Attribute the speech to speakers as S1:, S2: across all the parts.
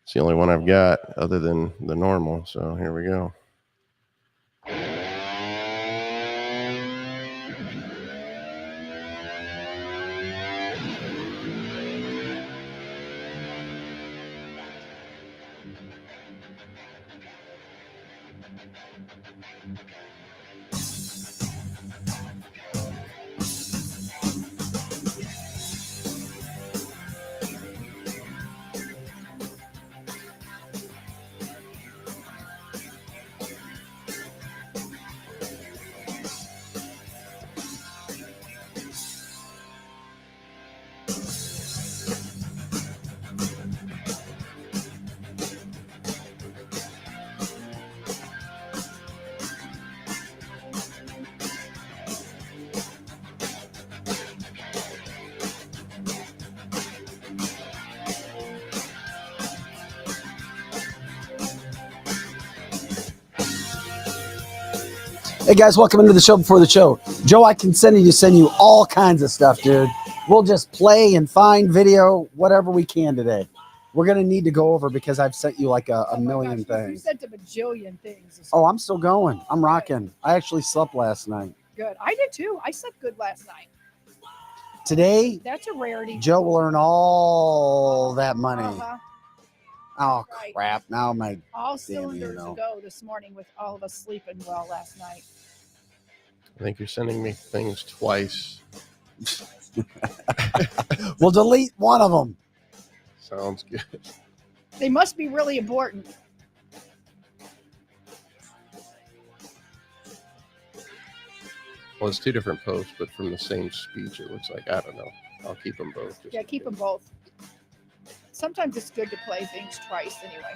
S1: It's the only one I've got other than the normal. So here we go.
S2: Hey guys, welcome into the show before the show. Joe, I can send you all kinds of stuff, dude. We'll just play and find video, whatever we can today. We're going to need to go over because I've sent you like a million things.
S3: You sent a bajillion things.
S2: Oh, I'm still going. I'm rocking. I actually slept last night.
S3: Good. I did too. I slept good last night.
S2: Today,
S3: that's a rarity.
S2: Joe will earn all that money.
S3: Uh-huh.
S2: Oh, crap. Now my
S3: all cylinders a go this morning with all of us sleeping well last night.
S1: I think you're sending me things twice.
S2: We'll delete one of them.
S1: Sounds good.
S3: They must be really important.
S1: Well, it's two different posts, but from the same speech, it looks like. I don't know. I'll keep them both.
S3: Yeah, keep them both. Sometimes it's good to play things twice anyway.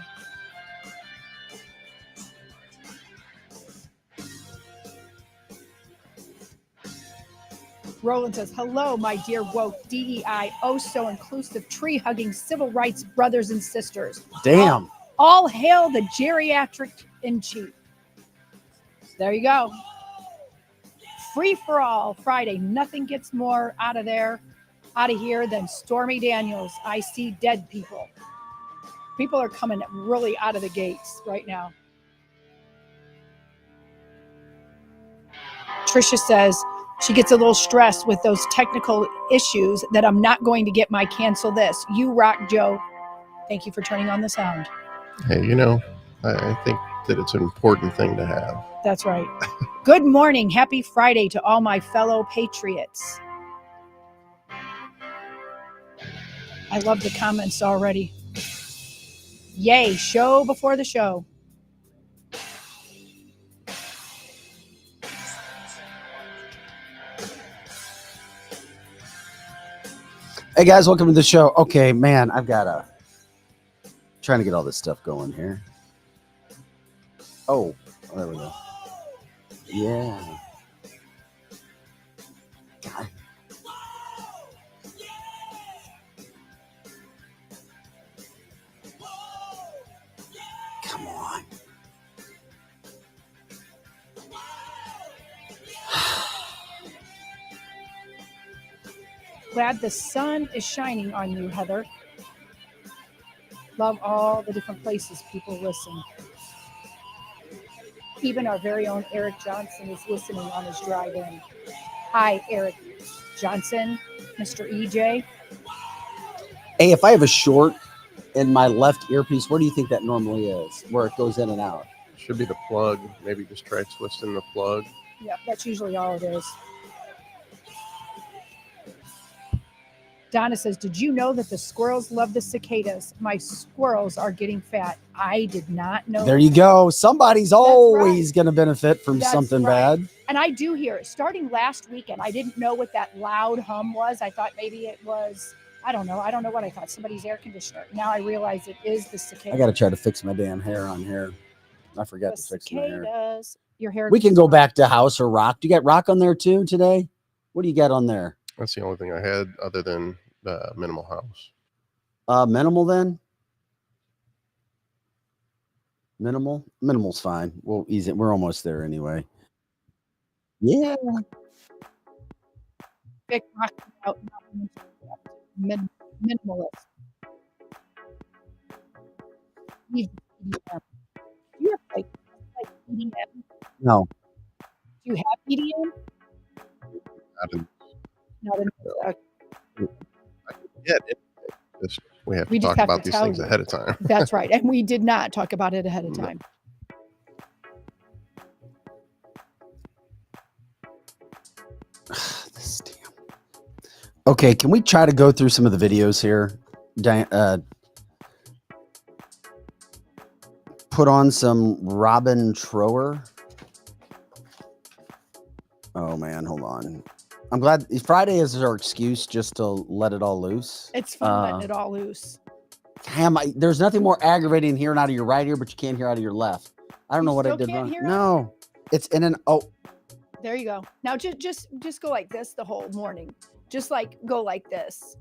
S3: Roland says, hello, my dear woke DEI, oh so inclusive, tree-hugging civil rights brothers and sisters.
S2: Damn.
S3: All hail the geriatric in chief. There you go. Free for all Friday. Nothing gets more out of here than Stormy Daniels. I see dead people. People are coming really out of the gates right now. Trisha says she gets a little stressed with those technical issues that I'm not going to get my cancel this. You rock, Joe. Thank you for turning on the sound.
S1: Hey, I think that it's an important thing to have.
S3: That's right. Good morning. Happy Friday to all my fellow patriots. I love the comments already. Yay, show before the show.
S2: Hey guys, welcome to the show. Okay, man, I've got trying to get all this stuff going here. Oh, there we go. Yeah. God. Come on.
S3: Glad the sun is shining on you, Heather. Love all the different places people listen. Even our very own Eric Johnson is listening on his drive-in. Hi, Eric Johnson, Mr. EJ.
S2: Hey, if I have a short in my left earpiece, where do you think that normally is? Where it goes in and out?
S1: Should be the plug. Maybe just try twisting the plug.
S3: Yeah, that's usually all it is. Donna says, did you know that the squirrels love the cicadas? My squirrels are getting fat. I did not know.
S2: There you go. Somebody's always going to benefit from something bad.
S3: And I do hear it. Starting last weekend, I didn't know what that loud hum was. I thought maybe it was, I don't know what I thought. Somebody's air conditioner. Now I realize it is the cicada.
S2: I got to try to fix my damn hair on here. I forgot to fix my hair.
S3: Your hair.
S2: We can go back to house or rock. Do you got rock on there too today? What do you got on there?
S1: That's the only thing I had other than the minimal house.
S2: Minimal then? Minimal's fine. We'll ease it. We're almost there anyway. Yeah.
S3: Big rock out. Minimalist. Leave EDM. You have like EDM.
S2: No.
S3: Do you have EDM?
S1: Not in-
S3: Not in,
S1: Yeah, just we have to
S3: We just
S1: talk
S3: have to
S1: about these
S3: tell
S1: things
S3: you.
S1: ahead of time.
S3: That's right. And we did not talk about it ahead of
S1: No.
S3: time.
S2: This damn. Okay, can we try to go through some of the videos here? Put on some Robin Trower. Oh man, hold on. I'm glad Friday is our excuse just to let it all loose.
S3: It's fun letting it all loose.
S2: Damn, there's nothing more aggravating hearing out of your right ear, but you can't hear out of your left. I don't know what I
S3: still
S2: did
S3: can't
S2: wrong.
S3: hear out?
S2: No, it's in an
S3: There you go. Now just go like this the whole morning. Just like go like this.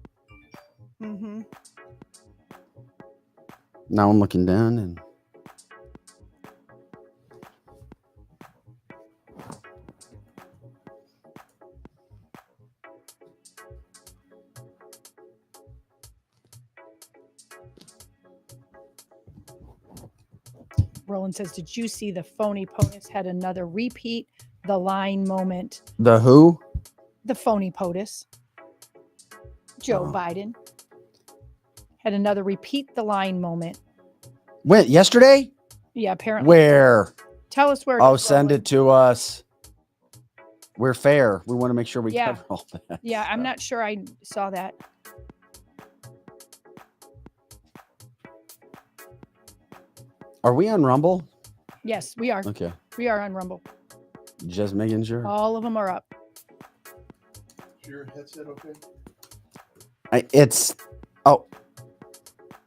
S3: Mm-hmm.
S2: Now I'm looking down and
S3: Roland says, did you see the phony POTUS had another repeat the line moment?
S2: the who?
S3: The phony POTUS. Joe
S2: Oh.
S3: Biden had another repeat the line moment.
S2: When yesterday?
S3: Yeah, apparently.
S2: Where?
S3: Tell us where.
S2: Oh,
S3: is,
S2: send
S3: Roland.
S2: it to us. We're fair. We want to make sure we
S3: Yeah.
S2: cover all that.
S3: Yeah, I'm
S2: stuff.
S3: not sure I saw that.
S2: Are we on Rumble?
S3: Yes, we are.
S2: Okay.
S3: We are on Rumble.
S2: Just making sure.
S3: All of them are up.
S1: Is your headset okay?
S2: It's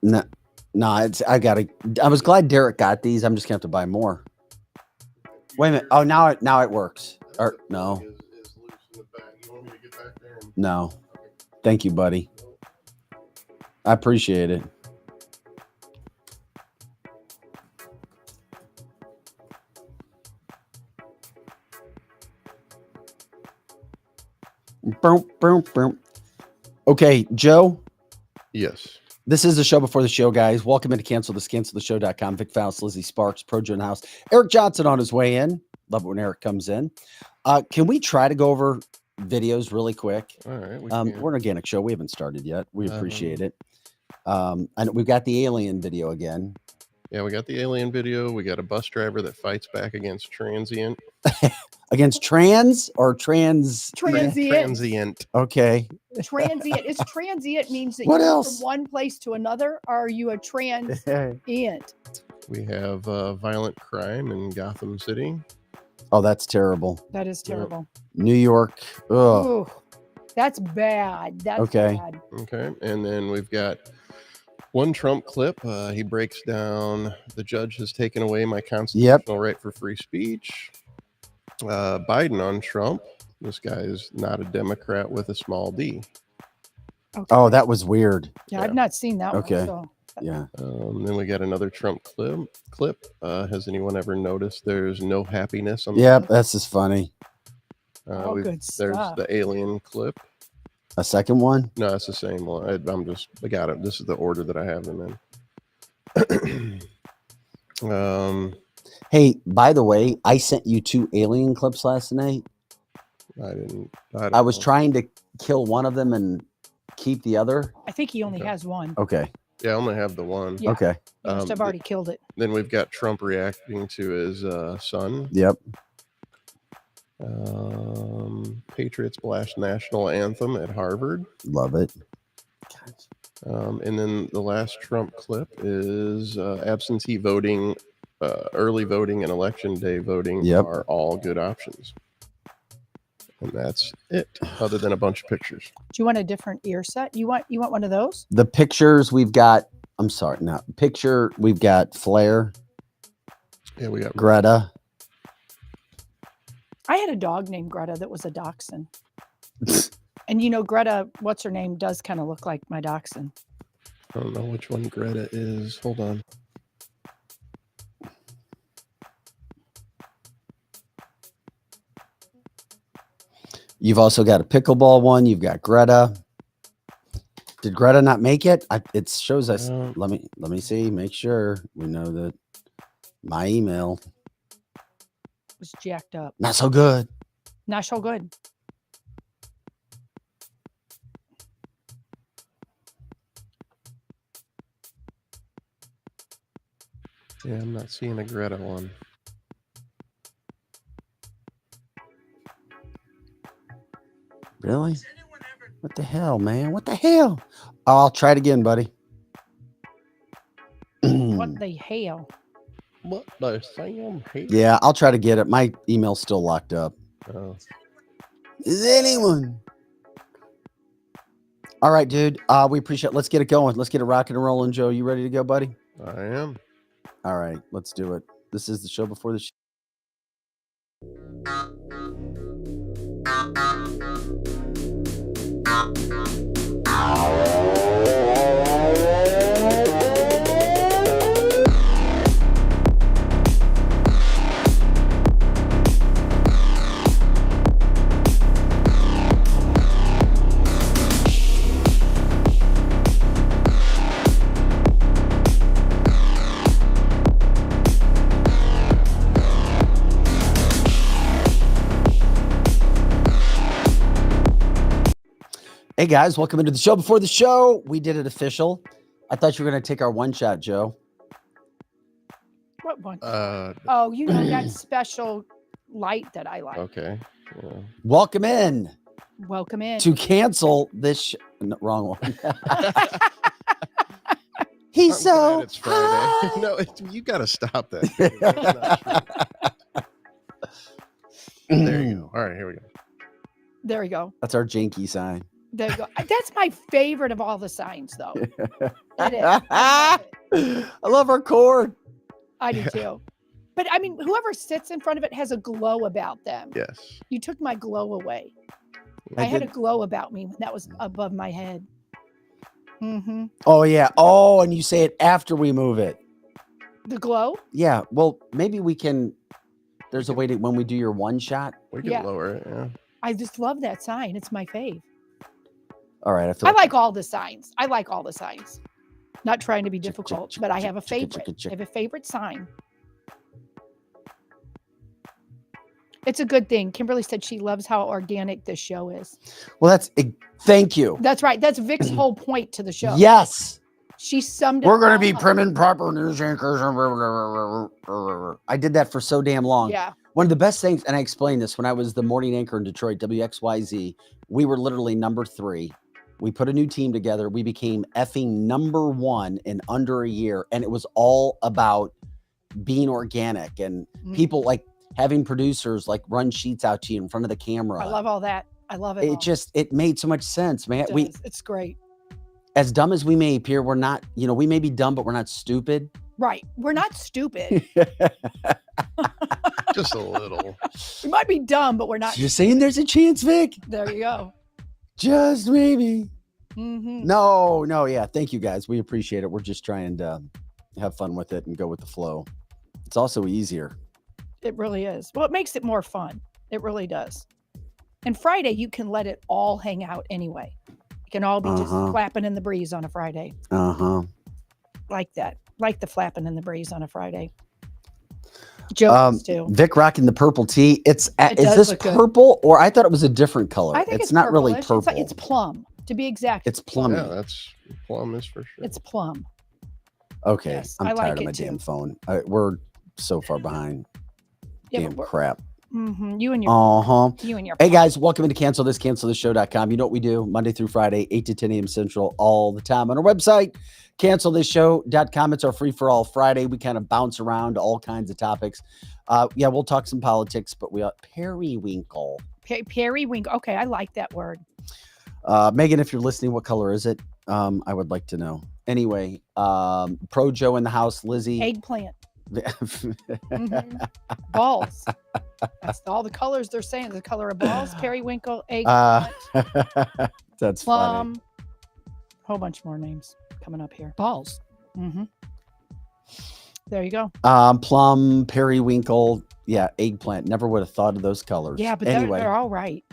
S2: no, I was glad Derek got these. I'm just gonna have to buy more. Wait a minute. Oh, now it works. Or no.
S1: Is loose in the back. You want me to get back there?
S2: No. Thank you, buddy. I appreciate it. Boom, boom, boom. Okay, Joe.
S1: Yes.
S2: This is the show before the show, guys. Welcome into canceltheshow.com. Vic Faust, Lizzie Sparks, Pro Joe in the house. Eric Johnson on his way in. Love it when Eric comes in. Can we try to go over videos really quick?
S1: All right.
S2: We're an organic show. We haven't started yet. We appreciate it. And we've got the alien video again.
S1: Yeah, we got the alien video. We got a bus driver that fights back against transient.
S2: Against trans or trans?
S3: Transient.
S1: Transient.
S2: Okay.
S3: Transient. It's transient means that
S2: What
S3: you go
S2: else?
S3: from one place to another. Or are you a transient?
S1: We have violent crime in Gotham City.
S2: Oh, that's terrible.
S3: That is terrible.
S2: New York. Ugh.
S3: Ooh, that's bad. That's
S2: Okay.
S3: bad.
S1: Okay. And then we've got one Trump clip. He breaks down the judge has taken away my constitutional right for free speech. Biden on Trump. This guy is not a Democrat with a small d.
S3: Okay.
S2: Oh, that was weird.
S3: Yeah, I've not seen that
S2: Okay.
S3: one. So.
S2: Yeah.
S1: Then we got another Trump clip. Has anyone ever noticed there's no happiness on the
S2: Yep, that's just funny.
S3: All good
S1: There's
S3: stuff.
S1: the alien clip.
S2: A second one?
S1: No, it's the same one. I got it. This is the order that I have them in.
S2: Hey, by the way, I sent you 2 alien clips last night.
S1: I
S2: was trying to kill one of them and keep the other.
S3: I think he only has one.
S2: Okay.
S1: Yeah, I only have the one.
S3: Yeah.
S2: Okay.
S3: You must have already killed it.
S1: Then we've got Trump reacting to his son.
S2: Yep.
S1: Patriots blast national anthem at Harvard.
S2: Love it.
S1: And then the last Trump clip is absentee voting, early voting, and election day voting are all good options. And that's it, other than a bunch of pictures.
S3: Do you want a different ear set? You want one of those?
S2: The pictures we've got. I'm sorry, not picture. We've got Flair.
S1: Yeah, we got
S2: Greta.
S3: I had a dog named Greta that was a dachshund. And Greta, what's her name, does kind of look like my dachshund.
S1: I don't know which one Greta is. Hold on.
S2: You've also got a pickleball one. You've got Greta. Did Greta not make it? It shows us.
S1: No.
S2: Let me see. Make sure we know that my email
S3: was jacked up.
S2: not so good.
S3: Not so good.
S1: Yeah, I'm not seeing a Greta one.
S2: Really? What the hell, man? What the hell? Oh, I'll try it again, buddy.
S3: What the hell?
S1: What the Sam?
S2: Yeah, I'll try to get it. My email's still locked up.
S1: Oh.
S2: Is anyone? All right, dude. We appreciate it. Let's get it going. Let's get it rocking and rolling, Joe. You ready to go, buddy?
S1: I am.
S2: All right, let's do it. This is the show before the show. Hey guys, welcome into the show before the show. We did it official. I thought you were going to take our one shot, Joe.
S3: What one?
S1: Oh,
S3: you know that special light that I like.
S1: Okay. Yeah.
S2: Welcome in.
S3: Welcome in.
S2: To cancel this no, wrong one. He's
S1: I'm
S2: so
S1: glad it's Friday. No, you got to stop that. There you go. All right, here we go.
S3: There we go.
S2: That's our janky sign.
S3: There you go. That's my favorite of all the signs, though. It is. I
S2: love our cord.
S3: I do too. But I mean, whoever sits in front of it has a glow about them.
S1: Yes.
S3: You took my glow away. I had a glow about me when that was above my head. Mm-hmm.
S2: Oh, yeah. Oh, and you say it after we move it.
S3: The glow?
S2: Yeah. Well, maybe we can. There's a way to, when we do your one shot.
S1: We can lower it. Yeah.
S3: I just love that sign. It's my fave.
S2: All right.
S3: I like all the signs. I like all the signs. Not trying to be difficult, but I have a favorite. I have a favorite sign. It's a good thing. Kimberly said she loves how organic this show is.
S2: Well, thank you.
S3: That's right. That's Vic's whole point to the show.
S2: Yes.
S3: She summed it
S2: We're going to be
S3: up.
S2: prim and proper news anchors. I did that for so damn long.
S3: Yeah.
S2: One of the best things, and I explained this when I was the morning anchor in Detroit, WXYZ, we were literally number 3. We put a new team together. We became effing number 1 in under a year. And it was all about being organic and people like having producers like run sheets out to you in front of the camera.
S3: I love all that. I love it.
S2: It made so much sense, man.
S3: It's great.
S2: As dumb as we may appear, we're not, we may be dumb, but we're not stupid.
S3: Right. We're not stupid.
S1: Just a little.
S3: We might be dumb, but we're not.
S2: You're saying there's a chance, Vic?
S3: There you go.
S2: Just maybe.
S3: Mm-hmm.
S2: No. Yeah. Thank you guys. We appreciate it. We're just trying to have fun with it and go with the flow. It's also easier.
S3: It really is. Well, it makes it more fun. It really does. And Friday, you can let it all hang out anyway. It can all be just flapping in the breeze on a Friday. Like that. Like the flapping in the breeze on a Friday. Joe too.
S2: Vic rocking the purple tee. Is this purple or I thought it was a different color?
S3: I think it's
S2: not really purple.
S3: It's plum, to be exact.
S2: It's plum.
S1: Yeah, that's plum is for sure.
S3: It's plum.
S2: Okay.
S3: Yes,
S2: I'm
S3: I
S2: tired
S3: like
S2: of my
S3: it
S2: damn
S3: too.
S2: phone. We're so far behind. Damn crap.
S3: You and your you and your
S2: Hey guys, welcome to cancelthisshow.com. You know what we do Monday through Friday, 8 to 10 a.m. Central all the time on our website, cancelthisshow.com. It's our free for all Friday. We kind of bounce around all kinds of topics. We'll talk some politics, but we are periwinkle.
S3: Periwinkle. Okay, I like that word.
S2: Megan, if you're listening, what color is it? I would like to know. Anyway, Pro Joe in the house, Lizzie.
S3: Eggplant. Balls. That's all the colors they're saying. The color of balls, periwinkle, eggplant,
S2: that's
S3: plum.
S2: funny.
S3: Whole bunch more names coming up here. Balls. There you go.
S2: Plum, periwinkle, eggplant. Never would have thought of those colors.
S3: Yeah, but
S2: anyway,
S3: they're all right.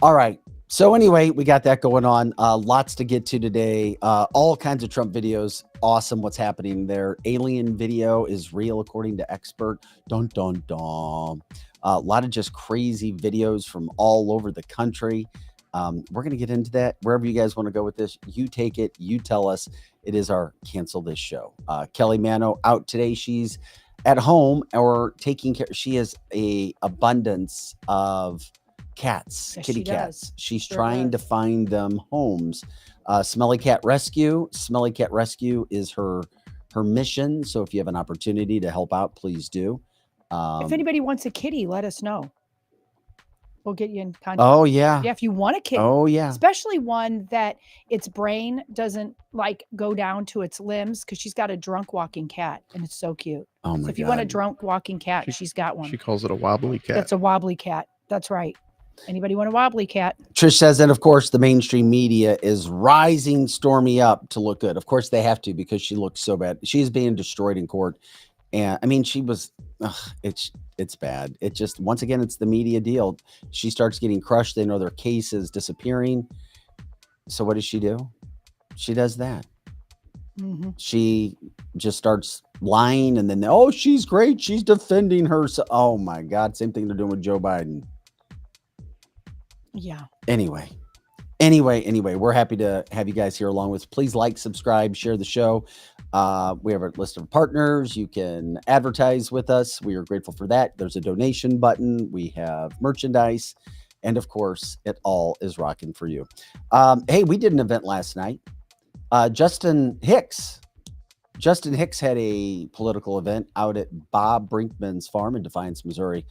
S2: All right. So anyway, we got that going on. Lots to get to today. All kinds of Trump videos. Awesome what's happening there. Alien video is real according to expert. Dun, dun, dun. A lot of just crazy videos from all over the country. We're going to get into that. Wherever you guys want to go with this, you take it. You tell us. It is our Cancel This show. Kelly Mano out today. She's at home or taking care. She has a abundance of cats,
S3: Yes,
S2: kitty
S3: she
S2: cats.
S3: does.
S2: She's
S3: Sure
S2: trying to
S3: does.
S2: find them homes. Smelly Cat Rescue. Smelly Cat Rescue is her mission. So if you have an opportunity to help out, please do.
S3: If anybody wants a kitty, let us know. We'll get you in contact.
S2: Oh yeah.
S3: Yeah, if you want a kitty,
S2: Oh yeah.
S3: especially one that its brain doesn't like go down to its limbs, because she's got a drunk walking cat and it's so cute.
S2: Oh my
S3: So if you
S2: God.
S3: want a drunk walking cat, she's got one.
S1: She calls it a wobbly cat.
S3: That's a wobbly cat. That's right. Anybody want a wobbly cat?
S2: Trish says, and of course, the mainstream media is rising Stormy up to look good. Of course, they have to, because she looks so bad. She's being destroyed in court. And I mean, she was, it's bad. It just, once again, it's the media deal. She starts getting crushed. They know their case is disappearing. So what does she do? She does that.
S3: Mm-hmm.
S2: She just starts lying. And then, oh, she's great. She's defending herself. Oh my God. Same thing they're doing with Joe Biden.
S3: Yeah.
S2: Anyway, we're happy to have you guys here along with us. Please like, subscribe, share the show. We have a list of partners. You can advertise with us. We are grateful for that. There's a donation button. We have merchandise. And of course, it all is rocking for you. Hey, we did an event last night. Justin Hicks had a political event out at Bob Brinkman's farm in Defiance, Missouri.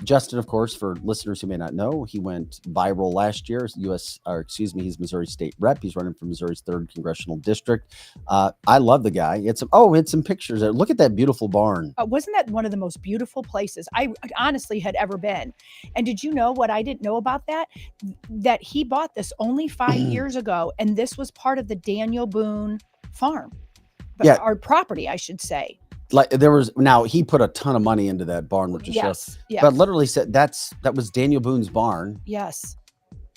S2: Justin, of course, for listeners who may not know, he went viral last year. He's Missouri State Rep. He's running for Missouri's 3rd Congressional District. I love the guy. It's some pictures there. Look at that beautiful barn.
S3: Wasn't that one of the most beautiful places I honestly had ever been? And did you know what I didn't know about that? That he bought this only 5 years ago, and this was part of the Daniel Boone farm.
S2: Yeah.
S3: Our property, I should say.
S2: Like he put a ton of money into that barn, which is
S3: yes.
S2: But literally said that was Daniel Boone's barn.
S3: Yes.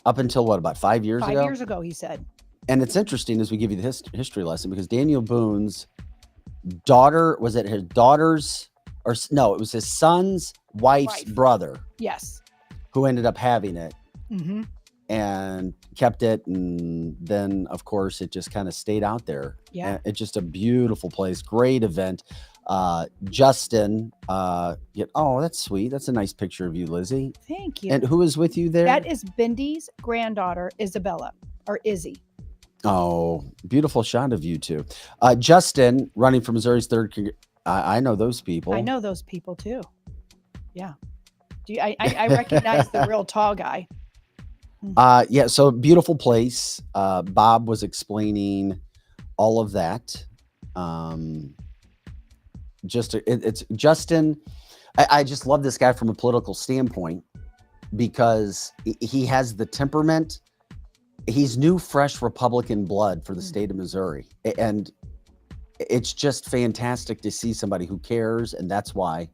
S2: Up until what, about 5 years ago?
S3: 5 years ago, he said.
S2: And it's interesting as we give you the history lesson, because Daniel Boone's daughter, was it his daughter's, or no, it was his son's wife's brother.
S3: Yes.
S2: Who ended up having it.
S3: Mm-hmm.
S2: And kept it, and then of course it just kind of stayed out there.
S3: Yeah,
S2: it's just a beautiful place, great event. Justin, oh, that's sweet. That's a nice picture of you, Lizzie.
S3: Thank you.
S2: And who is with you there?
S3: That is Bindy's granddaughter, Isabella, or Izzy.
S2: Oh, beautiful shot of you two. Justin, running for Missouri's 3rd. I know those people.
S3: I know those people too. Yeah. I recognize the real tall guy.
S2: So beautiful place. Bob was explaining all of that. It's Justin. I just love this guy from a political standpoint, because he has the temperament. He's new, fresh Republican blood for the state of Missouri. And it's just fantastic to see somebody who cares. And that's why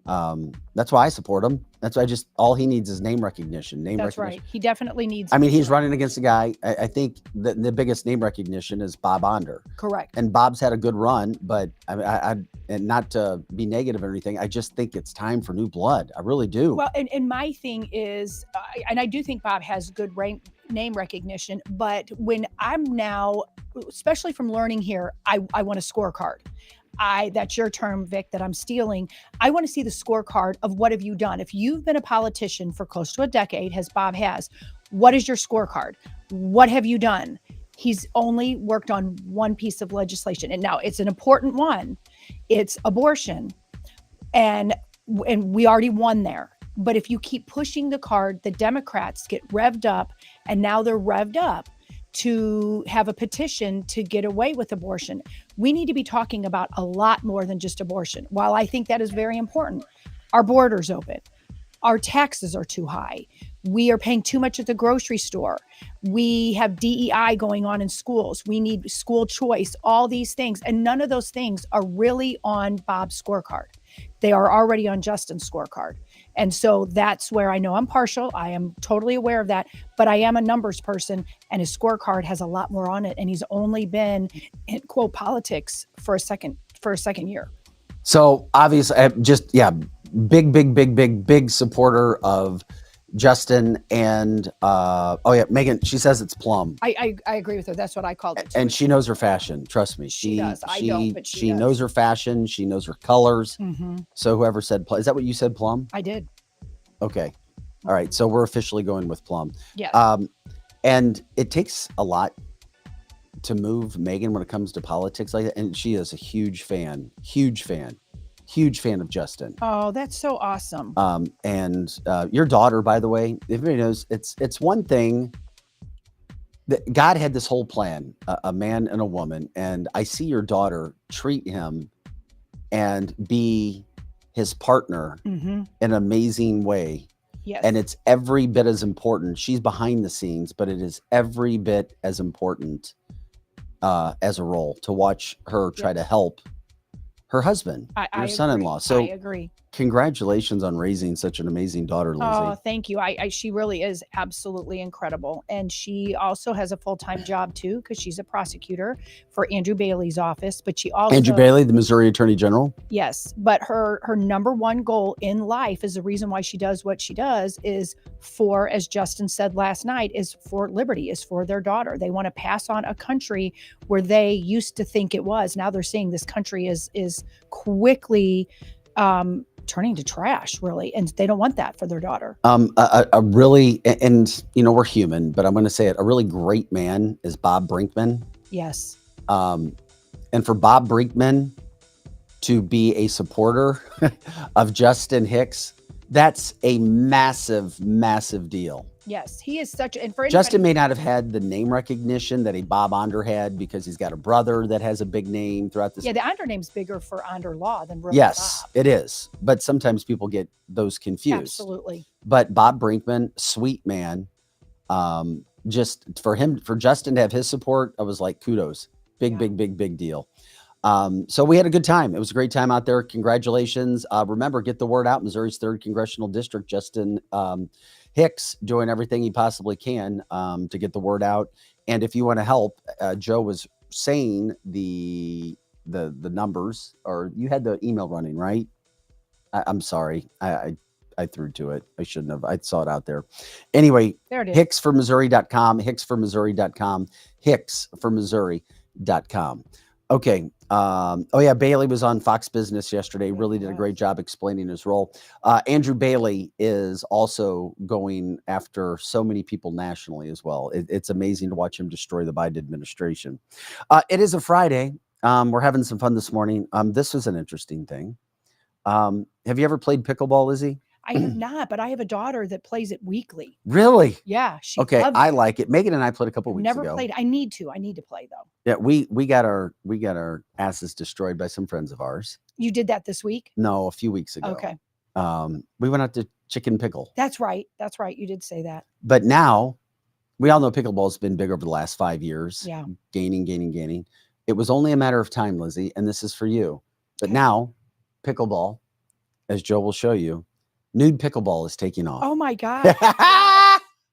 S2: I support him. That's why all he needs is name recognition.
S3: That's right. He definitely needs.
S2: I mean, he's running against a guy. I think the biggest name recognition is Bob Onder.
S3: Correct.
S2: And Bob's had a good run, but and not to be negative or anything, I just think it's time for new blood. I really do.
S3: Well, and my thing is, and I do think Bob has good name recognition, but when I'm now, especially from learning here, I want a scorecard. That's your term, Vic, that I'm stealing. I want to see the scorecard of what have you done. If you've been a politician for close to a decade, as Bob has, what is your scorecard? What have you done? He's only worked on one piece of legislation. And now it's an important one. It's abortion. And we already won there. But if you keep pushing the card, the Democrats get revved up, and now they're revved up to have a petition to get away with abortion. We need to be talking about a lot more than just abortion. While I think that is very important, our borders open, our taxes are too high. We are paying too much at the grocery store. We have DEI going on in schools. We need school choice, all these things. And none of those things are really on Bob's scorecard. They are already on Justin's scorecard. And so that's where I know I'm partial. I am totally aware of that, but I am a numbers person, and his scorecard has a lot more on it. And he's only been in quote politics for a second year.
S2: So obviously, big supporter of Justin and Megan. She says it's plum.
S3: I agree with her. That's what I called it.
S2: And she knows her fashion. Trust me.
S3: She does. I don't, but
S2: she
S3: does.
S2: knows her fashion. She knows her colors.
S3: Mm-hmm.
S2: So whoever said plum, is that what you said, plum?
S3: I did.
S2: Okay. All right. So we're officially going with plum.
S3: Yeah.
S2: And it takes a lot to move Megan when it comes to politics like that. And she is a huge fan of Justin.
S3: Oh, that's so awesome.
S2: And your daughter, by the way, everybody knows it's one thing that God had this whole plan, a man and a woman. And I see your daughter treat him and be his partner in an amazing way.
S3: Yes.
S2: And it's every bit as important. She's behind the scenes, but it is every bit as important as a role to watch her try to help her husband, your son-in-law. So
S3: I agree.
S2: Congratulations on raising such an amazing daughter, Lizzie.
S3: Oh, thank you. She really is absolutely incredible. And she also has a full-time job too, because she's a prosecutor for Andrew Bailey's office. But she also
S2: Andrew Bailey, the Missouri Attorney General.
S3: Yes. But her number one goal in life is the reason why she does what she does is for, as Justin said last night, is for liberty, is for their daughter. They want to pass on a country where they used to think it was. Now they're seeing this country is quickly turning to trash, really, and they don't want that for their daughter.
S2: A really, and we're human, but I'm going to say it, a really great man is Bob Brinkman.
S3: Yes.
S2: And for Bob Brinkman to be a supporter of Justin Hicks, that's a massive, massive deal.
S3: Yes, he is such. And for anybody,
S2: Justin may not have had the name recognition that a Bob Onder had because he's got a brother that has a big name throughout this.
S3: Yeah, the Onder name's bigger for Onder Law than really
S2: Yes,
S3: Bob.
S2: it is. But sometimes people get those confused.
S3: Absolutely.
S2: But Bob Brinkman, sweet man. Just for Justin to have his support, I was like, kudos. Big deal. So we had a good time. It was a great time out there. Congratulations. Remember, get the word out. Missouri's 3rd Congressional District, Justin Hicks doing everything he possibly can to get the word out. And if you want to help, Joe was saying the numbers, or you had the email running, right? I'm sorry. I threw to it. I shouldn't have. I saw it out there. Anyway,
S3: there it is.
S2: HicksForMissouri.com, HicksForMissouri.com, HicksForMissouri.com. Okay. Bailey was on Fox Business yesterday. Really did a great job explaining his role. Andrew Bailey is also going after so many people nationally as well. It's amazing to watch him destroy the Biden administration. It is a Friday. We're having some fun this morning. This was an interesting thing. Have you ever played pickleball, Lizzie?
S3: I have not, but I have a daughter that plays it weekly.
S2: Really?
S3: Yeah. She
S2: okay.
S3: loves
S2: I like it. Megan and I played a couple weeks ago.
S3: Never played. I need to play though.
S2: Yeah. We got our asses destroyed by some friends of ours.
S3: You did that this week?
S2: No, a few weeks ago.
S3: Okay.
S2: We went out to Chicken Pickle.
S3: That's right. You did say that.
S2: But now we all know pickleball's been big over the last 5 years.
S3: Yeah.
S2: Gaining. It was only a matter of time, Lizzie, and this is for you. But now pickleball, as Joe will show you, nude pickleball is taking off.
S3: Oh my God.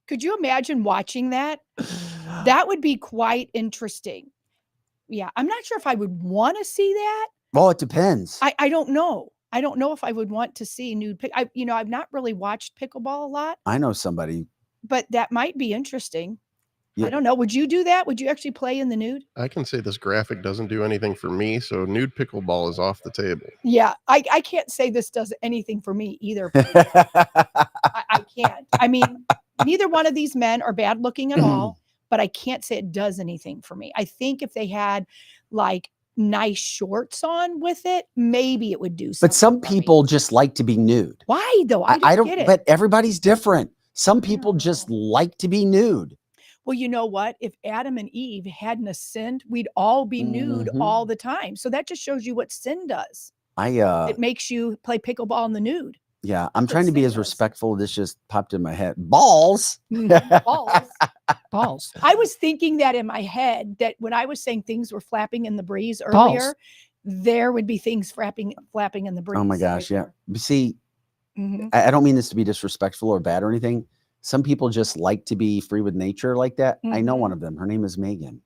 S3: Could you imagine watching that? That would be quite interesting. Yeah. I'm not sure if I would want to see that.
S2: Well, it depends.
S3: I don't know. I don't know if I would want to see nude I've not really watched pickleball a lot.
S2: I know somebody.
S3: But that might be interesting.
S2: Yeah.
S3: I don't know. Would you do that? Would you actually play in the nude?
S1: I can say this graphic doesn't do anything for me, so nude pickleball is off the table.
S3: Yeah, I can't say this does anything for me either. I can't. I mean, neither one of these men are bad looking at all, but I can't say it does anything for me. I think if they had like nice shorts on with it, maybe it would do something.
S2: But some people just like to be nude.
S3: Why though? I don't get it.
S2: But everybody's different. Some people just like to be nude.
S3: Well, you know what? If Adam and Eve hadn't sinned, we'd all be nude all the time. So that just shows you what sin does. It makes you play pickleball in the nude.
S2: Yeah, I'm trying to be as respectful. This just popped in my head. Balls.
S3: Balls. I was thinking that in my head, that when I was saying things were flapping in the breeze earlier, there would be things flapping in the breeze.
S2: Oh my gosh, yeah. See,
S3: Mhm.
S2: I don't mean this to be disrespectful or bad or anything. Some people just like to be free with nature like that. I know
S3: Mhm.
S2: one of them. Her name is Megan.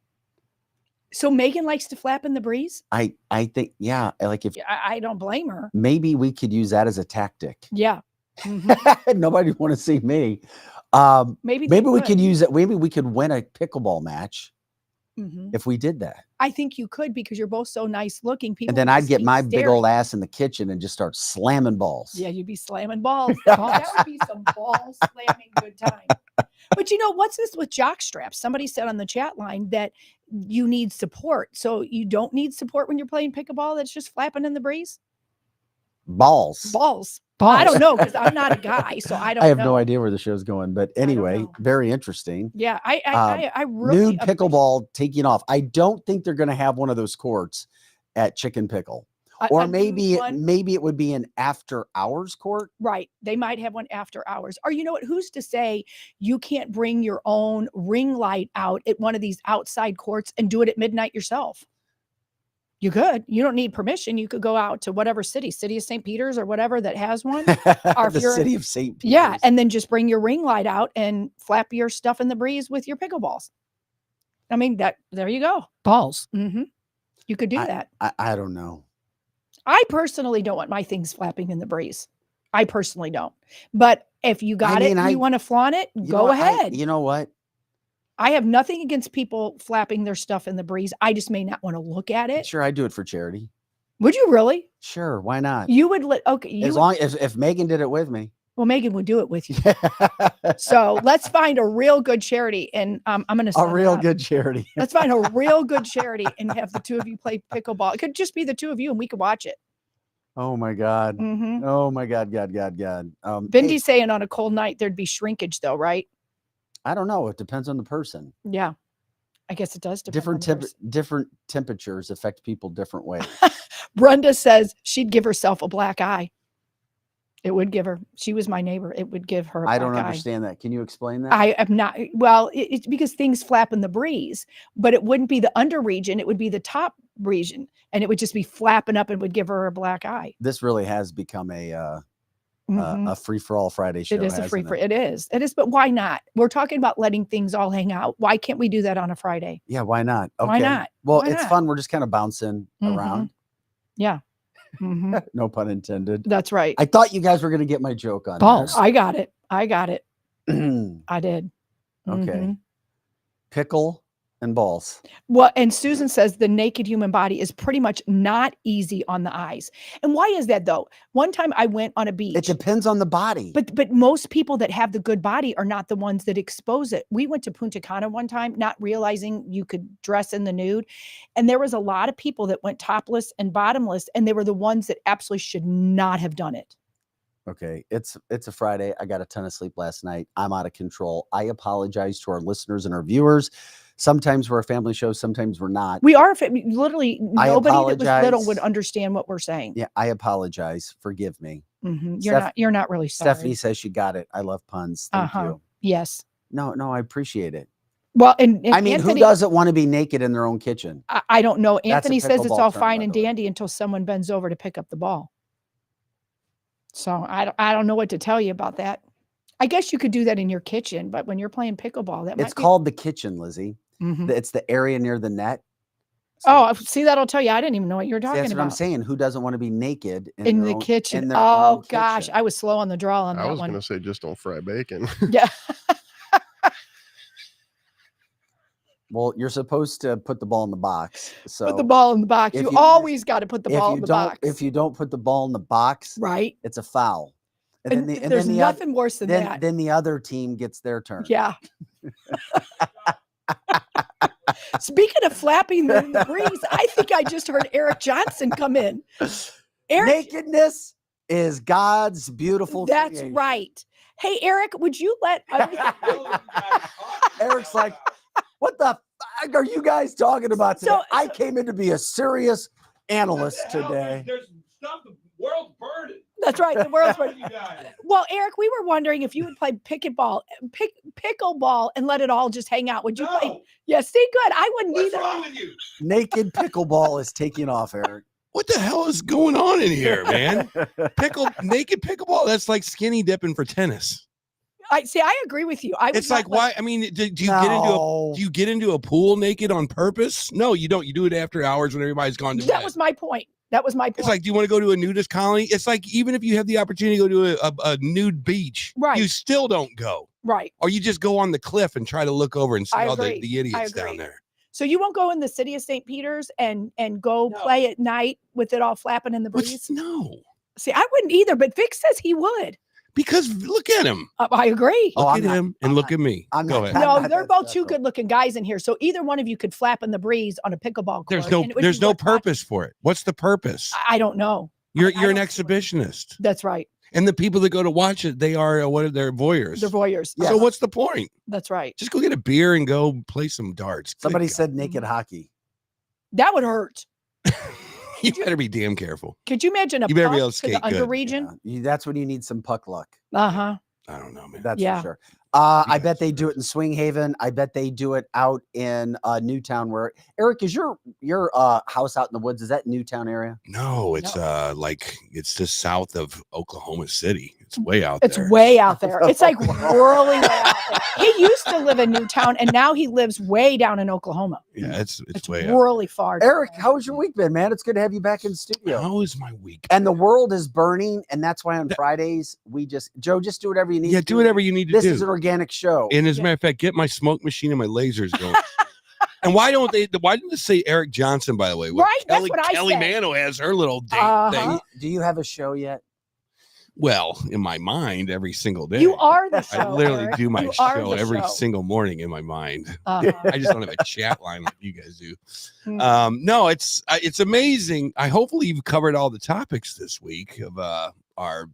S3: So Megan likes to flap in the breeze?
S2: I think, yeah, like if
S3: Yeah, I don't blame her.
S2: maybe we could use that as a tactic.
S3: Yeah. Mhm.
S2: Nobody want to see me.
S3: Maybe
S2: Maybe
S3: they
S2: we could
S3: could.
S2: use it. Maybe we could win a pickleball match
S3: Mhm.
S2: if we did that.
S3: I think you could because you're both so nice looking. People
S2: And then
S3: would
S2: I'd
S3: just
S2: get
S3: keep
S2: my big
S3: staring.
S2: old ass in the kitchen and just start slamming balls.
S3: Yeah, you'd be slamming balls. Oh, that would be some ball slamming good time. But you know, what's this with jock straps? Somebody said on the chat line that you need support. So you don't need support when you're playing pickleball that's just flapping in the breeze?
S2: Balls.
S3: Balls. I don't know because I'm not a guy, so I don't
S2: I have
S3: know.
S2: no idea where the show's going, but anyway,
S3: know.
S2: very interesting.
S3: Yeah, I really
S2: Nude
S3: appreciate-
S2: pickleball taking off. I don't think they're going to have one of those courts at Chicken Pickle, or
S3: a nude
S2: maybe
S3: one.
S2: maybe it would be an after hours court.
S3: Right. They might have one after hours. Or you know what? Who's to say you can't bring your own ring light out at one of these outside courts and do it at midnight yourself? You could. You don't need permission. You could go out to whatever city of St. Peter's or whatever that has one. Or if
S2: The
S3: you're-
S2: city of St. Peter's.
S3: Yeah. And then just bring your ring light out and flap your stuff in the breeze with your pickleballs. I mean, there you go. Balls. Mm-hmm. You could do that.
S2: I don't know.
S3: I personally don't want my things flapping in the breeze. I personally don't. But if you got it, you want to flaunt it, go ahead.
S2: You know what?
S3: I have nothing against people flapping their stuff in the breeze. I just may not want to look at it.
S2: Sure, I do it for charity.
S3: Would you really?
S2: Sure, why not?
S3: You would let okay.
S2: As long as if Megan did it with me.
S3: Well, Megan would do it with you. So let's find a real good charity, and I'm going to
S2: a real good charity.
S3: Let's find a real good charity and have the two of you play pickleball. It could just be the two of you, and we could watch it.
S2: Oh my God.
S3: Mm-hmm.
S2: Oh my God. God.
S3: Bindy's saying on a cold night there'd be shrinkage, though, right?
S2: I don't know. It depends on the person.
S3: Yeah, I guess it does depend.
S2: Different temperatures affect people different ways.
S3: Brenda says she'd give herself a black eye. It would give her. She was my neighbor. It would give her. I
S2: don't understand that. Can you explain that?
S3: I am not. Well, it's because things flap in the breeze, but it wouldn't be the under region. It would be the top region, and it would just be flapping up and would give her a black eye.
S2: This really has become a free for all Friday show.
S3: It is a free for. It is. But why not? We're talking about letting things all hang out. Why can't we do that on a Friday?
S2: Yeah, why not? Okay.
S3: Why not?
S2: Well,
S3: Why
S2: it's
S3: not?
S2: fun. We're just kind of bouncing around.
S3: Yeah. Mm-hmm.
S2: No pun intended.
S3: That's right.
S2: I thought you guys were going to get my joke on
S3: balls.
S2: this.
S3: I got it. I did.
S2: Okay.
S3: Mhm.
S2: Pickle and balls.
S3: Well, and Susan says the naked human body is pretty much not easy on the eyes. And why is that though? One time I went on a beach.
S2: It depends on the body.
S3: But most people that have the good body are not the ones that expose it. We went to Punta Cana one time, not realizing you could dress in the nude. And there was a lot of people that went topless and bottomless, and they were the ones that absolutely should not have done it.
S2: Okay, it's a Friday. I got a ton of sleep last night. I'm out of control. I apologize to our listeners and our viewers. Sometimes we're a family show, sometimes we're not.
S3: We are literally nobody that was little
S2: apologize.
S3: would understand what we're saying.
S2: Yeah, I apologize. Forgive me.
S3: Mm-hmm. You're not really sorry.
S2: Stephanie says she got it. I love puns. Thank you.
S3: Yes.
S2: No, I appreciate it.
S3: Well, and
S2: I mean,
S3: Anthony,
S2: who doesn't want to be naked in their own kitchen?
S3: I don't know.
S2: That's a
S3: Anthony says it's
S2: pickleball
S3: all
S2: term,
S3: fine
S2: by
S3: and
S2: the way.
S3: dandy until someone bends over to pick up the ball. So I don't know what to tell you about that. I guess you could do that in your kitchen, but when you're playing pickleball, that
S2: It's called the kitchen, Lizzie.
S3: Mhm.
S2: It's the area near the net.
S3: Oh, see, that'll tell you. I didn't even know what you're
S2: See,
S3: talking
S2: that's what
S3: about.
S2: I'm saying. Who doesn't want to be naked
S3: In
S2: their
S3: the
S2: own-
S3: kitchen.
S2: in their
S3: Oh
S2: own
S3: gosh,
S2: kitchen?
S3: I was slow on the draw on
S1: I
S3: that
S1: was
S3: one.
S1: going to say just don't fry bacon.
S3: Yeah.
S2: Well, you're supposed to put the ball in the box. So
S3: Put the ball in the box.
S2: if
S3: You
S2: you-
S3: always got to put the ball in the box.
S2: If you don't put the ball in the box,
S3: right.
S2: it's a foul.
S3: And there's nothing worse than that.
S2: Then the other team gets their turn.
S3: Yeah. Speaking of flapping in the breeze, I think I just heard Eric Johnson come in. Eric,
S2: Nakedness is God's beautiful
S3: that's
S2: creation.
S3: right. Hey, Eric, would you let
S2: Eric's like, what the fuck are you guys talking about today?
S3: So-
S2: I came in to be a serious analyst today.
S4: There's stuff. The world's burning.
S3: That's right. The world's
S4: You guys.
S3: Well, Eric, we were wondering if you would play pickleball and let it all just hang out. Would you play?
S4: No.
S3: Yeah, see, good. I wouldn't
S4: What's
S3: either.
S4: wrong with you?
S2: Naked pickleball is taking off, Eric.
S5: what the hell is going on in here, man? Naked pickleball. That's like skinny dipping for tennis.
S3: I agree with you.
S5: It's like, why? I mean, do you get into a pool naked on purpose? No, you don't. You do it after hours when everybody's gone to bed.
S3: That was my point.
S5: It's like, do you want to go to a nudist colony? It's like, even if you have the opportunity to go to a nude beach,
S3: right,
S5: you still don't go.
S3: Right.
S5: Or you just go on the cliff and try to look over and see all the idiots down there.
S3: So you won't go in the city of St. Peter's and go play at night with it all flapping in the breeze?
S5: No.
S3: See, I wouldn't either, but Vic says he would.
S5: Because look at him.
S3: I agree.
S5: Look at him and look at me. Go ahead.
S3: No, they're both two good-looking guys in here. So either one of you could flap in the breeze on a pickleball court.
S5: There's no purpose for it. What's the purpose?
S3: I don't know.
S5: You're an exhibitionist.
S3: That's right.
S5: And the people that go to watch it, they are they're voyeurs.
S3: They're voyeurs.
S5: So what's the point?
S3: That's right.
S5: Just go get a beer and go play some darts.
S2: Somebody said naked hockey.
S3: That would hurt.
S5: You better be damn careful.
S3: Could you imagine
S5: you better be able to skate
S3: the under region?
S2: Yeah. That's when you need some puck luck.
S3: Uh-huh.
S5: I don't know, man.
S2: That's for sure. I bet they do it in Swing Haven. I bet they do it out in Newtown. Where Eric, is your house out in the woods? Is that Newtown area?
S5: No, it's like it's just south of Oklahoma City. It's way out there.
S3: It's way out there. It's like really way out there. He used to live in Newtown, and now he lives way down in Oklahoma.
S5: Yeah, it's way
S3: really far.
S2: Eric, how was your week been, man? It's good to have you back in the studio.
S5: How is my week?
S2: And the world is burning, and that's why on Fridays we just do whatever you need.
S5: Yeah, do whatever you need to do.
S2: This is an organic show.
S5: And as a matter of fact, get my smoke machine and my lasers going. And why didn't they say Eric Johnson, by the way?
S3: Right,
S5: Kelly,
S3: that's what
S5: Kelly
S3: I said.
S5: Mano has her little date thing.
S2: Do you have a show yet?
S5: Well, in my mind, every single day.
S3: You are the show.
S5: I literally
S3: Eric.
S5: do my
S3: You are
S5: show
S3: the
S5: every
S3: show.
S5: single morning in my mind.
S3: Uh-huh.
S5: I just don't have a chat line like you guys do. No, it's amazing. Hopefully you've covered all the topics this week of our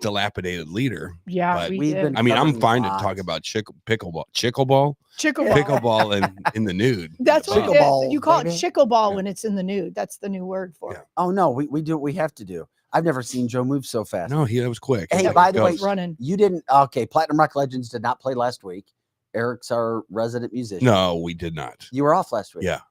S5: dilapidated leader.
S3: Yeah,
S5: but
S3: we've been.
S5: I mean, I'm fine
S2: lots.
S5: to talk about pickleball and in the nude.
S3: That's what
S2: Pickleball,
S3: you call
S2: baby.
S3: it, chickleball, when it's in the nude. That's the new word for it.
S2: Oh no, we do what we have to do. I've never seen Joe move so fast.
S5: No, that was quick.
S2: Hey, by the way,
S3: running.
S2: You didn't. Okay, Platinum Rock Legends did not play last week. Eric's our resident musician.
S5: No, we did not.
S2: You were off last week.
S5: Yeah,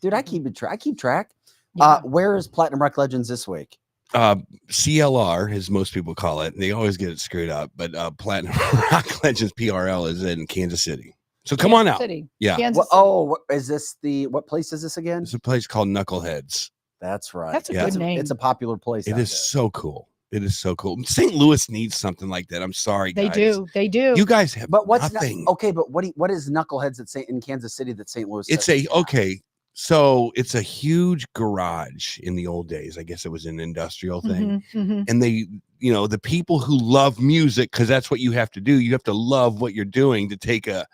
S2: dude, I keep track.
S3: Yeah.
S2: Where is Platinum Rock Legends this week?
S5: CLR, as most people call it. They always get it screwed up, but Platinum Rock Legends PRL is in Kansas City. So come on out.
S3: City.
S5: Yeah.
S3: Kansas City.
S2: What place is this again?
S5: It's a place called Knuckleheads.
S2: That's right.
S3: That's a good name.
S2: It's a popular place.
S5: It is so cool. It is so cool. St. Louis needs something like that. I'm sorry,
S3: They
S5: guys.
S3: do. They do.
S5: You guys have nothing.
S2: Okay, but what is Knuckleheads in Kansas City that St. Louis?
S5: So it's a huge garage in the old days. I guess it was an industrial thing. And they, the people who love music, because that's what you have to do. You have to love what you're doing to take a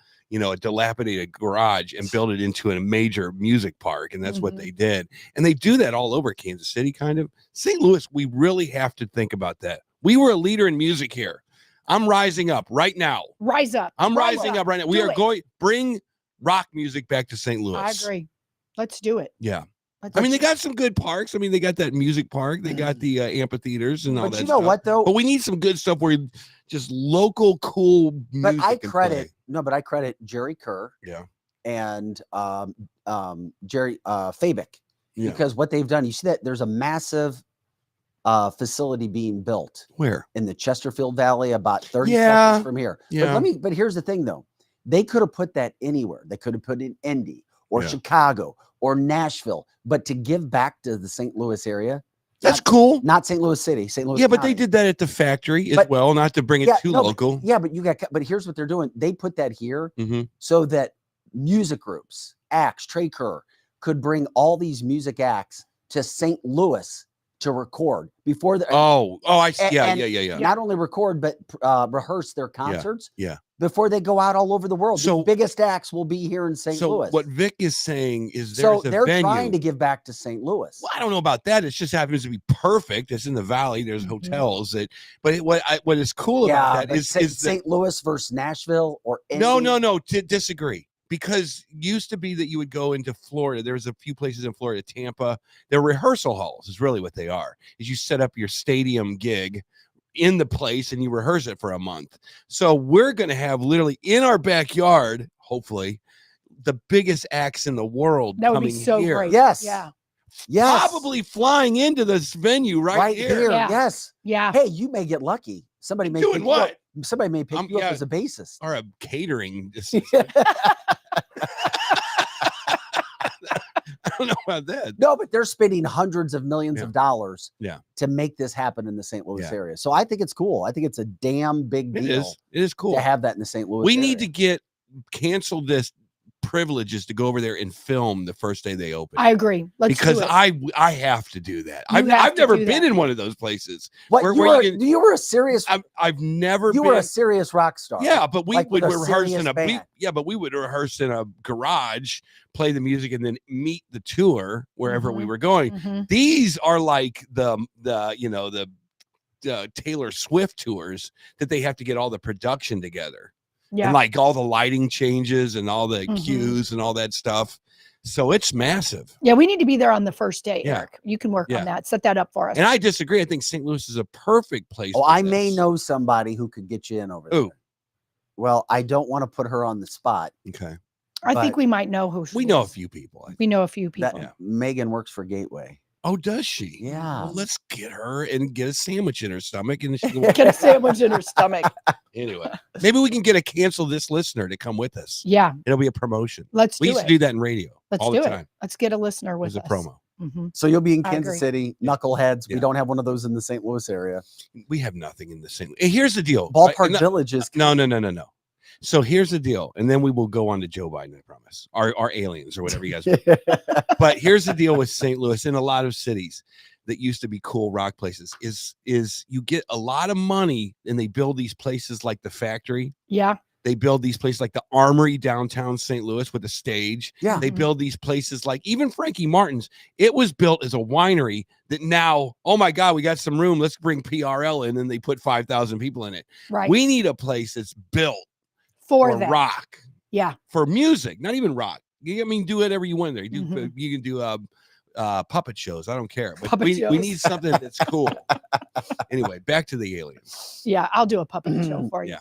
S5: dilapidated garage and build it into a major music park. And that's what they did. And they do that all over Kansas City, kind of. St. Louis, we really have to think about that. We were a leader in music here. I'm rising up right now.
S3: Rise up.
S5: I'm rising up right now. We are going bring rock music back to St. Louis.
S3: I agree. Let's do it.
S5: Yeah. They got some good parks. I mean, they got that music park. They got the amphitheaters and all that.
S2: But you know what, though?
S5: But we need some good stuff where just local cool music.
S2: But I credit Jerry Kerr.
S5: Yeah.
S2: And Jerry Fabic.
S5: Yeah.
S2: Because what they've done, you see that there's a massive facility being built.
S5: Where?
S2: In the Chesterfield Valley, about 30 seconds from here.
S5: Yeah.
S2: But here's the thing, though. They could have put that anywhere. They could have put it in Indy or Chicago or Nashville. But to give back to the St. Louis area,
S5: that's cool.
S2: Not St. Louis City, St. Louis.
S5: Yeah, but
S2: County.
S5: they did that at the factory as well, not to bring it too local.
S2: But here's what they're doing. They put that here so that music groups, acts, Trey Kerr could bring all these music acts to St. Louis to record before the.
S5: I see. Yeah.
S2: Not only record, but rehearse their concerts.
S5: Yeah.
S2: Before they go out all over the world. So the biggest acts will be here in St. Louis.
S5: So what Vic is saying is
S2: they're trying to give back to St. Louis.
S5: Well, I don't know about that. It just happens to be perfect. It's in the valley. There's hotels what is cool about that is
S2: St. Louis versus Nashville or Indy.
S5: No. Disagree. Because it used to be that you would go into Florida. There's a few places in Florida, Tampa. They're rehearsal halls is really what they are. Is you set up your stadium gig in the place and you rehearse it for a month. So we're going to have literally in our backyard, hopefully, the biggest acts in the world.
S3: That would
S5: coming
S3: be so
S5: here.
S3: great.
S2: Yes.
S3: Yeah.
S2: Yes.
S5: probably flying into this venue right, here.
S3: Yeah.
S2: Yes.
S3: Yeah.
S2: Hey, you may get lucky. Somebody may
S5: Doing
S2: pick
S5: what?
S2: You up. Somebody may pick you up
S5: yeah.
S2: as a bassist.
S5: Or a catering. I don't know about that.
S2: No, but they're spending hundreds of millions
S5: Yeah.
S2: of dollars
S5: Yeah.
S2: to make this happen in the St. Louis
S5: Yeah.
S2: area. So I think it's cool. I think it's a damn big
S5: It
S2: deal
S5: is. It is cool.
S2: to have that in the St. Louis
S5: We
S2: area.
S5: need to cancel this privileges to go over there and film the first day they open.
S3: I agree. Let's
S5: because
S3: do it.
S5: I have to do that.
S3: You
S5: I've
S3: have to
S5: never
S3: do
S5: been
S3: that.
S5: in one of those places.
S2: What
S5: where
S2: you were a serious
S5: I've never
S2: you
S5: been.
S2: were a serious rock star.
S5: Yeah, but we
S2: like
S5: would
S2: with a
S5: rehearse
S2: serious
S5: in a
S2: band.
S5: we would rehearse in a garage, play the music, and then meet the tour wherever we
S3: Mhm.
S5: were going.
S3: Mhm.
S5: These are like the Taylor Swift tours that they have to get all the production together.
S3: Yeah.
S5: And like all the lighting changes and all the
S3: Mhm.
S5: cues and all that stuff. So it's massive.
S3: Yeah, we need to be there on the first day,
S5: Yeah.
S3: Eric. You can work
S5: Yeah.
S3: on that. Set that up for us.
S5: And I disagree. I think St. Louis is a perfect place.
S2: Oh,
S5: for
S2: I may
S5: this.
S2: know somebody who could get you in over there.
S5: Who?
S2: Well, I don't want to put her on the spot.
S5: Okay.
S3: I think
S2: but-
S3: we might know who she
S5: We know a
S3: is.
S5: few people.
S3: We know a few
S2: That
S3: people.
S2: Megan works for Gateway.
S5: Oh, does she?
S2: Yeah.
S5: Well, let's get her and get a sandwich in her stomach. And she can
S3: Get a sandwich in her stomach.
S5: anyway, maybe we can get a cancel this listener to come with us.
S3: Yeah,
S5: It'll be a promotion.
S3: let's
S5: We
S3: do
S5: used
S3: it.
S5: to do that in radio
S3: Let's
S5: all
S3: do
S5: the
S3: it.
S5: time
S3: Let's get a listener with
S5: as a
S3: us.
S5: promo.
S3: Mhm.
S2: So you'll be in
S3: I
S2: Kansas
S3: agree.
S2: City, Knuckleheads. We
S5: Yeah.
S2: don't have one of those in the St. Louis area.
S5: We have nothing in the same. Here's the deal.
S2: Ballpark
S5: No,
S2: Village is
S5: no. So here's the deal, and then we will go on to Joe Biden. I promise. Our aliens or whatever you guys. But here's the deal with St. Louis and a lot of cities that used to be cool rock places is you get a lot of money and they build these places like the Factory.
S3: Yeah.
S5: They build these places like the Armory downtown St. Louis with a stage.
S2: Yeah.
S5: They
S3: Mhm.
S5: build these places like even Frankie Martin's. It was built as a winery that now, oh my God, we got some room. Let's bring PRL in, and they put 5,000 people in it.
S3: Right.
S5: We need a place that's built
S3: for
S5: for
S3: that.
S5: rock,
S3: Yeah.
S5: for music, not even rock. I mean, do whatever you want there.
S3: Mhm.
S5: You can do puppet shows. I don't care. But
S3: Puppet
S5: we
S3: shows.
S5: need something that's cool. Anyway, back to the aliens.
S3: Yeah. I'll do a puppet show for you.
S5: Yeah.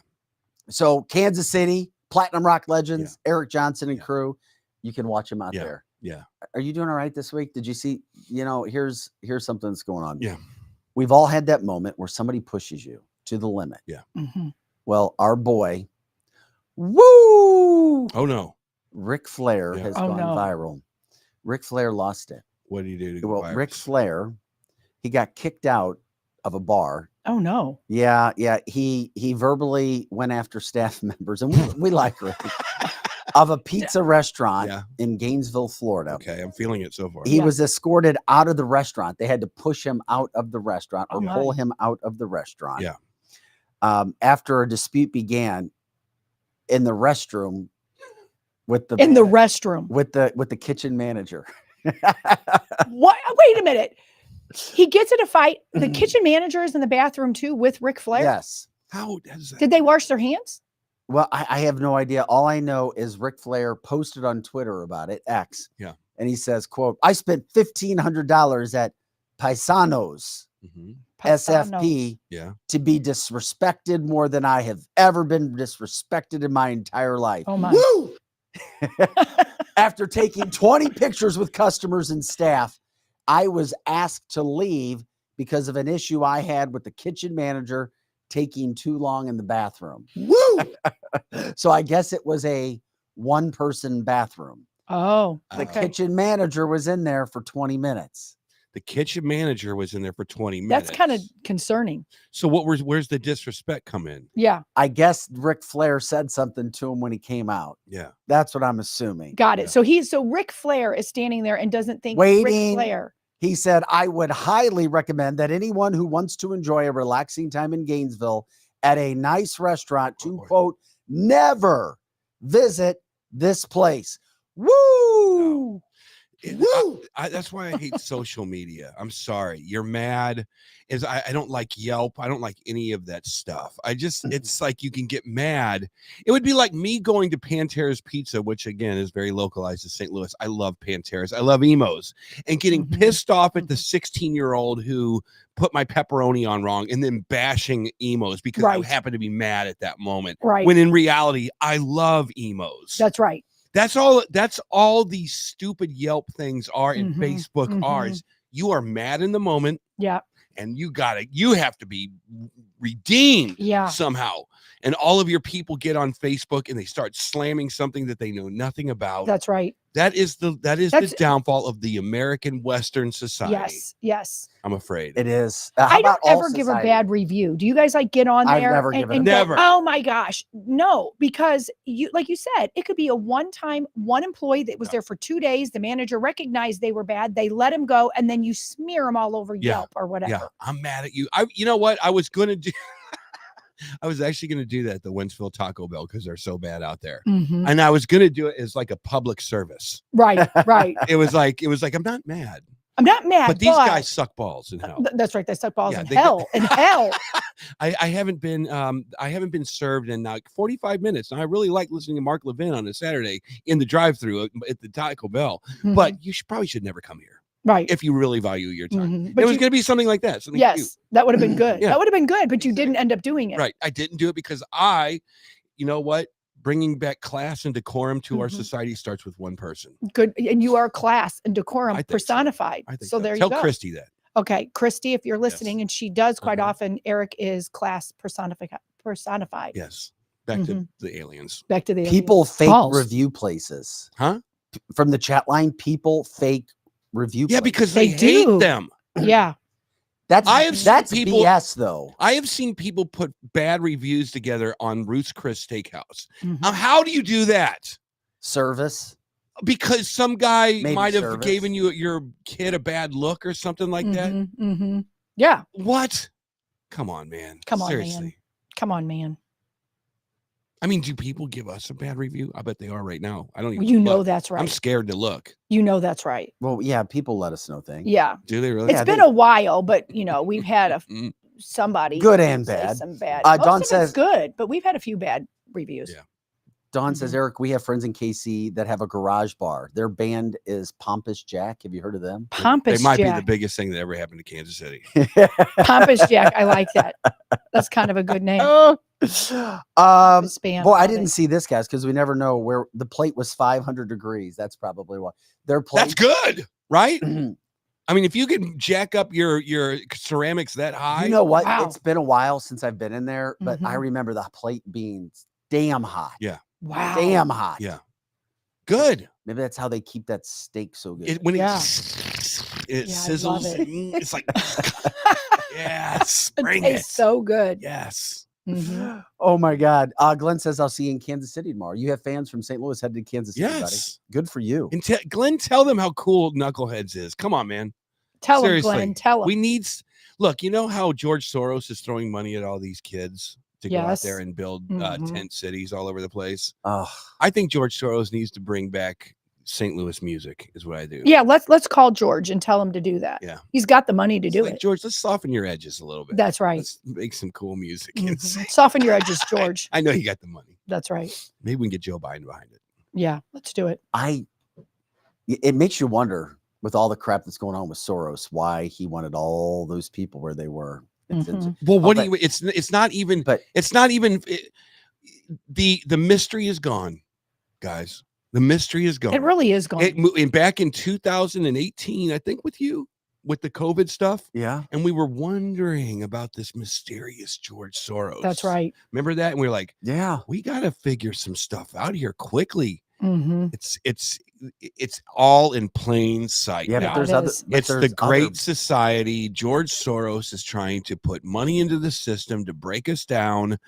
S2: So Kansas City, Platinum Rock Legends, Eric Johnson and
S5: Yeah.
S2: crew. You can watch them out
S5: Yeah.
S2: there.
S5: Yeah.
S2: Are you doing all right this week? Did you see, here's something that's going on.
S5: Yeah.
S2: We've all had that moment where somebody pushes you to the limit.
S3: Mhm.
S2: Well, our boy, woo,
S5: Oh no.
S2: Ric Flair
S5: Yeah.
S2: has
S3: Oh,
S2: gone
S3: no.
S2: viral. Ric Flair lost it.
S5: What do you do to go
S2: Well, Ric
S5: virus?
S2: Flair, he got kicked out of a bar.
S3: Oh no.
S2: Yeah. He verbally went after staff members, and we like Rick, of a pizza restaurant
S5: Yeah.
S2: in Gainesville, Florida.
S5: Okay, I'm feeling it so far.
S2: He
S3: Yeah.
S2: was escorted out of the restaurant. They had to push him out of the restaurant or
S3: Oh, my.
S2: pull him out of the restaurant.
S5: Yeah.
S2: After a dispute began in the restroom with the
S3: In the restroom.
S2: with the kitchen manager.
S3: What? Wait a minute. He gets in a fight. The kitchen manager is in the bathroom too with Ric Flair.
S2: Yes.
S5: How does that?
S3: Did they wash their hands?
S2: Well, I have no idea. All I know is Ric Flair posted on Twitter about it, X.
S5: Yeah.
S2: And he says, quote, I spent $1,500 at Paisanos
S5: Mhm.
S2: SFP
S5: Yeah.
S2: to be disrespected more than I have ever been disrespected in my entire life.
S3: Oh my.
S2: Woo! After taking 20 pictures with customers and staff, I was asked to leave because of an issue I had with the kitchen manager taking too long in the bathroom. Woo! So I guess it was a one-person bathroom.
S3: Oh.
S2: The
S3: Okay.
S2: kitchen manager was in there for 20 minutes.
S5: The kitchen manager was in there for 20 minutes.
S3: That's kind of concerning.
S5: So where's the disrespect come in?
S3: Yeah.
S2: I guess Ric Flair said something to him when he came out.
S5: Yeah.
S2: That's what I'm assuming.
S3: Got it.
S5: Yeah.
S3: So Ric Flair is standing there and doesn't think
S2: Waiting.
S3: Ric Flair.
S2: He said, I would highly recommend that anyone who wants to enjoy a relaxing time in Gainesville at a nice restaurant to,
S5: boy.
S2: quote, never visit this place. Woo! Woo!
S5: That's why I hate social media. I'm sorry. You're mad. I don't like Yelp. I don't like any of that stuff. It's like you can get mad. It would be like me going to Pantera's Pizza, which again is very localized to St. Louis. I love Pantera's. I love emos, and getting
S3: Mhm.
S5: pissed off at the 16-year-old who put my pepperoni on wrong and then bashing emos because
S3: Right.
S5: I happen to be mad at that moment.
S3: Right.
S5: When in reality, I love emos.
S3: That's right.
S5: That's all these stupid Yelp things are and
S3: Mhm,
S5: Facebook are.
S3: mhm.
S5: Is you are mad in the moment
S3: Yeah.
S5: and you have to be redeemed
S3: Yeah.
S5: somehow. And all of your people get on Facebook and they start slamming something that they know nothing about.
S3: That's right.
S5: That is the
S3: That's-
S5: downfall of the American Western society.
S3: Yes. Yes.
S5: I'm afraid.
S2: It is.
S3: I
S2: How
S3: don't
S2: about all
S3: ever give a
S2: society?
S3: bad review. Do you guys like get on
S2: I've
S3: there
S2: never
S3: and,
S2: given
S3: and
S2: a
S3: go,
S5: Never.
S3: oh my gosh, no, because you, like you said, it could be a one employee that was
S5: Yeah.
S3: there for 2 days. The manager recognized they were bad. They let him go, and then you smear them all over
S5: Yeah.
S3: Yelp or whatever.
S5: Yeah, I'm mad at you. You know what? I was going to do. I was actually going to do that at the Wentzville Taco Bell because they're so bad out there.
S3: Mhm.
S5: And I was going to do it as like a public service.
S3: Right. Right.
S5: It was like I'm not mad,
S3: I'm not mad,
S5: but these guys suck balls in hell.
S3: That's right. They suck balls
S5: Yeah,
S3: in
S5: they-
S3: hell. In hell.
S5: I haven't been served in like 45 minutes. And I really like listening to Mark Levin on a Saturday in the drive-thru at the Taco Bell.
S3: Mhm.
S5: But you probably should never come here
S3: right.
S5: if you really value your time.
S3: Mhm.
S5: It
S3: But
S5: was
S3: you-
S5: going to be something like that. Something
S3: yes,
S5: cute.
S3: that would have been good.
S5: Yeah.
S3: That would have been good, but you didn't end up doing it.
S5: Right. I didn't do it because you know what? Bringing back class and decorum to our
S3: Mhm.
S5: society starts with one person.
S3: Good. And you are class and decorum
S5: I think so.
S3: personified.
S5: I think
S3: So there you
S5: Tell
S3: go.
S5: Christy that.
S3: Okay, Christy, if you're listening, and she does quite
S5: Uh-huh.
S3: often, Eric is class personified.
S5: Yes. Back to the aliens.
S3: Back to the
S2: People fake
S3: False.
S2: review places.
S5: Huh?
S2: From the chat line, people fake review.
S5: Yeah,
S2: places.
S5: because
S3: They
S5: they hate
S3: do.
S5: them.
S3: Yeah.
S2: that's
S5: I have seen
S2: that's
S5: people-
S2: BS though.
S5: I have seen people put bad reviews together on Ruth's Chris Steakhouse.
S3: Mhm.
S5: How do you do that?
S2: Service.
S5: Because some guy
S2: Maybe
S5: might have
S2: service.
S5: given your kid a bad look or something like that.
S3: Mhm, mhm. Yeah.
S5: What? Come on, man.
S3: Come on, man.
S5: Seriously.
S3: Come on, man.
S5: I mean, do people give us a bad review? I bet they are right now. I don't even.
S3: You know
S5: look.
S3: that's right.
S5: I'm scared to look.
S3: You know that's right.
S2: Well, yeah, people let us know things.
S3: Yeah.
S5: Do they really?
S3: It's been a while, but we've had
S5: Mm.
S3: somebody
S2: Good and
S3: say
S2: bad.
S3: some bad.
S2: Dawn
S3: Most of it's
S2: says-
S3: good, but we've had a few bad reviews.
S5: Yeah.
S2: Dawn says,
S3: Mhm.
S2: Eric, we have friends in KC that have a garage bar. Their band is Pompous Jack. Have you heard of them?
S3: Pompous
S5: They might be the
S3: Jack.
S5: biggest thing that ever happened to Kansas City.
S3: Pompous Jack. I like that. That's kind of a good name. Pompous band.
S2: Boy, I
S3: Love
S2: didn't
S3: it.
S2: see this, guys, because we never know where the plate was 500 degrees. That's probably why their plate.
S5: That's good, right? I mean, if you can jack up your ceramics that high,
S2: You know what?
S3: Wow.
S2: It's been a while since I've been in there, but I
S3: Mhm.
S2: remember the plate being damn hot.
S5: Yeah.
S3: Wow.
S2: Damn hot.
S5: Yeah. good.
S2: Maybe that's how they keep that steak so good.
S5: When
S3: Yeah.
S5: it
S3: Yeah, I
S5: sizzles,
S3: love it.
S5: it's like yes,
S3: It
S5: bring it.
S3: tastes so good.
S5: Yes.
S3: Mhm.
S2: Oh my God. Glenn says, I'll see you in Kansas City tomorrow. You have fans from St. Louis headed to Kansas City, buddy.
S5: Yes.
S2: Good for you.
S5: And Glenn, tell them how cool Knuckleheads is. Come on, man.
S3: Tell him,
S5: Seriously,
S3: Glenn. Tell him.
S5: We need. Look, you know how George Soros is throwing money at all these kids to go out
S3: Yes.
S5: there and build
S3: Mhm.
S5: tent cities all over the place.
S2: Oh,
S5: I think George Soros needs to bring back St. Louis music. Is what I do.
S3: Yeah, let's call George and tell him to do that.
S5: Yeah.
S3: He's got the money to
S5: It's
S3: do
S5: like,
S3: it.
S5: George, let's soften your edges a little bit.
S3: That's right.
S5: Let's make some cool music.
S3: Mhm. Soften your edges, George.
S5: I know you got the money.
S3: That's right.
S5: Maybe we can get Joe Biden behind it.
S3: Yeah, let's do it.
S2: it makes you wonder with all the crap that's going on with Soros, why he wanted all those people where they were. It's
S3: Mhm.
S5: Well, what
S2: but-
S5: do you? It's not even.
S2: but-
S5: it's not even. The mystery is gone, guys. The mystery is gone.
S3: It really is gone.
S5: And back in 2018, I think with the COVID stuff,
S2: yeah.
S5: and we were wondering about this mysterious George Soros.
S3: That's right.
S5: Remember that? And we were like,
S2: Yeah.
S5: we got to figure some stuff out here quickly.
S3: Mm-hmm.
S5: It's all in plain sight.
S2: Yeah,
S5: now.
S2: but there's
S3: it
S2: other.
S3: is.
S2: but
S5: It's the
S2: there's
S5: great
S2: other-
S5: society. George Soros is trying to put money into the system to break us down.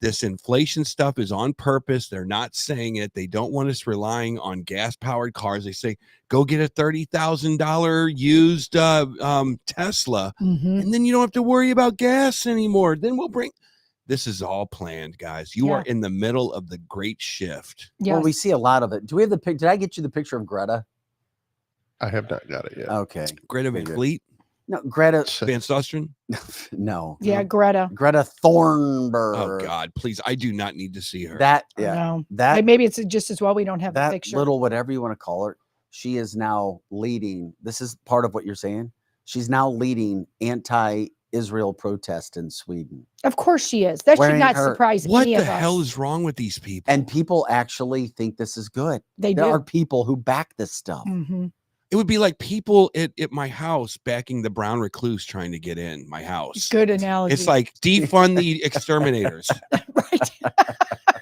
S5: This inflation stuff is on purpose. They're not saying it. They don't want us relying on gas powered cars. They say, go get a $30,000 used Tesla,
S3: Mm-hmm.
S5: and then you don't have to worry about gas anymore. Then we'll bring. This is all planned, guys. You are
S3: Yeah.
S5: in the middle of the great shift.
S3: Yeah.
S2: Well, we see a lot of it. Do we have the pic? Did I get you the picture of Greta?
S1: I have not got it yet.
S2: Okay.
S5: Greta Van
S2: Very good.
S5: Fleet,
S2: No, Greta.
S5: Van Susteren.
S2: No.
S3: yeah, Greta.
S2: Greta Thunberg.
S5: Oh God, please! I do not need to see her.
S2: That
S3: I
S2: yeah.
S3: know.
S2: That
S3: Maybe it's just as well we don't have the
S2: that
S3: picture.
S2: little whatever you want to call her. She is now leading. This is part of what you're saying. She's now leading Israel protest in Sweden.
S3: Of course she is. That should
S2: Wearing
S3: not
S2: her-
S3: surprise
S5: What
S3: any
S5: the
S3: of us.
S5: hell is wrong with these people?
S2: And people actually think this is good.
S3: They
S2: There
S3: do.
S2: are people who back this stuff.
S3: Mhm.
S5: It would be like people at my house backing the brown recluse trying to get in my house.
S3: Good analogy.
S5: It's like defund the exterminators.
S3: right.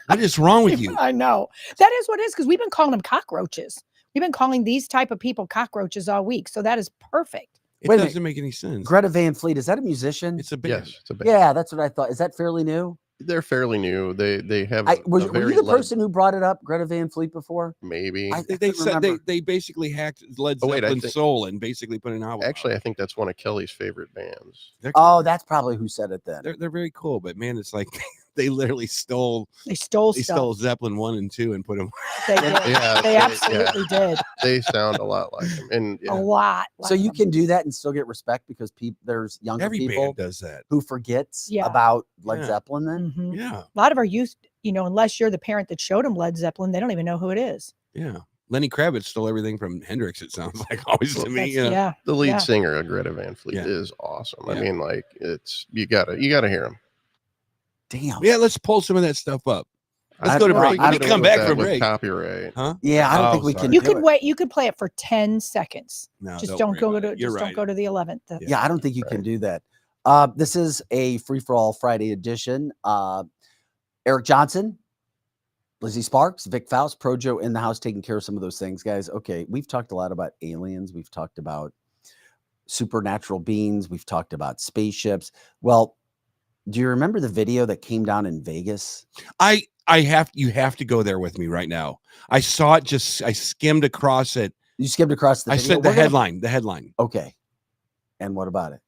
S5: What is wrong with you?
S3: I know. That is what it is, because we've been calling them cockroaches. We've been calling these type of people cockroaches all week. So that is perfect.
S5: It
S2: Wait a
S5: doesn't make any sense.
S2: Greta Van Fleet, is that a musician?
S5: It's a band.
S1: Yes, it's a band.
S2: Yeah, that's what I thought. Is that fairly new?
S1: They're fairly new. They have.
S2: Were
S1: very
S2: you the
S1: lead-
S2: person who brought it up, Greta Van Fleet, before?
S1: Maybe.
S2: I
S5: They
S2: couldn't
S5: said
S2: remember.
S5: they basically hacked Led
S1: Oh, wait, I
S5: Zeppelin's
S1: think-
S5: soul and basically put an album.
S1: Actually,
S5: out.
S1: I think that's one of Kelly's favorite bands.
S2: Oh, that's probably who said it then.
S5: they're very cool, but man, it's like they literally stole
S3: They stole stuff.
S5: Zeppelin 1 and 2 and put them.
S3: They did.
S1: Yeah,
S3: They
S1: yeah.
S3: absolutely did.
S1: They sound a lot like them, and
S3: A
S1: yeah,
S3: lot.
S2: So
S3: like
S2: you
S3: them.
S2: can do that and still get respect because there's younger
S5: Every
S2: people
S5: band does that.
S2: who forgets
S3: Yeah.
S2: about Led
S5: Yeah.
S2: Zeppelin then.
S3: Mhm.
S5: Yeah,
S3: A lot of our youth, unless you're the parent that showed them Led Zeppelin, they don't even know who it is.
S5: yeah. Lenny Kravitz stole everything from Hendrix. It sounds like always to me.
S3: That's-
S5: You know?
S3: Yeah.
S1: the lead
S3: Yeah.
S1: singer of Greta Van Fleet
S5: Yeah.
S1: is awesome. I
S5: Yeah.
S1: mean, like it's you gotta hear him.
S2: Damn.
S5: Yeah, let's pull some of that stuff up. Let's
S2: I-
S5: go to
S2: I-
S5: break.
S2: I
S5: We
S2: don't
S5: come
S1: With
S5: back
S1: that
S5: from
S1: with
S5: break.
S1: copyright.
S5: Huh?
S2: Yeah, I don't
S5: Oh,
S2: think we
S5: sorry.
S2: can
S3: You
S2: do
S3: could
S2: it.
S3: wait. You could play it for 10 seconds.
S5: No,
S3: Just don't
S5: worry
S3: go
S5: about
S3: to.
S5: it. You're
S3: Just
S5: right.
S3: don't go to the 11th.
S2: Yeah, I don't think you can do that. This is a free for all Friday edition. Eric Johnson, Lizzie Sparks, Vic Faust, Projo in the house taking care of some of those things, guys. Okay, we've talked a lot about aliens. We've talked about supernatural beings. We've talked about spaceships. Well, do you remember the video that came down in Vegas?
S5: You have to go there with me right now. I saw it. I skimmed across it.
S2: You skimmed across the
S5: I
S2: video.
S5: said the
S2: We're gonna-
S5: headline.
S2: Okay. And what about it?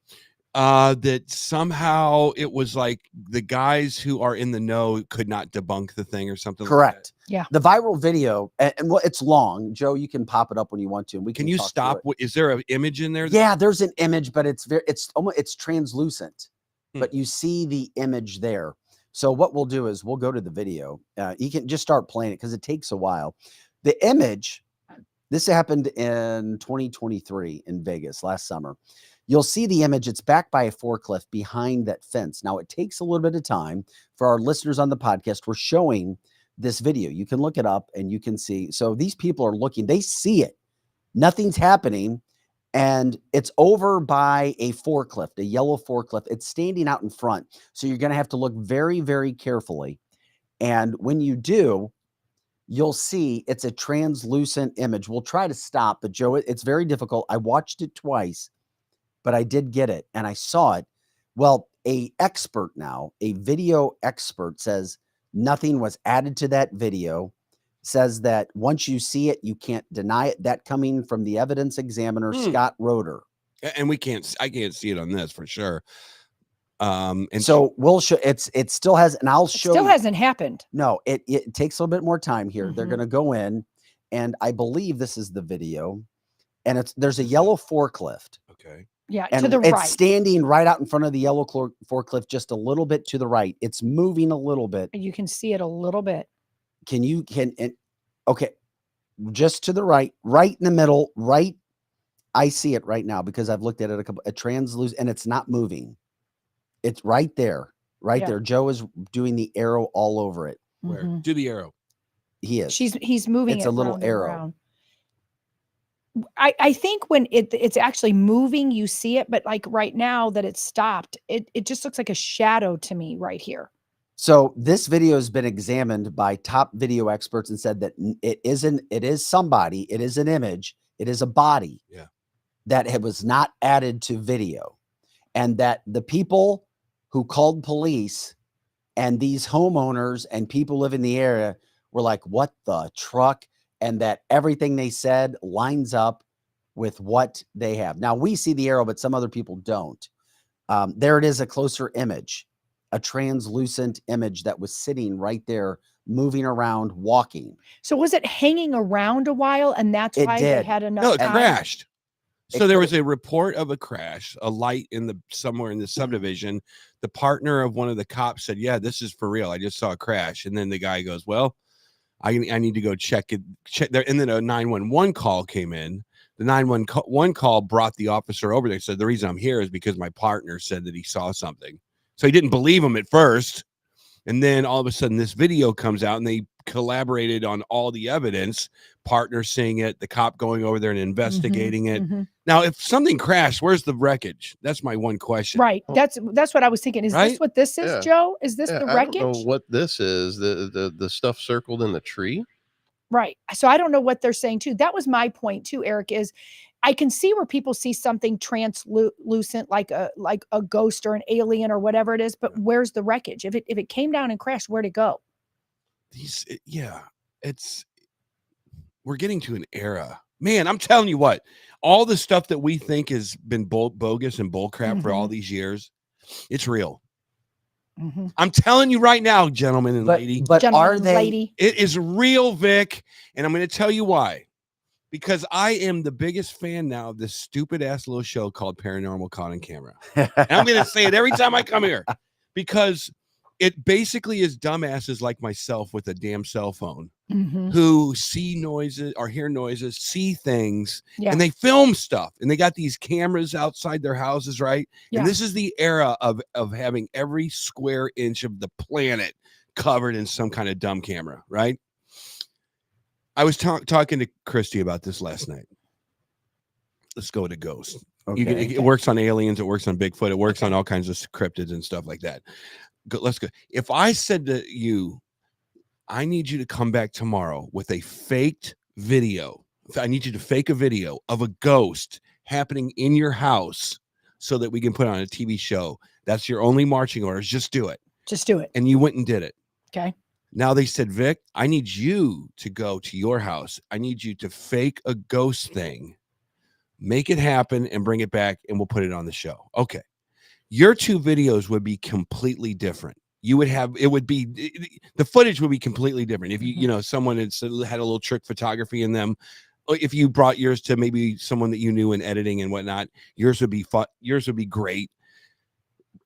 S5: That somehow it was like the guys who are in the know could not debunk the thing or something.
S2: Correct.
S3: Yeah.
S2: The viral video, and well, it's long. Joe, you can pop it up when you want to. And we
S5: Can you
S2: talk through
S5: stop?
S2: it.
S5: Is there an image in there?
S2: Yeah, there's an image, but it's almost translucent,
S5: Hmm.
S2: but you see the image there. So what we'll do is we'll go to the video. You can just start playing it because it takes a while. The image, this happened in 2023 in Vegas last summer. You'll see the image. It's backed by a forklift behind that fence. Now it takes a little bit of time for our listeners on the podcast. We're showing this video. You can look it up and you can see. So these people are looking, they see it. Nothing's happening. And it's over by a forklift, a yellow forklift. It's standing out in front. So you're going to have to look very, very carefully. And when you do, you'll see it's a translucent image. We'll try to stop, but Joe, it's very difficult. I watched it twice, but I did get it and I saw it. Well, a video expert says nothing was added to that video. Says that once you see it, you can't deny it. That coming from the evidence examiner, Scott Roeder.
S5: And I can't see it on this for sure. And
S2: So we'll show it still has, and I'll show
S3: Still
S2: you.
S3: hasn't happened.
S2: No, it takes a little bit more time here. They're
S3: Mhm.
S2: going to go in, and I believe this is the video, and there's a yellow forklift,
S5: okay.
S3: Yeah,
S2: and
S3: to the
S2: it's
S3: right.
S2: standing right out in front of the yellow forklift, just a little bit to the right. It's moving a little bit.
S3: You can see it a little bit.
S2: Okay, just to the right in the middle, right. I see it right now because I've looked at it a translucent, and it's not moving. It's right there,
S3: Yeah.
S2: there. Joe is doing the arrow all over it.
S5: Where?
S3: Mhm.
S5: Do the arrow.
S2: He is.
S3: He's moving.
S2: It's
S3: it
S2: a little
S3: round and
S2: arrow.
S3: round. I think when it's actually moving, you see it, but like right now that it's stopped, it just looks like a shadow to me right here.
S2: So this video has been examined by top video experts and said that it is an image, it is a body that was not added to video, and that the people who called police and these homeowners and people live in the area were like, what the truck? And that everything they said lines up with what they have. Now we see the arrow, but some other people don't. There it is, a closer image, a translucent image that was sitting right there, moving around, walking.
S3: So was it hanging around a while, and that's
S2: It
S3: why they
S2: did.
S3: had enough
S5: No, it
S3: time?
S5: crashed.
S2: It
S5: So there was
S2: could've-
S5: a report of a crash, a light somewhere in the subdivision. The partner of one of the cops said, "Yeah, this is for real. I just saw a crash." And then the guy goes, "Well, I need to go check it." Check there, and then a 911 call came in The 911 call brought the officer over there. Said the reason I'm here is because my partner said that he saw something. So he didn't believe him at first. And then all of a sudden this video comes out and they collaborated on all the evidence, partner seeing it, the cop going over there and investigating it. Now, if something crashed, where's the wreckage? That's my one question.
S3: Right. That's what I was thinking. Is this what this is,
S1: Yeah.
S3: Joe? Is this the wreckage?
S1: I don't know what this is. The stuff circled in the tree.
S3: Right. So I don't know what they're saying too. That was my point too, Eric, is I can see where people see something translucent like a ghost or an alien or whatever it is, but where's the wreckage? If it came down and crashed, where'd it go?
S5: We're getting to an era. Man, I'm telling you what, all the stuff that we think has been bogus and bullcrap for all these years, it's real. I'm telling you right now, gentlemen and lady.
S2: But are they?
S3: Lady.
S5: It is real, Vic. And I'm going to tell you why. Because I am the biggest fan now of this stupid ass little show called Paranormal Caught on Camera. And I'm going to say it every time I come here. Because it basically is dumbasses like myself with a damn cell phone who see noises or hear noises, see things, and they film stuff. And they got these cameras outside their houses, right?
S3: Yeah.
S5: And this is the era of having every square inch of the planet covered in some kind of dumb camera, right? I was talking to Christy about this last night. Let's go to ghosts. Okay. It works on aliens. It works on Bigfoot. It works on all kinds of cryptids and stuff like that. Let's go. If I said to you, I need you to come back tomorrow with a faked video. I need you to fake a video of a ghost happening in your house so that we can put on a TV show. That's your only marching orders. Just do it.
S3: Just do it.
S5: And you went and did it.
S3: Okay.
S5: Now they said, Vic, I need you to go to your house. I need you to fake a ghost thing, make it happen and bring it back and we'll put it on the show. Okay. Your two videos would be completely different. The footage would be completely different. If someone had a little trick photography in them, if you brought yours to maybe someone that you knew in editing and whatnot, yours would be great.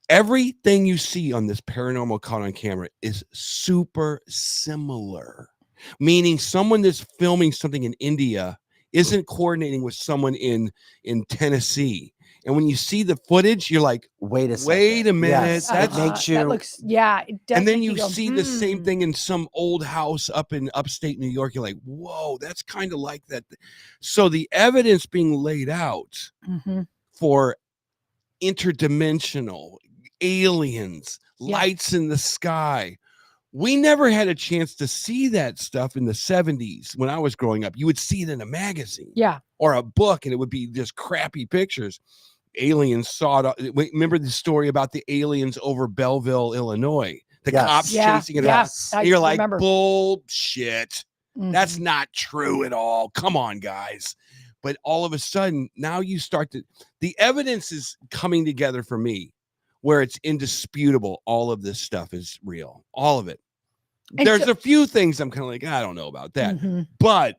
S5: Everything you see on this Paranormal Caught on Camera is super similar, meaning someone that's filming something in India isn't coordinating with someone in Tennessee. And when you see the footage, you're like, wait a minute.
S2: Yes,
S5: that
S2: makes you.
S3: That looks, it does.
S5: And then you see the same thing in some old house up in upstate New York. You're like, whoa, that's kind of like that. So the evidence being laid out for interdimensional aliens, lights in the sky. We never had a chance to see that stuff in the 70s when I was growing up. You would see it in a magazine or a book, and it would be just crappy pictures. Aliens saw it. Remember the story about the aliens over Belleville, Illinois? The cops chasing it out. You're like, bullshit. That's not true at all. Come on, guys. But all of a sudden, now you start the evidence is coming together for me where it's indisputable. All of this stuff is real. All of it. And there's a few things I'm kind of like, I don't know about that. But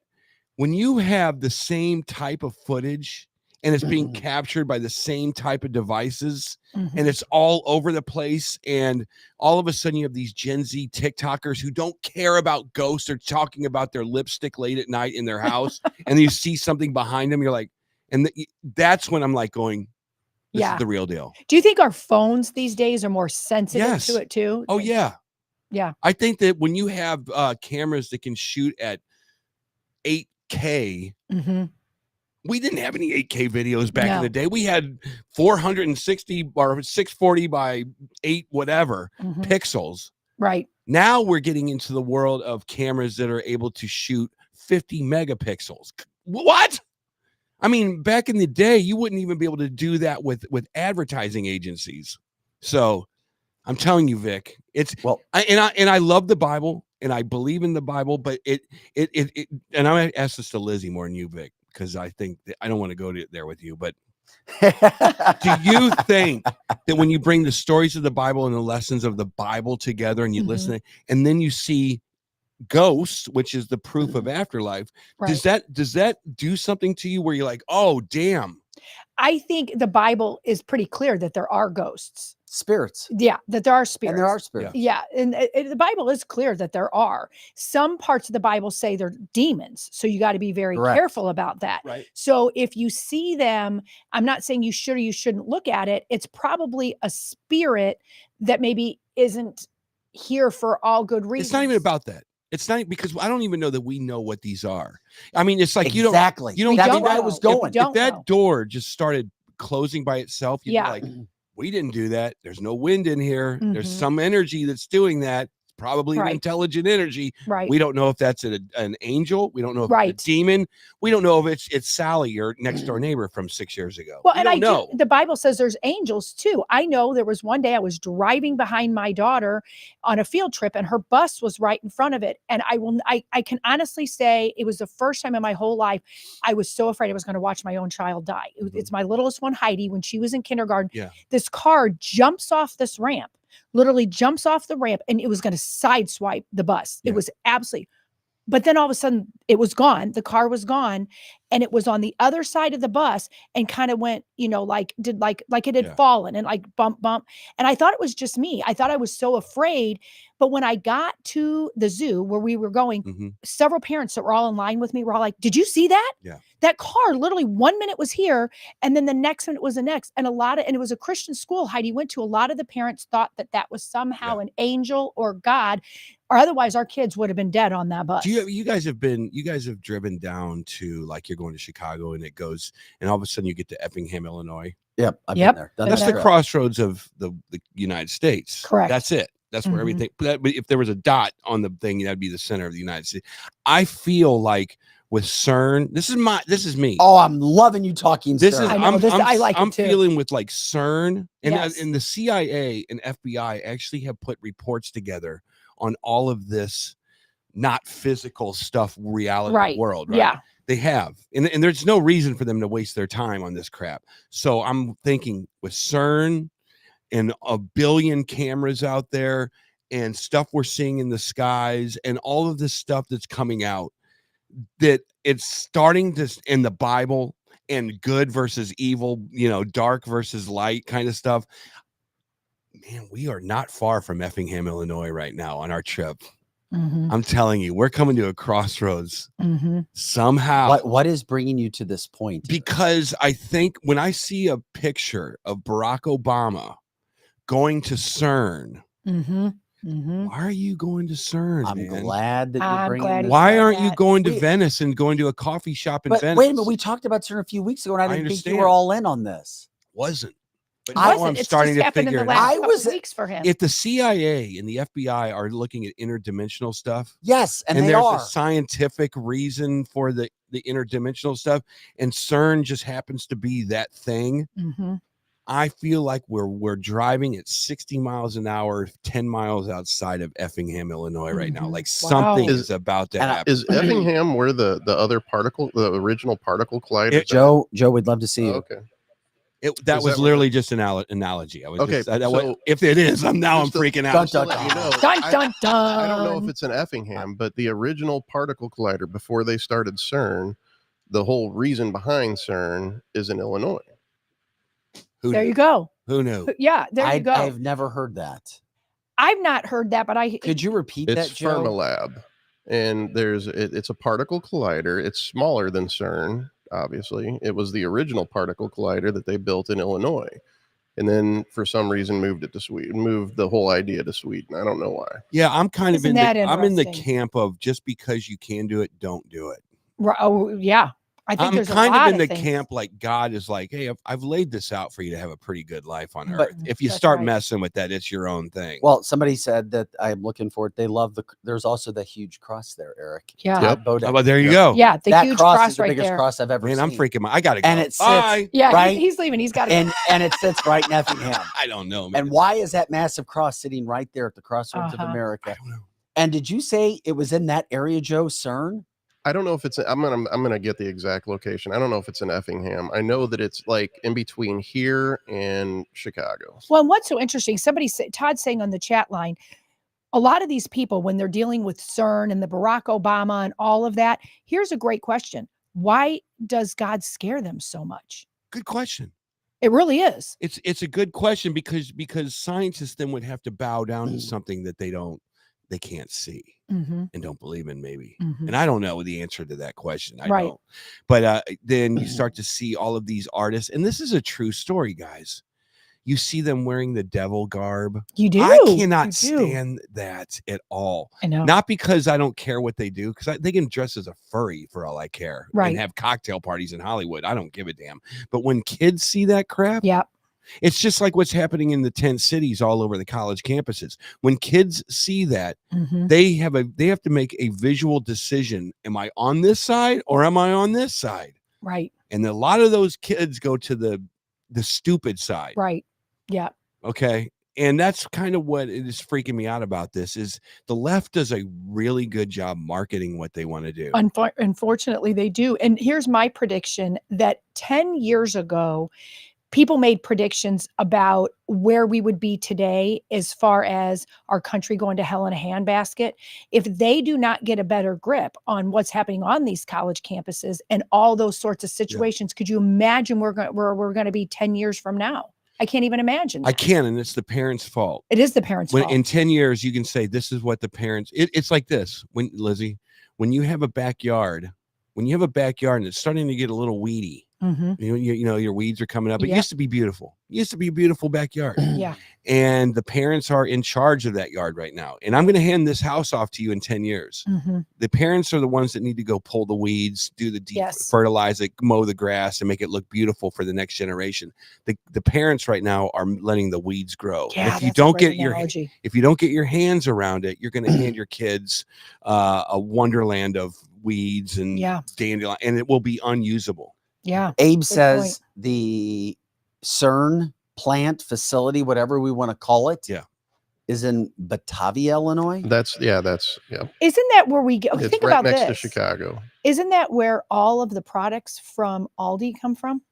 S5: when you have the same type of footage and it's being captured by the same type of devices and it's all over the place, and all of a sudden you have these Gen Z TikTokers who don't care about ghosts. They're talking about their lipstick late at night in their house and you see something behind them. You're like, and that's when I'm like going, this is the real deal. Do
S3: you think our phones these days are more sensitive to it too?
S5: Oh, yeah.
S3: Yeah.
S5: I think that when you have cameras that can shoot at 8K, we didn't have any 8K videos back in the day. We had 460 or 640 by 8 whatever pixels.
S3: Right.
S5: Now we're getting into the world of cameras that are able to shoot 50 megapixels. What? I mean, back in the day, you wouldn't even be able to do that with advertising agencies. So I'm telling you, Vic, I love the Bible and I believe in the Bible, but it and I'm going to ask this to Lizzie more than you, Vic, because I think I don't want to go there with you, but do you think that when you bring the stories of the Bible and the lessons of the Bible together and you listen and then you see ghosts, which is the proof of afterlife, does that do something to you where you're like, oh damn,
S3: I think the Bible is pretty clear that there are ghosts.
S2: Spirits.
S3: Yeah, that there are spirits.
S2: And there are spirits.
S3: Yeah, and the Bible is clear that there are. Some parts of the Bible say they're demons, so you got to be very
S2: Correct.
S3: careful about that.
S5: Right.
S3: So if you see them, I'm not saying you should or you shouldn't look at it. It's probably a spirit that maybe isn't here for all good reasons.
S5: It's not even about that. It's not because I don't even know that we know what these are. I mean, it's like you don't.
S2: Exactly.
S5: You don't.
S2: That's
S3: don't
S2: where I
S3: know.
S2: was
S3: If
S2: going.
S3: you don't
S5: If that
S3: know.
S5: door just started closing by itself, you'd
S3: Yeah.
S5: be like, we didn't do that. There's no wind in here. There's
S3: Mhm.
S5: some energy that's doing that. It's probably an
S3: Right.
S5: intelligent energy.
S3: Right.
S5: We don't know if that's an angel. We don't know if
S3: Right.
S5: it's a demon. We don't know if it's Sally, your next door neighbor from 6 years ago.
S3: Well,
S5: we
S3: and
S5: don't know.
S3: the Bible says there's angels too. I know there was one day I was driving behind my daughter on a field trip and her bus was right in front of it. And I can honestly say it was the first time in my whole life I was so afraid I was going to watch my own child die. It's my littlest one, Heidi, when she was in kindergarten.
S5: Yeah.
S3: This car jumps off this ramp, literally jumps off the ramp, and it was going to sideswipe the bus.
S5: Yeah.
S3: It was absolutely. But then all of a sudden it was gone. The car was gone and it was on the other side of the bus and kind of went, like it had fallen and like bump. And I thought it was just me. I thought I was so afraid. But when I got to the zoo where we were going, several parents that were all in line with me were all like, did you see that?
S5: Yeah.
S3: That car literally 1 minute was here and then the next minute was the next. And it was a Christian school Heidi went to. A lot of the parents thought that was somehow an angel or God, or otherwise our kids would have been dead on that bus.
S5: You guys have driven down to, like, you're going to Chicago and it goes, and all of a sudden you get to Effingham, Illinois.
S2: Yep. I've
S3: Yep.
S2: been there. Done
S5: That's
S2: that
S5: the
S2: trip.
S5: crossroads of the United States.
S3: Correct.
S5: That's it. That's where
S3: Mhm.
S5: everything. But if there was a dot on the thing, that'd be the center of the United States. I feel like with CERN, this is me.
S2: Oh, I'm loving you talking.
S5: This
S2: sir.
S5: is
S3: I know, I like it
S5: I'm
S3: too.
S5: feeling with like CERN
S3: Yes.
S5: and the CIA and FBI actually have put reports together on all of this not physical stuff, reality world, right?
S3: Yeah.
S5: They have, and there's no reason for them to waste their time on this crap. So I'm thinking with CERN and a billion cameras out there and stuff we're seeing in the skies and all of this stuff that's coming out, that it's starting to, in the Bible, and good versus evil, dark versus light kind of stuff. Man, we are not far from Effingham, Illinois right now on our trip.
S3: Mhm.
S5: I'm telling you, we're coming to a crossroads
S3: Mhm.
S5: somehow.
S2: What is bringing you to this point?
S5: Because I think when I see a picture of Barack Obama going to CERN,
S3: Mhm. Mhm.
S5: why are you going to CERN,
S2: I'm
S5: man?
S2: glad that you're
S3: I'm
S2: bringing
S3: glad
S2: this
S3: you
S5: Why
S3: said
S5: aren't you
S3: that.
S5: going to
S2: We-
S5: Venice and going to a coffee shop in
S2: But
S5: Venice?
S2: wait a minute, we talked about CERN a few weeks ago, and I didn't think you were
S5: understand.
S2: all in on this.
S5: Wasn't. But
S3: It
S5: now
S3: wasn't.
S5: I'm
S3: It's
S5: starting
S3: just
S5: to
S3: happened in
S5: figure
S3: the
S5: it out.
S3: last
S2: I
S3: couple
S2: was-
S3: weeks for him.
S5: If the CIA and the FBI are looking at interdimensional stuff,
S2: Yes, and they
S5: there's
S2: are.
S5: a scientific reason for the interdimensional stuff, and CERN just happens to be that thing,
S3: Mhm.
S5: I feel like we're driving at 60 miles an hour, 10 miles outside of Effingham, Illinois right now.
S3: Mhm.
S5: Like
S3: Wow.
S5: something
S1: Is-
S5: is about to
S2: and I-
S5: happen.
S1: Is Effingham where the original particle collider?
S5: It-
S2: Joe, we'd love to see you.
S1: Okay.
S5: That
S1: is
S5: was
S1: that
S5: literally just an analogy. I was
S1: Okay,
S5: just, that
S1: so-
S5: if it is, I'm
S1: Just to-
S5: freaking out.
S2: Just
S1: To let you know,
S3: Dun dun dun.
S1: I don't know if it's an Effingham, but the original particle collider before they started CERN, the whole reason behind CERN is in Illinois.
S5: Who
S3: There
S5: knew?
S3: you go.
S5: Who knew?
S3: Yeah, there you go.
S2: I've never heard that.
S3: I've not heard that, but
S2: Could you repeat
S1: It's
S2: that, Joe?
S1: Fermilab, and it's a particle collider. It's smaller than CERN. Obviously, it was the original particle collider that they built in Illinois, and then for some reason moved it to Sweden. Moved the whole idea to Sweden. I don't know why.
S5: Yeah, I'm kind of
S3: Isn't that
S5: I'm in the
S3: interesting?
S5: camp of just because you can do it, don't do it.
S3: Oh yeah, I think
S5: I'm
S3: there's
S5: kind
S3: a lot
S5: of in the
S3: things.
S5: camp like God is like, hey, I've laid this out for you to have a pretty good life on
S2: But-
S5: earth. If you
S3: That's
S5: start
S3: right.
S5: messing with that, it's your own thing.
S2: Well, somebody said that I'm looking for it. They love there's also the huge cross there, Eric.
S3: Yeah.
S2: Todd Bodek.
S5: How about there you
S1: Yep.
S5: go?
S3: Yeah, the
S2: that
S3: huge
S2: cross
S3: cross
S2: is the
S3: right
S2: biggest
S3: there.
S2: cross I've ever
S5: Man,
S2: seen.
S5: I'm freaking. I gotta go.
S2: And it sits-
S5: Bye.
S3: Yeah,
S2: right?
S3: he's leaving. He's got to go.
S2: and it sits right in Effingham.
S5: I don't know, man.
S2: And why is that massive cross sitting right there at the crossroads
S3: Uh-huh.
S2: of
S5: I
S2: America?
S5: don't know.
S2: And did you say it was in that area, Joe? CERN?
S1: I don't know if it's. I'm gonna get the exact location. I don't know if it's in Effingham. I know that it's like in between here and Chicago.
S3: Well, and what's so interesting, Todd's saying on the chat line, a lot of these people, when they're dealing with CERN and the Barack Obama and all of that, here's a great question. Why does God scare them so much?
S5: Good question.
S3: It really is.
S5: It's a good question because scientists then would have to bow down to something that they can't see
S3: Mm-hmm.
S5: and don't believe in, maybe.
S3: Mm-hmm.
S5: And I don't know the answer to that question. I
S3: Right.
S5: don't. But then you start to see all of these artists, and this is a true story, guys. You see them wearing the devil garb.
S3: You do.
S5: I cannot
S3: You do.
S5: stand that at all.
S3: I know.
S5: Not because I don't care what they do, because they can dress as a furry for all I care,
S3: Right.
S5: and have cocktail parties in Hollywood. I don't give a damn. But when kids see that crap,
S3: Yeah.
S5: it's just like what's happening in the tent cities all over the college campuses. When kids see that,
S3: Mm-hmm.
S5: they have to make a visual decision. Am I on this side or am I on this side?
S3: Right.
S5: And a lot of those kids go to the stupid side.
S3: Right. Yeah.
S5: Okay. And that's kind of what is freaking me out about this is the left does a really good job marketing what they want to do.
S3: Unfortunately, they do. And here's my prediction that 10 years ago, people made predictions about where we would be today as far as our country going to hell in a handbasket. If they do not get a better grip on what's happening on these college campuses and all those sorts of situations, could you imagine where we're going to be 10 years from now? I can't even imagine that.
S5: I can, and it's the parents' fault.
S3: It is the parents' fault.
S5: In 10 years, you can say this is what the parents. It's like this. Lizzie, when you have a backyard, and it's starting to get a little weedy,
S3: Mm-hmm.
S5: you know your weeds are coming up. It
S3: Yeah.
S5: used to be beautiful. It used to be a beautiful backyard.
S3: Yeah.
S5: And the parents are in charge of that yard right now. And I'm going to hand this house off to you in 10 years.
S3: Mm-hmm.
S5: The parents are the ones that need to go pull the weeds, do the deep
S3: Yes.
S5: fertilize it, mow the grass, and make it look beautiful for the next generation. The parents right now are letting the weeds grow.
S3: Yeah,
S5: And if you
S3: that's a
S5: don't
S3: great
S5: get
S3: analogy.
S5: if you don't get your hands around it, you're going to hand your kids a wonderland of weeds and dandelion, and it will be unusable.
S3: Yeah.
S2: Abe says the CERN plant facility, whatever we want to call it, is in Batavia, Illinois.
S1: That's yeah.
S3: Isn't that where we get?
S1: It's
S3: Think
S1: right
S3: about
S1: next
S3: this.
S1: to Chicago.
S3: Isn't that where all of the products from Aldi come from?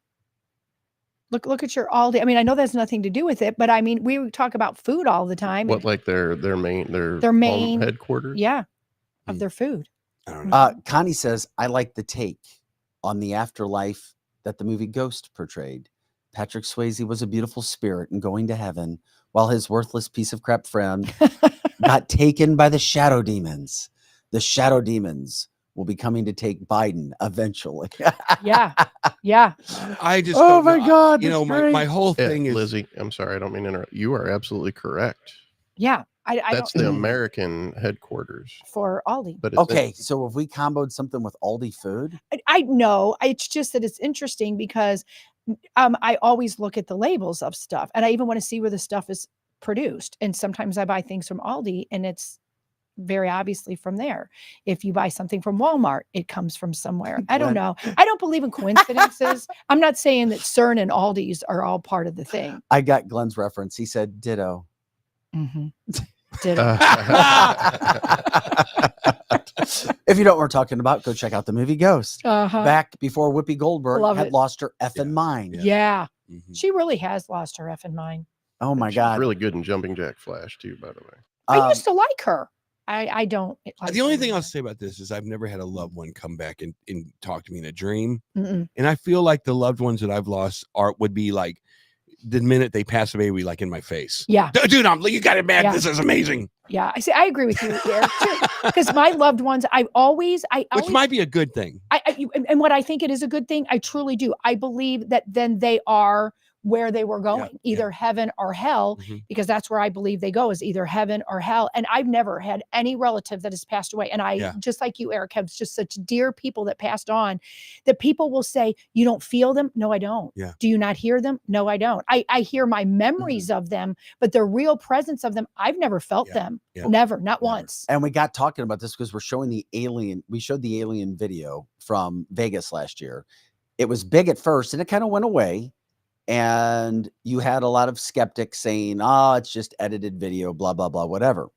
S3: Look at your Aldi. I mean, I know that's nothing to do with it, but I mean, we talk about food all the time.
S1: What, like their main
S3: main
S1: headquarters?
S3: Yeah, of their food.
S5: I don't know.
S2: Connie says, I like the take on the afterlife that the movie Ghost portrayed. Patrick Swayze was a beautiful spirit and going to heaven, while his worthless piece of crap friend got taken by the shadow demons. The shadow demons will be coming to take Biden eventually.
S3: Yeah.
S5: I just
S2: Oh
S5: don't
S2: my
S5: know.
S2: God,
S5: You know,
S2: that's
S5: my whole thing is
S1: Lizzie, I'm sorry, I don't mean to interrupt. You are absolutely correct.
S3: Yeah. I
S1: That's
S3: don't
S1: the American headquarters.
S3: for Aldi.
S1: But it's
S2: Okay, so if we comboed something with Aldi food,
S3: I know. It's just that it's interesting because I always look at the labels of stuff, and I even want to see where the stuff is produced. And sometimes I buy things from Aldi, and it's very obviously from there. If you buy something from Walmart, it comes from somewhere. I don't know. I don't believe in coincidences. I'm not saying that CERN and Aldi's are all part of the thing.
S2: I got Glenn's reference. He said ditto.
S3: Mm-hmm. Ditto.
S2: If you don't know what we're talking about, go check out the movie Ghost.
S3: Uh-huh.
S2: Back before Whoopi Goldberg
S3: Love
S2: had
S3: it.
S2: lost her effing mind.
S3: Yeah.
S5: Mhm.
S3: She really has lost her effing mind.
S2: Oh my
S1: She's
S2: God.
S1: really good in Jumping Jack Flash too, by the way.
S3: I used to like her. I don't. Like
S5: The only
S3: her
S5: thing I'll
S3: anymore.
S5: say about this is I've never had a loved one come back and talk to me in a dream.
S3: Mm-mm.
S5: And I feel like the loved ones that I've lost would be like the minute they pass away, we like in my face.
S3: Yeah.
S5: Dude, you got it, man.
S3: Yeah.
S5: This is amazing.
S3: Yeah. I agree with you, Eric, too. Because my loved ones, I always
S5: Which might be a good thing.
S3: and what I think it is a good thing, I truly do. I believe that then they are where they were going, either heaven or hell, because that's where I believe they go, is either heaven or hell. And I've never had any relative that has passed away. And I, just like you, Eric, have just such dear people that passed on, that people will say, you don't feel them? No, I don't.
S5: Yeah.
S3: Do you not hear them? No, I don't. I hear my memories of them, but the real presence of them, I've never felt them.
S5: Yeah.
S3: Never, not once.
S2: And we got talking about this because we're showing we showed the alien video from Vegas last year. It was big at first and it kind of went away. And you had a lot of skeptics saying, it's just edited video, blah, blah, blah, whatever.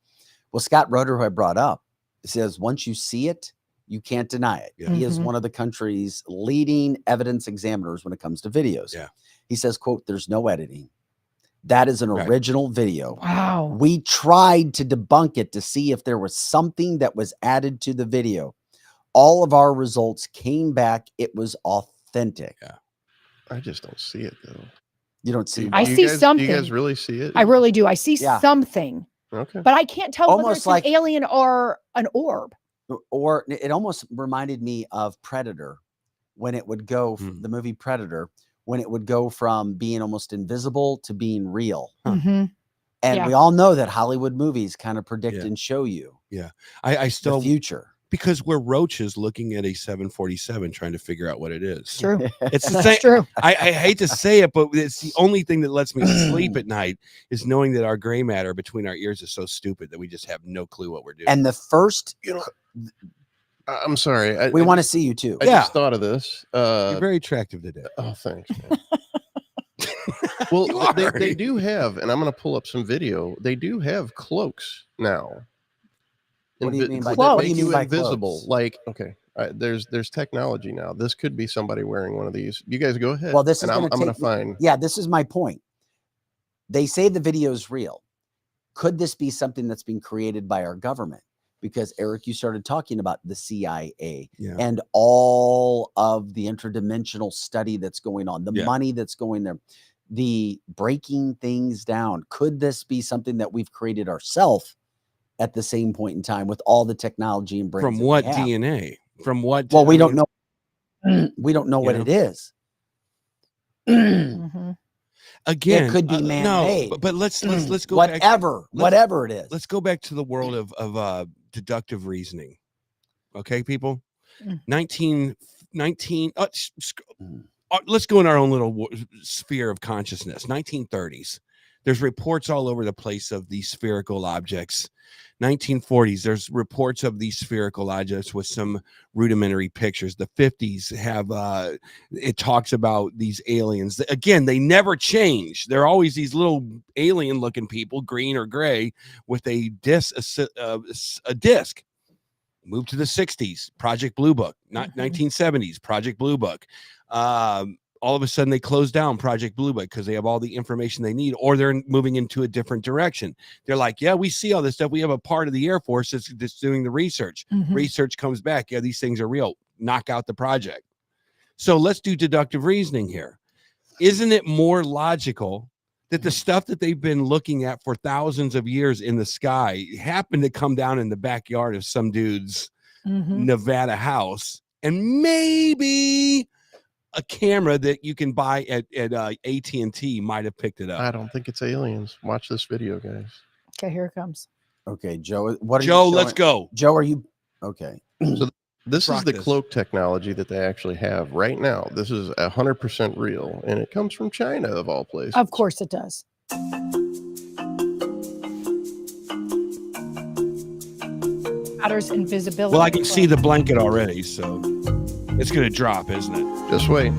S2: Well, Scott Roeder, who I brought up, says once you see it, you can't deny it.
S5: Yeah.
S2: He is one of the country's leading evidence examiners when it comes to videos.
S5: Yeah.
S2: He says, quote, there's no editing. That is an original video.
S3: Wow.
S2: We tried to debunk it to see if there was something that was added to the video. All of our results came back. It was authentic.
S5: Yeah.
S1: I just don't see it though.
S2: You don't see.
S3: I
S1: Do you
S3: see
S1: guys,
S3: something.
S1: Do you guys really see it?
S3: I really do. I see
S2: Yeah.
S3: something,
S1: Okay.
S3: but I can't tell whether
S2: Almost
S3: it's
S2: like-
S3: an alien or an orb.
S2: Or it almost reminded me of Predator when it would go, the movie Predator, when it would go from being almost invisible to being real.
S3: Mhm.
S2: And
S3: Yeah.
S2: we all know that Hollywood movies kind of predict
S5: Yeah.
S2: and show you
S5: I
S2: the
S5: still,
S2: future.
S5: because we're roaches looking at a 747 trying to figure out what it is.
S3: It's true.
S5: It's the
S3: That's
S5: same.
S3: true.
S5: I hate to say it, but it's the only thing that lets me sleep at night is knowing that our gray matter between our ears is so stupid that we just have no clue what we're doing.
S2: And the first,
S1: You know, I'm sorry.
S2: we want to see you too.
S1: I
S5: Yeah.
S1: just thought of this.
S5: You're very attractive today.
S1: Oh, thanks, man. Well,
S5: You
S1: they
S5: are.
S1: do have, and I'm going to pull up some video. They do have cloaks now.
S2: What do you mean by
S1: that
S3: cloaks?
S2: What do
S1: make
S2: you mean by
S1: invisible?
S2: cloaks?
S1: Like, okay, there's technology now. This could be somebody wearing one of these. You guys go ahead.
S2: Well, this is
S1: and
S2: going
S1: I'm
S2: to
S1: going
S2: take
S1: to find.
S2: Yeah, this is my point. They say the video is real. Could this be something that's being created by our government? Because Eric, you started talking about the CIA
S5: Yeah.
S2: and all of the interdimensional study that's going on, the
S5: Yeah.
S2: money that's going there, the breaking things down. Could this be something that we've created ourselves at the same point in time with all the technology and brains?
S5: From
S2: that we
S5: what
S2: have?
S5: DNA? From what?
S2: Well, we
S5: I
S2: don't
S5: mean,
S2: know. We don't know what
S5: Yeah.
S2: it is.
S3: Mhm.
S5: Again,
S2: It could be
S5: no,
S2: man-made.
S5: but let's go back.
S2: whatever it is.
S5: Let's go back to the world of deductive reasoning. Okay, people.
S3: Mm.
S5: 19. Let's go in our own little sphere of consciousness. 1930s. There's reports all over the place of these spherical objects. 1940s, there's reports of these spherical objects with some rudimentary pictures. The 50s have it talks about these aliens. Again, they never change. They're always these little alien looking people, green or gray, with a disc. A disc. Move to the 60s, Project Blue Book. Not 1970s, Project Blue Book. All of a sudden they close down Project Blue Book because they have all the information they need, or they're moving into a different direction. They're like, yeah, we see all this stuff. We have a part of the Air Force that's doing the research.
S3: Mhm.
S5: Research comes back. Yeah, these things are real. Knock out the project. So let's do deductive reasoning here. Isn't it more logical that the stuff that they've been looking at for thousands of years in the sky happened to come down in the backyard of some dude's
S3: Mhm.
S5: Nevada house, and maybe a camera that you can buy at AT&T might have picked it up?
S1: I don't think it's aliens. Watch this video, guys.
S3: Okay, here it comes.
S2: Okay, Joe. What are
S5: Joe,
S2: you
S5: let's
S2: showing?
S5: go.
S2: Joe, are you okay?
S1: This
S5: Rock
S1: is the
S5: this.
S1: cloak technology that they actually have right now. This is 100% real, and it comes from China, of all places.
S3: Of course it does. Matter's invisibility.
S5: Well, I can see the blanket already, so it's going to drop, isn't it?
S1: Just wait.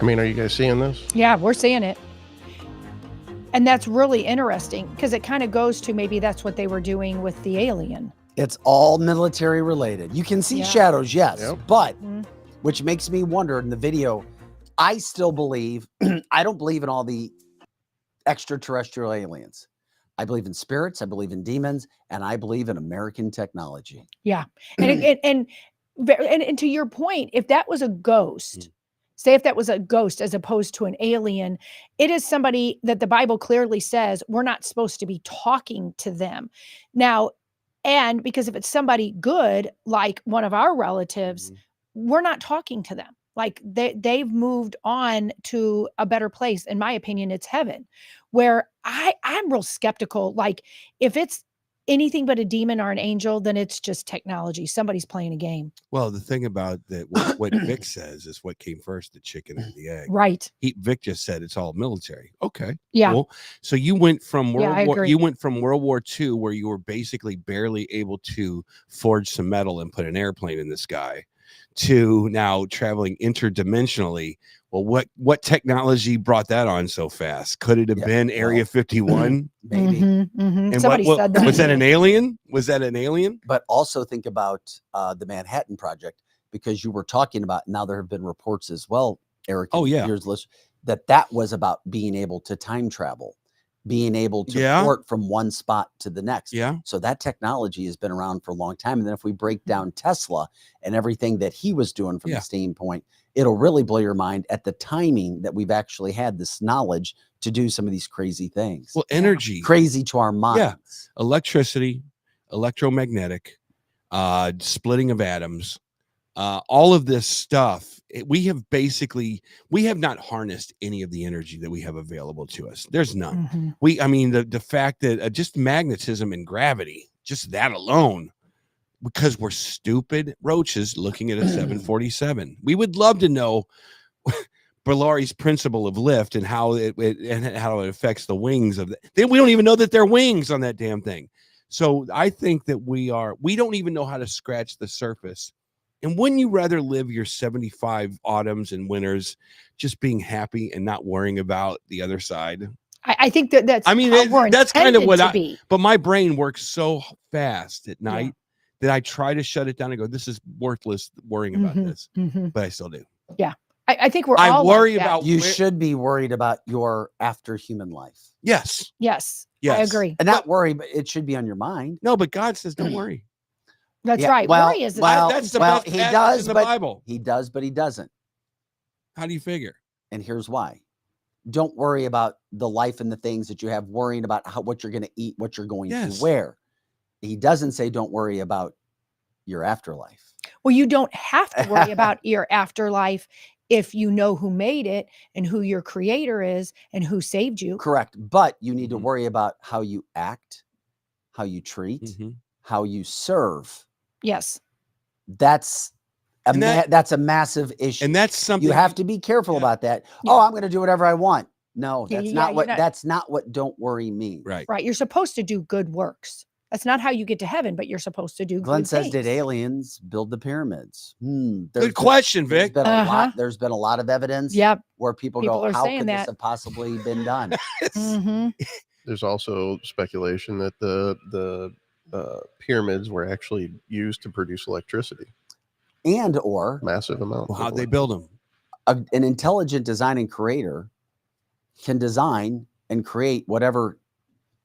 S1: I mean, are you guys seeing this?
S3: Yeah, we're seeing it. And that's really interesting because it kind of goes to maybe that's what they were doing with the alien.
S2: It's all military related. You can see
S3: Yeah.
S2: shadows, yes,
S1: Yep.
S2: but
S3: Mhm.
S2: which makes me wonder in the video. I still believe, I don't believe in all the extraterrestrial aliens. I believe in spirits, I believe in demons, and I believe in American technology.
S3: Yeah. And to your point, if that was a ghost, say if that was a ghost as opposed to an alien, it is somebody that the Bible clearly says we're not supposed to be talking to them. Now, and because if it's somebody good, like one of our relatives, we're not talking to them. Like they've moved on to a better place. In my opinion, it's heaven, where I'm real skeptical. Like if it's anything but a demon or an angel, then it's just technology. Somebody's playing a game.
S5: Well, the thing about that, what Vic says is what came first, the chicken or the egg.
S3: Right.
S5: Vic just said it's all military. Okay.
S3: Yeah.
S5: Cool. So you went from
S3: I
S5: World
S3: agree.
S5: War II, where you were basically barely able to forge some metal and put an airplane in the sky, to now traveling interdimensionally. Well, what technology brought that on so fast? Could it have been Area 51?
S2: Maybe.
S5: And
S3: Somebody said that.
S5: Was that an alien? Was that an alien?
S2: But also think about the Manhattan Project, because you were talking about, now there have been reports as well, Eric.
S5: Oh, yeah.
S2: That was about being able to time travel, being able to port from one spot to the next.
S5: Yeah.
S2: So that technology has been around for a long time. And then if we break down Tesla and everything that he was doing from the standpoint, it'll really blow your mind at the timing that we've actually had this knowledge to do some of these crazy things.
S5: Well, energy.
S2: Crazy to our minds. Yeah.
S5: Electricity, electromagnetic, splitting of atoms, all of this stuff. We have not harnessed any of the energy that we have available to us. There's none. The fact that just magnetism and gravity, just that alone, because we're stupid roaches looking at a 747. We would love to know Bellari's principle of lift and how it affects the wings of we don't even know that they're wings on that damn thing. So I think that we don't even know how to scratch the surface. And wouldn't you rather live your 75 autumns and winters just being happy and not worrying about the other side?
S3: I think that's
S5: that's kind of what but my brain works so fast at night that I try to shut it down and go, this is worthless worrying about this. But I still do.
S3: Yeah. I think we're all
S5: worry
S3: like that.
S5: about
S2: you should be worried about your after human life.
S5: Yes.
S3: I agree.
S2: And not worry, but it should be on your mind.
S5: No, but God says don't worry.
S3: That's right. Worry is
S5: that's the best
S2: he does
S5: in the
S2: but
S5: Bible.
S2: He does, but he doesn't.
S5: How do you figure?
S2: And here's why. Don't worry about the life and the things that you have, worrying about what you're going to eat, what you're going to wear. He doesn't say don't worry about your afterlife.
S3: Well, you don't have to worry about your afterlife if you know who made it and who your creator is and who saved you.
S2: Correct. But you need to worry about how you act, how you treat, how you serve.
S3: Yes.
S2: That's a massive issue.
S5: And that's something
S2: you have to be careful about that. Yeah. Oh, I'm going to do whatever I want. No, that's not what don't worry means.
S5: Right.
S3: Right. You're supposed to do good works. That's not how you get to heaven, but you're supposed to do
S2: Glenn
S3: good
S2: says,
S3: things.
S2: did aliens build the pyramids?
S5: Good question, Vic.
S2: There's been a lot of evidence where people go, how could this have possibly been done?
S1: There's also speculation that the pyramids were actually used to produce electricity.
S2: And or
S1: massive amounts.
S5: Well, how'd they build them?
S2: An intelligent designing creator can design and create whatever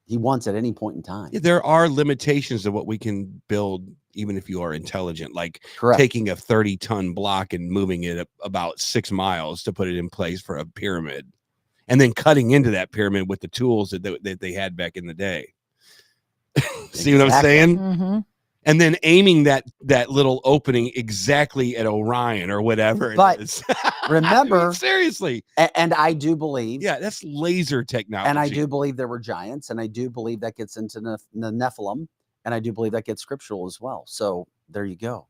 S2: he wants at any point in time.
S5: There are limitations to what we can build, even if you are intelligent, like taking a 30-ton block and moving it about 6 miles to put it in place for a pyramid, and then cutting into that pyramid with the tools that they had back in the day. See what I'm saying? And then aiming that little opening exactly at Orion or whatever it is.
S2: Remember,
S5: I mean, seriously.
S2: And I do believe.
S5: Yeah, that's laser technology.
S2: And I do believe there were giants. And I do believe that gets into the Nephilim. And I do believe that gets scriptural as well. So there you go.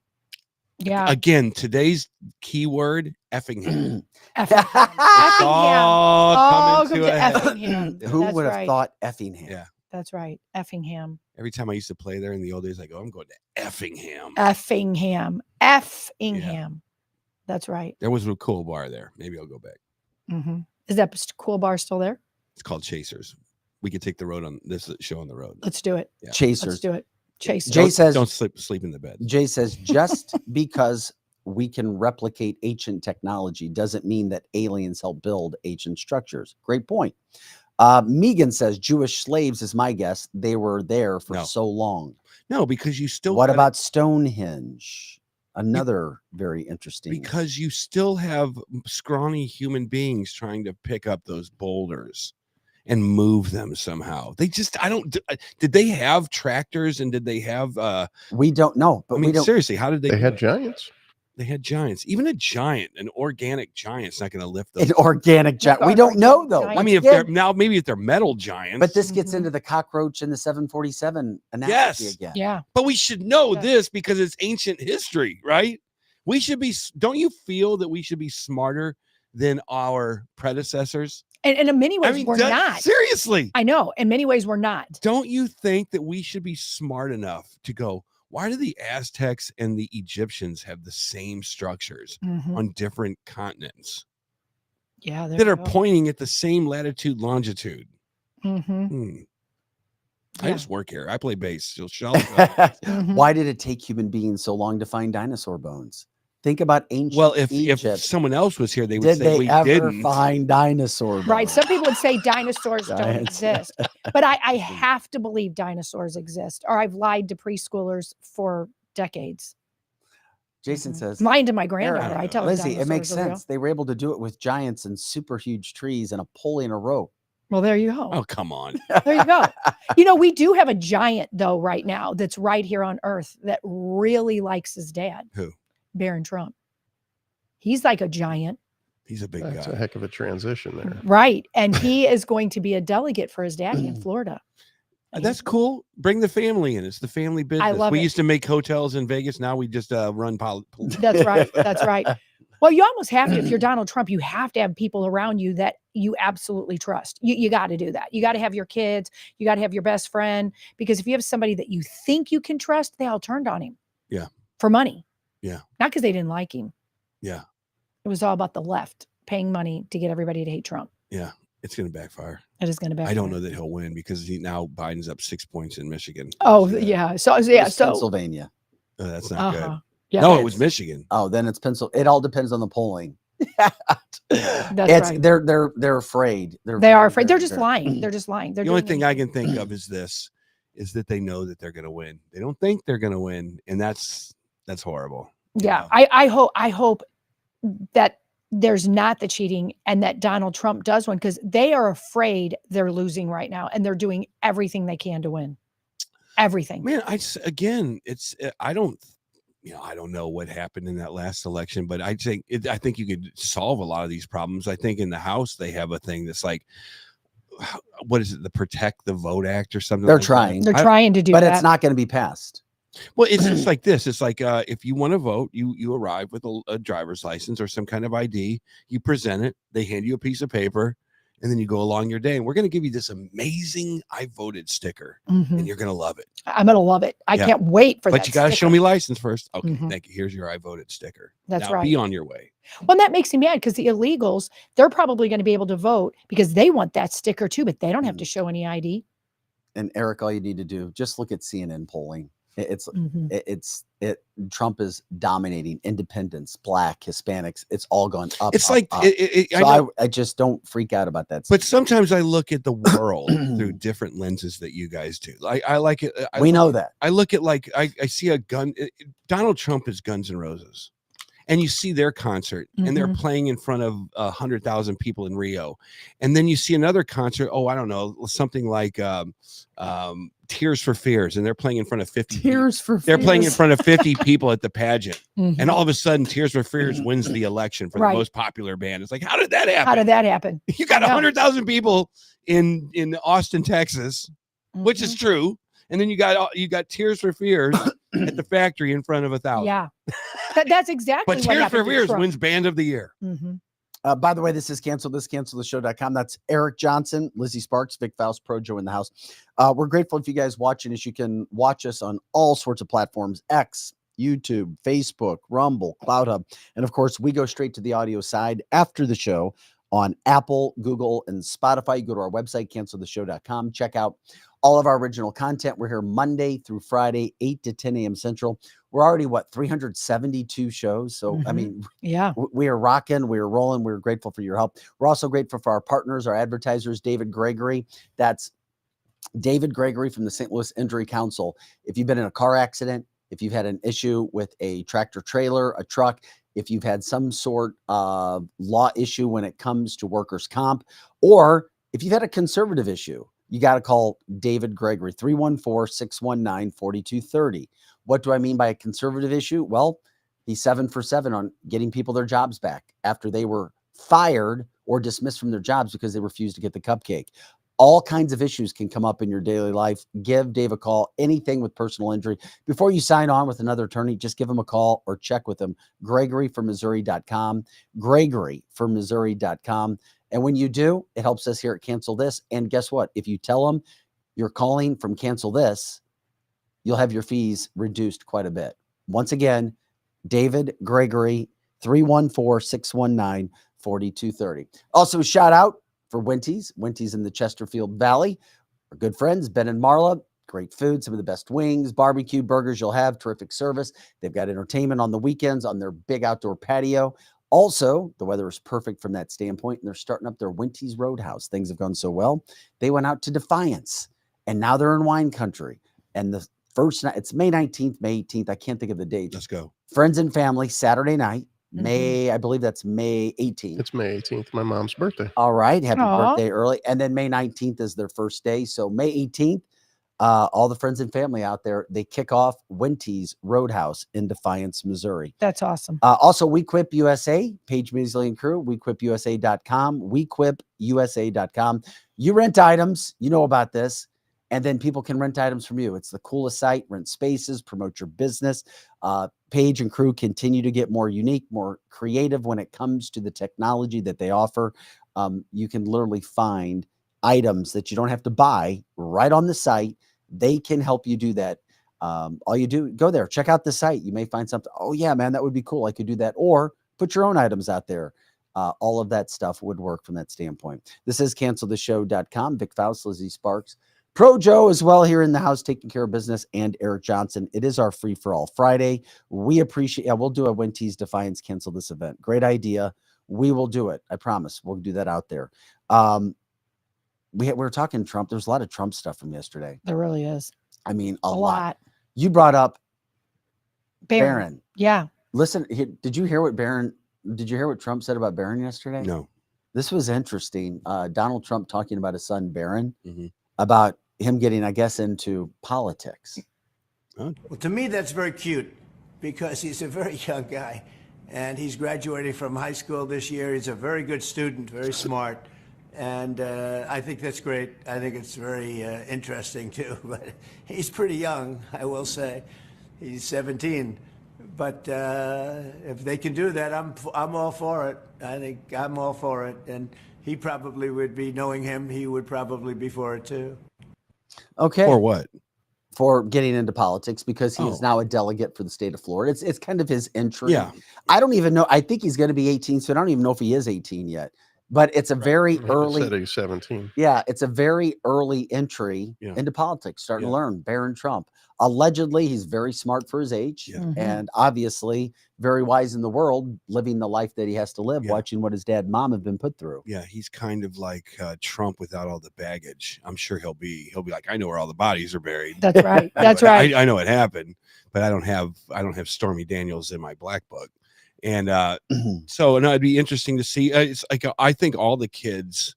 S3: Yeah.
S5: Again, today's keyword, Effingham.
S3: Effingham.
S5: It's all coming to
S3: Effingham.
S2: Who would have thought Effingham?
S5: Yeah.
S3: That's right. Effingham.
S5: Every time I used to play there in the old days, I go, I'm going to Effingham.
S3: Effingham. Effingham. Yeah. That's right.
S5: There was a cool bar there. Maybe I'll go back.
S3: Is that cool bar still there?
S5: It's called Chasers. We could take the road on this show on the road.
S3: Let's do it.
S2: Yeah. Chasers.
S3: Let's do it. Chasers.
S2: Jay says,
S5: don't sleep in the bed.
S2: Jay says, just because we can replicate ancient technology doesn't mean that aliens help build ancient structures. Great point. Megan says Jewish slaves is my guess. They were there for so long.
S5: No, because you still.
S2: What about Stonehenge? Another very interesting.
S5: Because you still have scrawny human beings trying to pick up those boulders and move them somehow. They just, did they have tractors and did they have?
S2: We don't know, but
S5: I mean, seriously, how did they?
S1: They had giants.
S5: They had giants. Even a giant, an organic giant's not going to lift
S2: An
S5: those.
S2: organic giant. We
S3: An
S2: don't know
S3: organic
S2: though.
S3: giant.
S5: I mean,
S2: Once again,
S5: maybe if they're metal giants.
S2: but this gets
S3: Mhm.
S2: into the cockroach and the 747 analogy
S5: Yes.
S2: again.
S3: Yeah.
S5: But we should know
S3: Yeah.
S5: this because it's ancient history, right? We should be. Don't you feel that we should be smarter than our predecessors?
S3: And in many ways, we're not.
S5: Seriously.
S3: I know. In many ways, we're not.
S5: Don't you think that we should be smart enough to go, why do the Aztecs and the Egyptians have the same structures
S3: Mhm.
S5: on different continents
S3: Yeah.
S5: that are pointing at the same latitude, longitude?
S3: Mm-hmm.
S5: I
S3: Yeah.
S5: just work here. I play bass. So
S2: Why did it take human beings so long to find dinosaur bones? Think about ancient
S5: well, if
S2: Egypt.
S5: someone else was here, they would
S2: Did
S5: say
S2: they
S5: we
S2: ever
S5: didn't.
S2: find dinosaur bones?
S3: Right. Some people would say dinosaurs don't
S2: Giants.
S3: exist, but I have to believe dinosaurs exist, or I've lied to preschoolers for decades.
S2: Jason says,
S3: Lying to my granddaughter.
S2: Aaron,
S3: I tell her
S2: Lizzie, it makes
S3: dinosaurs are real.
S2: sense. They were able to do it with giants and super huge trees and a pulley and a rope.
S3: Well, there you go.
S5: Oh, come on.
S3: There you go. You know, we do have a giant though right now that's right here on Earth that really likes his dad.
S5: Who?
S3: Barron Trump. He's like a giant.
S5: He's a big
S1: That's
S5: guy.
S1: a heck of a transition there.
S3: Right. And he is going to be a delegate for his daddy in Florida.
S5: That's cool. Bring the family in. It's the family business.
S3: love
S5: We
S3: it.
S5: used to make hotels in Vegas. Now we just run
S3: That's right. That's right. Well, you almost have to. If you're Donald Trump, you have to have people around you that you absolutely trust. You got to do that. You got to have your kids. You got to have your best friend. Because if you have somebody that you think you can trust, they all turned on him.
S5: Yeah.
S3: For money.
S5: Yeah.
S3: Not because they didn't like him.
S5: Yeah.
S3: It was all about the left paying money to get everybody to hate Trump.
S5: Yeah. It's going to backfire.
S3: It is going to backfire.
S5: I don't know that he'll win because now Biden's up 6 points in Michigan.
S3: Oh, yeah. So, yeah.
S2: It's
S3: So,
S2: Pennsylvania.
S5: That's not good.
S3: Yeah,
S5: No, it was Michigan.
S2: Oh, then it's Pennsylvania. It all depends on the polling.
S3: That's right.
S2: They're afraid.
S3: They are afraid. They're just lying. They're just lying. They're
S5: The only
S3: doing
S5: thing I can think of is this, is that they know that they're going to win. They don't think they're going to win. And that's horrible.
S3: Yeah.
S5: Yeah.
S3: I hope that there's not the cheating and that Donald Trump does win because they are afraid they're losing right now and they're doing everything they can to win. Everything.
S5: Man, I don't know what happened in that last election, but I think you could solve a lot of these problems. I think in the House they have a thing that's like, what is it, the Protect the Vote Act or something?
S2: They're
S5: like
S2: trying.
S3: They're trying to do
S2: but
S3: that.
S2: it's not going to be passed.
S5: Well, it's just like this. It's like if you want to vote, you arrive with a driver's license or some kind of ID. You present it. They hand you a piece of paper, and then you go along your day. And we're going to give you this amazing "I voted" sticker,
S3: Mhm.
S5: and you're going to love it.
S3: I'm going to love it. I
S5: Yeah.
S3: can't wait for that.
S5: But you got to show me license first. Okay,
S3: Mhm.
S5: thank you. Here's your "I voted" sticker.
S3: That's
S5: now
S3: right.
S5: Be on your way.
S3: Well, and that makes me mad because the illegals, they're probably going to be able to vote because they want that sticker too, but they don't have to show any ID.
S2: And Eric, all you need to do, just look at CNN polling.
S3: Mhm.
S2: Trump is dominating independents, black, Hispanics. It's all gone up.
S5: It's
S2: up,
S5: like
S2: up.
S5: I
S2: So
S5: know,
S2: I just don't freak out about that.
S5: but sometimes I look at the world through different lenses that you guys do. I like it.
S2: we know that.
S5: I look at like I see a gun. Donald Trump is Guns N' Roses, and you see their concert, and they're playing in front of 100,000 people in Rio, and then you see another concert. Oh, I don't know, something like Tears for Fears, and they're playing in front of 50. They're playing in front of 50 people at the pageant, and all of a sudden, Tears for Fears wins the election for the most popular band. It's like, how did that happen?
S3: How did that happen?
S5: You got 100,000 people in Austin, Texas, which is true. And then you got Tears for Fears at the factory in front of 1,000.
S3: Yeah, that's exactly
S5: But
S3: what
S5: Tears
S3: happened
S5: for
S3: to
S5: Fears
S3: Trump.
S5: wins Band of the Year.
S2: By the way, this is canceltheshow.com. That's Eric Johnson, Lizzie Sparks, Vic Faust, Projo in the house. We're grateful if you guys watching us. You can watch us on all sorts of platforms: X, YouTube, Facebook, Rumble, Cloud Hub. And of course, we go straight to the audio side after the show on Apple, Google, and Spotify. You go to our website, canceltheshow.com. Check out all of our original content. We're here Monday through Friday, 8 to 10 a.m. Central. We're already, 372 shows. So, I mean,
S3: yeah,
S2: we are rocking. We are rolling. We're grateful for your help. We're also grateful for our partners, our advertisers, David Gregory. That's David Gregory from the St. Louis Injury Council. If you've been in a car accident, if you've had an issue with a tractor trailer, a truck, if you've had some sort of law issue when it comes to workers' comp, or if you've had a conservative issue, you got to call David Gregory, 314-619-4230. What do I mean by a conservative issue? Well, He's 7 for 7 on getting people their jobs back after they were fired or dismissed from their jobs because they refused to get the cupcake. All kinds of issues can come up in your daily life. Give Dave a call. Anything with personal injury. Before you sign on with another attorney, just give him a call or check with him. GregoryForMissouri.com. GregoryForMissouri.com. And when you do, it helps us here at Cancel This. And guess what? If you tell them you're calling from Cancel This, you'll have your fees reduced quite a bit. Once again, David Gregory, 314-619-4230. Also, shout out for Winty's in the Chesterfield Valley. Our good friends, Ben and Marla. Great food, some of the best wings, barbecue, burgers you'll have, terrific service. They've got entertainment on the weekends on their big outdoor patio. Also, the weather is perfect from that standpoint, and they're starting up their Winty's Roadhouse. Things have gone so well. They went out to Defiance, and now they're in wine country. And the first night, it's May 19th, May 18th. I can't think of the date.
S5: Let's go.
S2: Friends and family, Saturday night, I believe that's May 18th.
S1: It's May 18th, my mom's birthday.
S2: All right. Happy
S3: Aw.
S2: birthday early. And then May 19th is their first day. So May 18th, all the friends and family out there, they kick off Winty's Roadhouse in Defiance, Missouri.
S3: That's awesome.
S2: Also, WeQuip USA, Paige Measley and crew, WeQuipUSA.com, WeQuipUSA.com. You rent items, you know about this, and then people can rent items from you. It's the coolest site. Rent spaces, promote your business. Paige and crew continue to get more unique, more creative when it comes to the technology that they offer. You can literally find items that you don't have to buy right on the site. They can help you do that. All you do, go there, check out the site. You may find something. Oh yeah, man, that would be cool. I could do that. Or put your own items out there. All of that stuff would work from that standpoint. This is canceltheshow.com. Vic Faust, Lizzie Sparks, Pro Joe as well here in the house, taking care of business, and Eric Johnson. It is our free for all Friday. We appreciate. Yeah, we'll do a Winty's Defiance Cancel This event. Great idea. We will do it. I promise. We'll do that out there. We were talking Trump. There's a lot of Trump stuff from yesterday.
S3: There really is.
S2: I mean,
S3: A lot.
S2: You brought up
S3: Barron.
S2: Barron.
S3: Yeah.
S2: Listen, did you hear what Trump said about Barron yesterday?
S5: No.
S2: This was interesting. Donald Trump talking about his son Barron,
S5: Mhm.
S2: about him getting, I guess, into politics.
S6: Well, to me, that's very cute because he's a very young guy and he's graduating from high school this year. He's a very good student, very smart. And I think that's great. I think it's very interesting, too. But he's pretty young, I will say. He's 17. But if they can do that, I'm all for it. I think I'm all for it. And he probably would be, knowing him, he would probably be for it, too.
S2: Okay.
S5: For what?
S2: For getting into politics, because he is
S5: Oh.
S2: now a delegate for the state of Florida. It's kind of his entry.
S5: Yeah.
S2: I don't even know. I think he's going to be 18, so I don't even know if he is 18 yet. But it's a very
S1: He
S2: early.
S1: said he's 17.
S2: Yeah, it's a very early entry
S5: Yeah.
S2: into politics, starting to
S5: Yeah.
S2: learn. Barron Trump. Allegedly, he's very smart for his age,
S5: Yeah.
S3: Mhm.
S2: and obviously very wise in the world, living the life that he has to live,
S5: Yeah.
S2: watching what his dad and mom have been put through.
S5: Yeah, he's kind of like Trump without all the baggage. I'm sure he'll be like, I know where all the bodies are buried.
S3: That's right. That's right.
S5: I know it happened, but I don't have Stormy Daniels in my black book. And so, no, it'd be interesting to see. It's like I think all the kids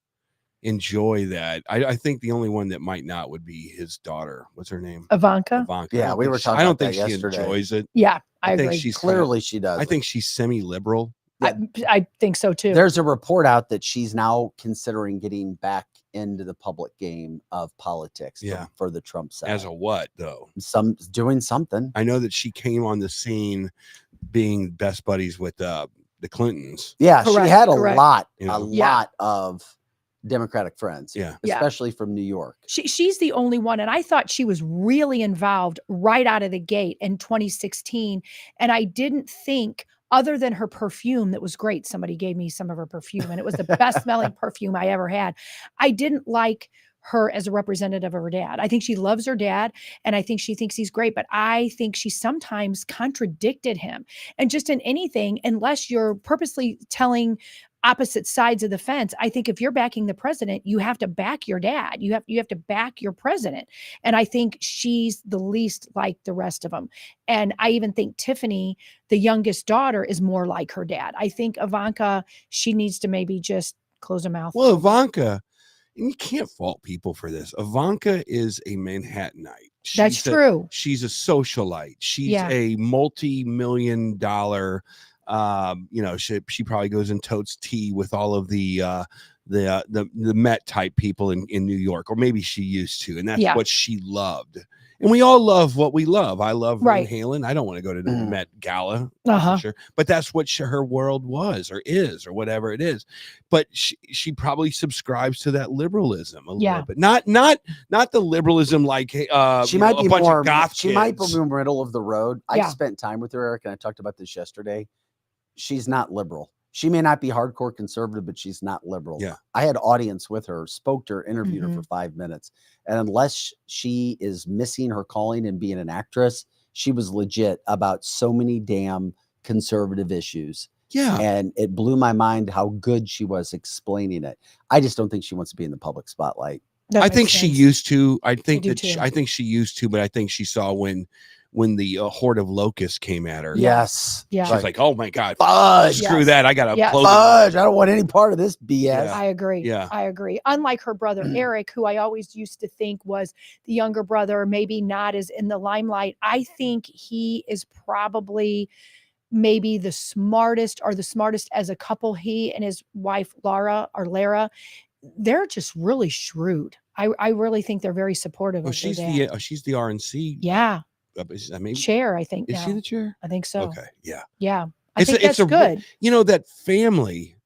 S5: enjoy that. I think the only one that might not would be his daughter. What's her name?
S3: Ivanka.
S5: Ivanka.
S2: Yeah, we were talking
S5: I don't
S2: about
S5: think
S2: that
S5: she
S2: yesterday.
S5: enjoys it.
S3: Yeah, I
S5: think
S3: agree.
S5: she's
S2: Clearly, she does.
S5: I think she's semi-liberal.
S3: I think so too.
S2: There's a report out that she's now considering getting back into the public game of politics.
S5: Yeah.
S2: For the Trump side.
S5: As a what though?
S2: Doing something.
S5: I know that she came on the scene being best buddies with the Clintons.
S2: Yeah, she
S3: Correct,
S2: had a
S3: correct.
S2: lot,
S5: Yeah.
S2: lot of Democratic friends.
S5: Yeah.
S3: Yeah.
S2: Especially from New York.
S3: She's the only one. And I thought she was really involved right out of the gate in 2016. And I didn't think, other than her perfume, that was great. Somebody gave me some of her perfume, and it was the best smelling perfume I ever had. I didn't like her as a representative of her dad. I think she loves her dad, and I think she thinks he's great, but I think she sometimes contradicted him. And just in anything, unless you're purposely telling opposite sides of the fence, I think if you're backing the president, you have to back your dad. You have to back your president. And I think she's the least like the rest of them. And I even think Tiffany, the youngest daughter, is more like her dad. I think Ivanka, she needs to maybe just close her mouth.
S5: Well, Ivanka, and you can't fault people for this. Ivanka is a Manhattanite.
S3: That's true.
S5: She's a socialite. She's
S3: Yeah.
S5: a multi-million-dollar. She probably goes and totes tea with all of the Met type people in New York, or maybe she used to, and that's what she loved. And we all love what we love. I love Van Halen. I don't want to go to the Met Gala, for sure, but that's what her world was, or is, or whatever it is. But she probably subscribes to that liberalism a little bit. Not the liberalism like
S2: she might be
S5: bunch
S2: more
S5: of goth
S2: she
S5: kids.
S2: might be more middle of the road. I spent time with her, Eric, and I talked about this yesterday. She's not liberal. She may not be hardcore conservative, but she's not liberal.
S5: Yeah.
S2: I had audience with her, spoke to her, interviewed her for 5 minutes. And unless she is missing her calling and being an actress, she was legit about so many damn conservative issues.
S5: Yeah.
S2: And it blew my mind how good she was explaining it. I just don't think she wants to be in the public spotlight.
S3: That
S5: I
S3: makes
S5: think she
S3: sense.
S5: used to. I think
S3: do
S5: that
S3: too.
S5: I think she used to, but I think she saw when the horde of locusts came at her.
S2: Yes.
S3: Yeah.
S5: She's like, oh my God,
S2: Fudge.
S5: screw
S3: Yes.
S5: that. I got to
S2: Fudge. I don't want any part of this BS.
S5: Yeah.
S3: I agree.
S5: Yeah.
S3: I agree. Unlike her brother Eric, who I always used to think was the younger brother, maybe not as in the limelight, I think he is probably maybe the smartest as a couple. He and his wife Lara, they're just really shrewd. I really think they're very supportive of
S5: she's
S3: their dad.
S5: she's the RNC.
S3: Yeah.
S5: Maybe
S3: Chair, I think.
S5: is
S3: now.
S5: she the chair?
S3: I think so.
S5: Okay. Yeah.
S3: Yeah. I think that's good.
S5: That family,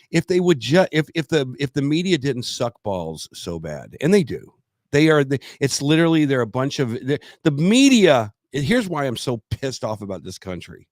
S5: if they would if the media didn't suck balls so bad, and they do, it's literally they're a bunch of the media. Here's why I'm so pissed off about this country.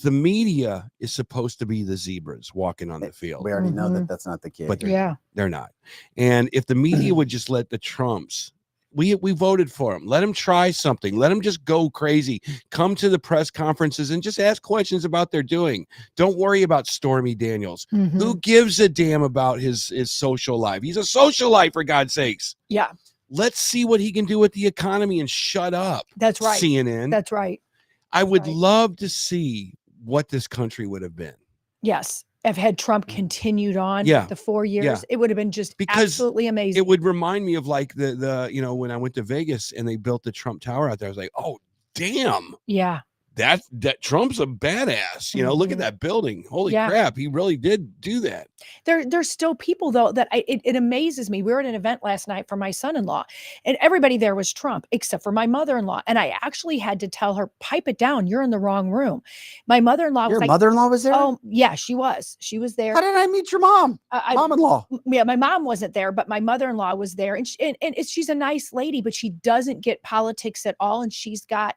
S5: The media is supposed to be the zebras walking on the field.
S2: We already know that that's not the case.
S5: But they're not. And if the media would just let the Trumps, we voted for them. Let them try something. Let them just go crazy. Come to the press conferences and just ask questions about their doing. Don't worry about Stormy Daniels. Who gives a damn about his social life? He's a socialite, for God's sakes.
S3: Yeah.
S5: Let's see what he can do with the economy and shut up.
S3: That's right.
S5: CNN.
S3: That's right.
S5: I would love to see what this country would have been.
S3: Yes. If had Trump continued on the 4 years, it would have been just absolutely amazing.
S5: It would remind me of like the when I went to Vegas and they built the Trump Tower out there. I was like, oh, damn.
S3: Yeah.
S5: That Trump's a badass. Look at that building. Holy crap. He really did do that.
S3: There's still people, though, that it amazes me. We were at an event last night for my son-in-law, and everybody there was Trump except for my mother-in-law. And I actually had to tell her, pipe it down. You're in the wrong room. My mother-in-law was
S2: Your mother-in-law was there?
S3: Oh, yeah, she was. She was there.
S2: How did I meet your mom? Mom-in-law.
S3: Yeah, my mom wasn't there, but my mother-in-law was there. And she's a nice lady, but she doesn't get politics at all. And she's got,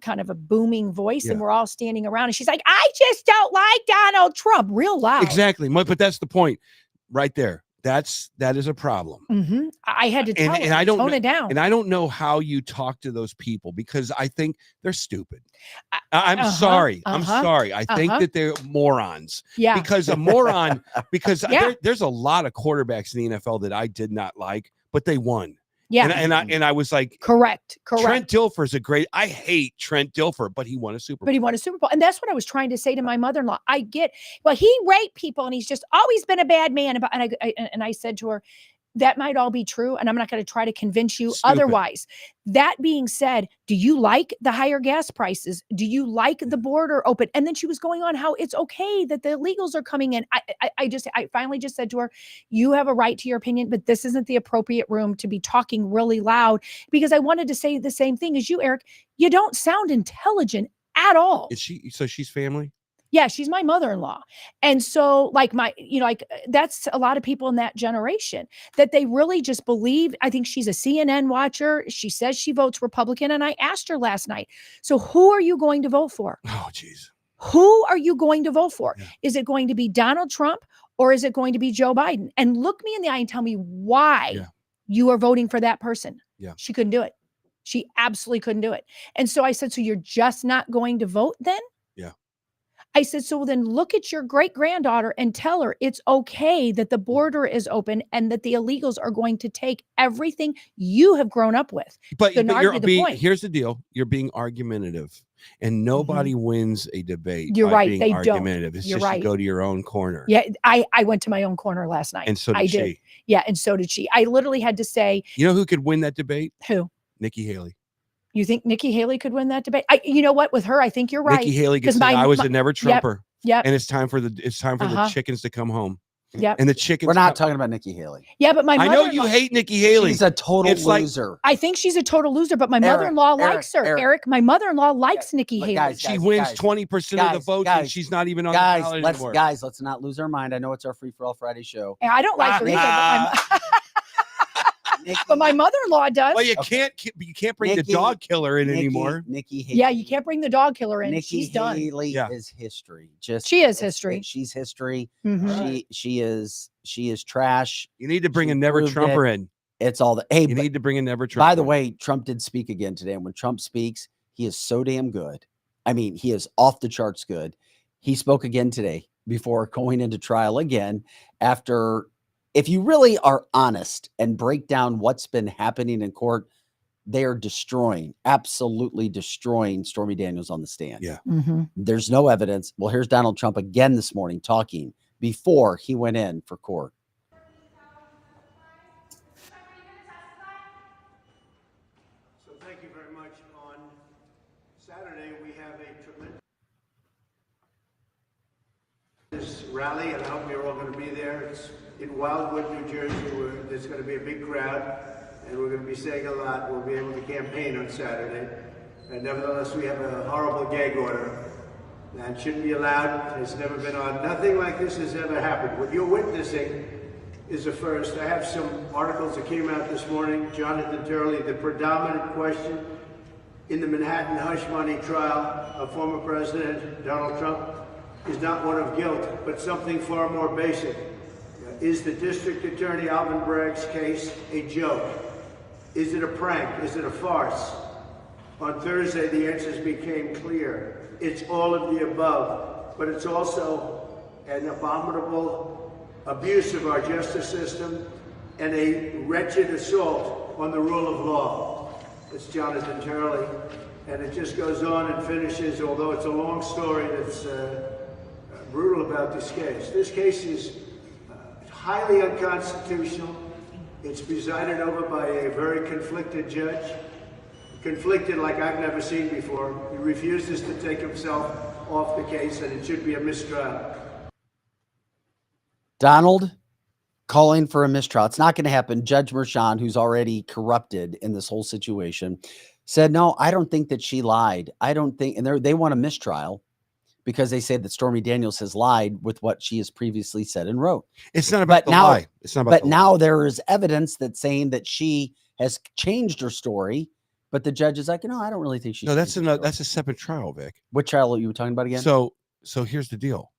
S3: kind of a booming voice, and we're all standing around, and she's like, I just don't like Donald Trump, real loud.
S5: Exactly. But that's the point right there. That is a problem.
S3: I had to tell her,
S5: I don't
S3: tone it down.
S5: And I don't know how you talk to those people, because I think they're stupid. I'm sorry. I'm sorry. I think that they're morons.
S3: Yeah.
S5: Because a moron, there's a lot of quarterbacks in the NFL that I did not like, but they won.
S3: Yeah.
S5: And I was like,
S3: correct.
S5: Trent Dilfer's I hate Trent Dilfer, but he won a Super Bowl.
S3: And that's what I was trying to say to my mother-in-law. I get, he raped people and he's just always been a bad man. And I said to her, that might all be true, and I'm not going to try to convince you otherwise. That being said, do you like the higher gas prices? Do you like the border open? And then she was going on how it's okay that the illegals are coming in. I finally just said to her, you have a right to your opinion, but this isn't the appropriate room to be talking really loud, because I wanted to say the same thing as you, Eric. You don't sound intelligent at all.
S5: So she's family?
S3: Yeah, she's my mother-in-law. And so that's a lot of people in that generation, that they really just believe. I think she's a CNN watcher. She says she votes Republican. And I asked her last night, so who are you going to vote for?
S5: Oh, geez.
S3: Who are you going to vote for?
S5: Yeah.
S3: Is it going to be Donald Trump, or is it going to be Joe Biden? And look me in the eye and tell me why you are voting for that person.
S5: Yeah.
S3: She couldn't do it. She absolutely couldn't do it. And so I said, so you're just not going to vote then?
S5: Yeah.
S3: I said, so then look at your great-granddaughter and tell her it's okay that the border is open and that the illegals are going to take everything you have grown up with.
S5: But here's the deal. You're being argumentative, and nobody wins a debate.
S3: You're right.
S5: Being
S3: they
S5: argumentative.
S3: don't.
S5: It's
S3: You're
S5: just
S3: right.
S5: to go to your own corner.
S3: Yeah. I went to my own corner last night.
S5: And so did she.
S3: Yeah. And so did she. I literally had to say,
S5: you know who could win that debate?
S3: Who?
S5: Nikki Haley.
S3: You think Nikki Haley could win that debate? You know what? With her, I think you're right.
S5: Nikki Haley gets. I was a never Trumper.
S3: Yep.
S5: And it's time for the chickens to come home.
S3: Yep.
S5: And the chickens.
S2: We're not talking about Nikki Haley.
S3: Yeah, but
S5: I know you hate Nikki Haley.
S2: She's a total loser.
S3: I think she's a total loser, but my mother-in-law likes her. Eric, my mother-in-law likes Nikki Haley.
S2: Guys,
S5: she wins 20% of the votes, and she's not even on the ballot anymore.
S2: Guys, let's not lose our mind. I know it's our Free for All Friday show.
S3: I don't like her either. But my mother-in-law does.
S5: Well, you can't bring the dog killer in anymore.
S2: Nikki Haley.
S3: Yeah, you can't bring the dog killer in.
S2: Nikki
S3: She's done.
S2: Haley is history.
S3: She is history.
S2: She's history.
S3: Mm-hmm.
S2: She is trash.
S5: You need to bring a never Trumper in.
S2: It's all the you
S5: need to bring a never Trumper.
S2: By the way, Trump did speak again today, and when Trump speaks, he is so damn good. I mean, he is off the charts good. He spoke again today before going into trial again after. If you really are honest and break down what's been happening in court, they are absolutely destroying Stormy Daniels on the stand.
S5: Yeah.
S3: Mm-hmm.
S2: There's no evidence. Well, here's Donald Trump again this morning talking before he went in for court.
S6: So thank you very much. On Saturday, we have a tremendous rally, and I hope you're all going to be there. It's in Wildwood, New Jersey, where there's going to be a big crowd, and we're going to be saying a lot. We'll be able to campaign on Saturday. And nevertheless, we have a horrible gag order that shouldn't be allowed. It's never been on. Nothing like this has ever happened. What you're witnessing is a first. I have some articles that came out this morning. Jonathan Turley, the predominant question in the Manhattan hush money trial of former President Donald Trump is not one of guilt, but something far more basic. Is the District Attorney Alvin Bragg's case a joke? Is it a prank? Is it a farce? On Thursday, the answers became clear. It's all of the above, but it's also an abominable abuse of our justice system and a wretched assault on the rule of law. It's Jonathan Turley, and it just goes on and finishes, although it's a long story that's brutal about this case. This case is highly unconstitutional. It's presided over by a very conflicted judge. Conflicted like I've never seen before. He refuses to take himself off the case, and it should be a mistrial.
S2: Donald calling for a mistrial. It's not going to happen. Judge Merchan, who's already corrupted in this whole situation, said, no, I don't think that she lied. I don't think, and they want a mistrial because they say that Stormy Daniels has lied with what she has previously said and wrote.
S5: It's not about the lie. It's not about
S2: but now there is evidence that's saying that she has changed her story. But the judge is like, no, I don't really think she's.
S5: No, that's a separate trial, Vic.
S2: What trial are you talking about again?
S5: So here's the deal: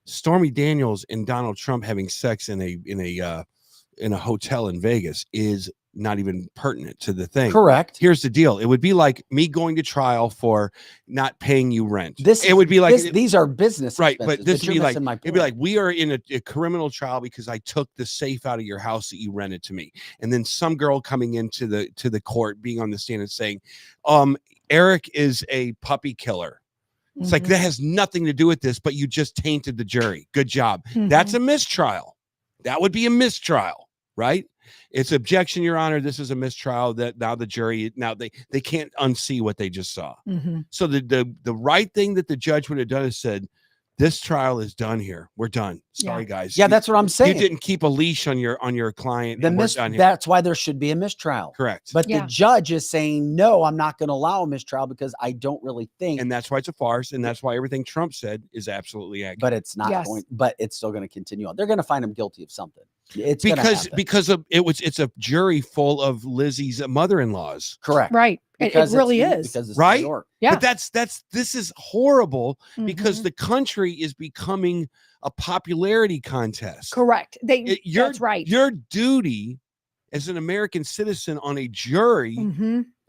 S5: Stormy Daniels and Donald Trump having sex in a hotel in Vegas is not even pertinent to the thing.
S2: Correct.
S5: Here's the deal: it would be like me going to trial for not paying you rent.
S2: It would be like these are business
S5: right,
S2: expenses,
S5: but this would be like
S2: it'd be like
S5: we are in a criminal trial because I took the safe out of your house that you rented to me, and then some girl coming into the court being on the stand and saying, Eric is a puppy killer. It's like that has nothing to do with this, but you just tainted the jury. Good job. That's a mistrial. That would be a mistrial, right? It's objection, Your Honor. This is a mistrial. That now the jury they can't unsee what they just saw. So the right thing that the judge would have done is said, this trial is done here. We're done. Sorry, guys.
S2: Yeah, that's what I'm saying.
S5: You didn't keep a leash on your client.
S2: That's why there should be a mistrial.
S5: Correct.
S2: But the judge is saying, no, I'm not going to allow a mistrial because I don't really think.
S5: And that's why it's a farce. And that's why everything Trump said is absolutely accurate.
S2: But it's not going. But it's still going to continue on. They're going to find him guilty of something. It's
S5: it's a jury full of Lizzie's mother-in-laws.
S2: Correct.
S3: Right. It really is.
S2: Because it's
S5: right.
S2: New York.
S3: Yeah.
S5: But this is horrible because the country is becoming a popularity contest.
S3: Correct. That's right.
S5: Your duty as an American citizen on a jury,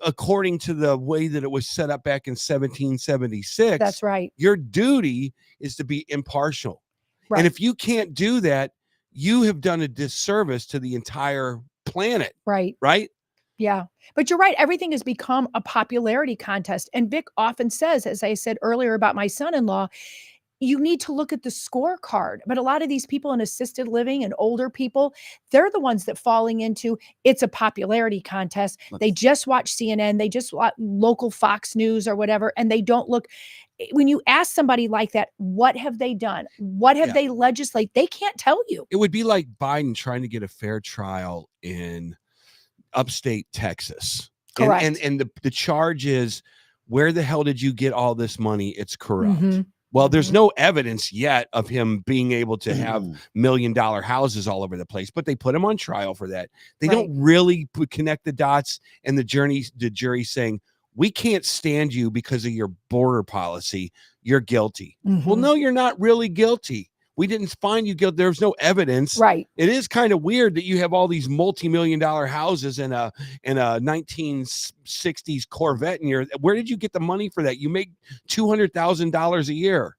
S5: according to the way that it was set up back in 1776.
S3: That's right.
S5: Your duty is to be impartial.
S3: Right.
S5: And if you can't do that, you have done a disservice to the entire planet.
S3: Right.
S5: Right.
S3: Yeah. But you're right. Everything has become a popularity contest. And Vic often says, as I said earlier about my son-in-law, you need to look at the scorecard. But a lot of these people in assisted living and older people, they're the ones that falling into it's a popularity contest. They just watch CNN, they just watch local Fox News or whatever, and they don't look. When you ask somebody like that, what have they done? What have they legislate? They can't tell you.
S5: It would be like Biden trying to get a fair trial in upstate Texas.
S3: Correct.
S5: And the charge is, where the hell did you get all this money? It's corrupt. Well, there's no evidence yet of him being able to have $1 million houses all over the place, but they put him on trial for that. They don't really connect the dots, and the jury saying, we can't stand you because of your border policy. You're guilty. Well, no, you're not really guilty. We didn't find you guilty. There's no evidence.
S3: Right.
S5: It is kind of weird that you have all these multi-million-dollar houses and a 1960s Corvette in your. Where did you get the money for that? You make $200,000 a year.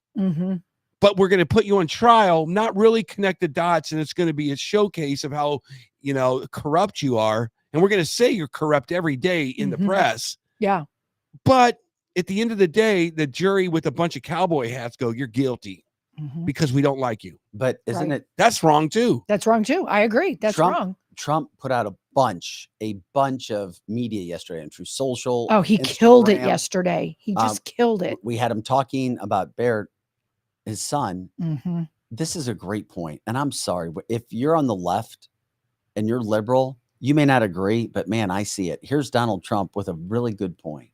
S5: But we're going to put you on trial, not really connect the dots, and it's going to be a showcase of how corrupt you are. And we're going to say you're corrupt every day in the press.
S3: Yeah.
S5: But at the end of the day, the jury with a bunch of cowboy hats go, you're guilty. Because we don't like you.
S2: But isn't it?
S5: That's wrong too.
S3: That's wrong too. I agree. That's wrong.
S2: Trump put out a bunch of media yesterday on True Social.
S3: Oh, he killed it yesterday. He just killed it.
S2: We had him talking about Barrett, his son. This is a great point. And I'm sorry, if you're on the left and you're liberal, you may not agree, but man, I see it. Here's Donald Trump with a really good point.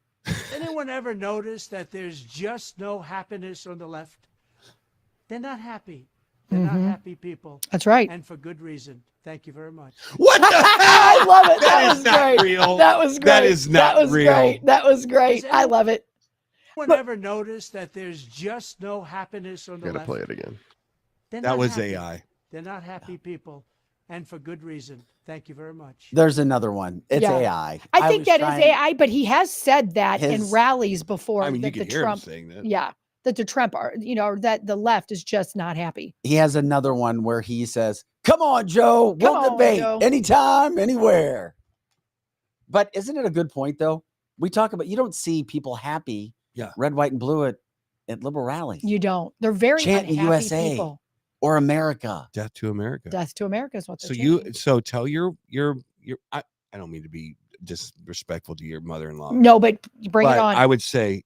S6: Anyone ever notice that there's just no happiness on the left? They're not happy. They're not happy people.
S3: That's right.
S6: And for good reason. Thank you very much.
S5: What the hell?
S3: I love it. That was great.
S5: Real.
S3: That was great.
S5: That is not
S3: that was
S5: real.
S3: Great. That was great. I love it.
S6: Anyone ever notice that there's just no happiness on the
S1: Gotta
S6: left?
S1: play it again.
S5: That was
S6: happy.
S5: AI.
S6: They're not happy people. And for good reason. Thank you very much.
S2: There's another one. It's AI.
S3: I think that is AI, but he has said that in rallies before.
S5: I mean, you
S3: that
S5: can
S3: the
S5: hear
S3: Trump,
S5: him saying that.
S3: Yeah. That the Trump are, that the left is just not happy.
S2: He has another one where he says, come on, Joe, we'll debate anytime, anywhere. But isn't it a good point, though? We talk about, you don't see people happy, red, white, and blue at liberal rallies.
S3: You don't. They're very
S2: chanting
S3: unhappy
S2: USA
S3: people.
S2: Or America.
S5: Death to America.
S3: Death to America is what they're
S5: So tell your I don't mean to be disrespectful to your mother-in-law.
S3: No, but bring it on.
S5: I would say,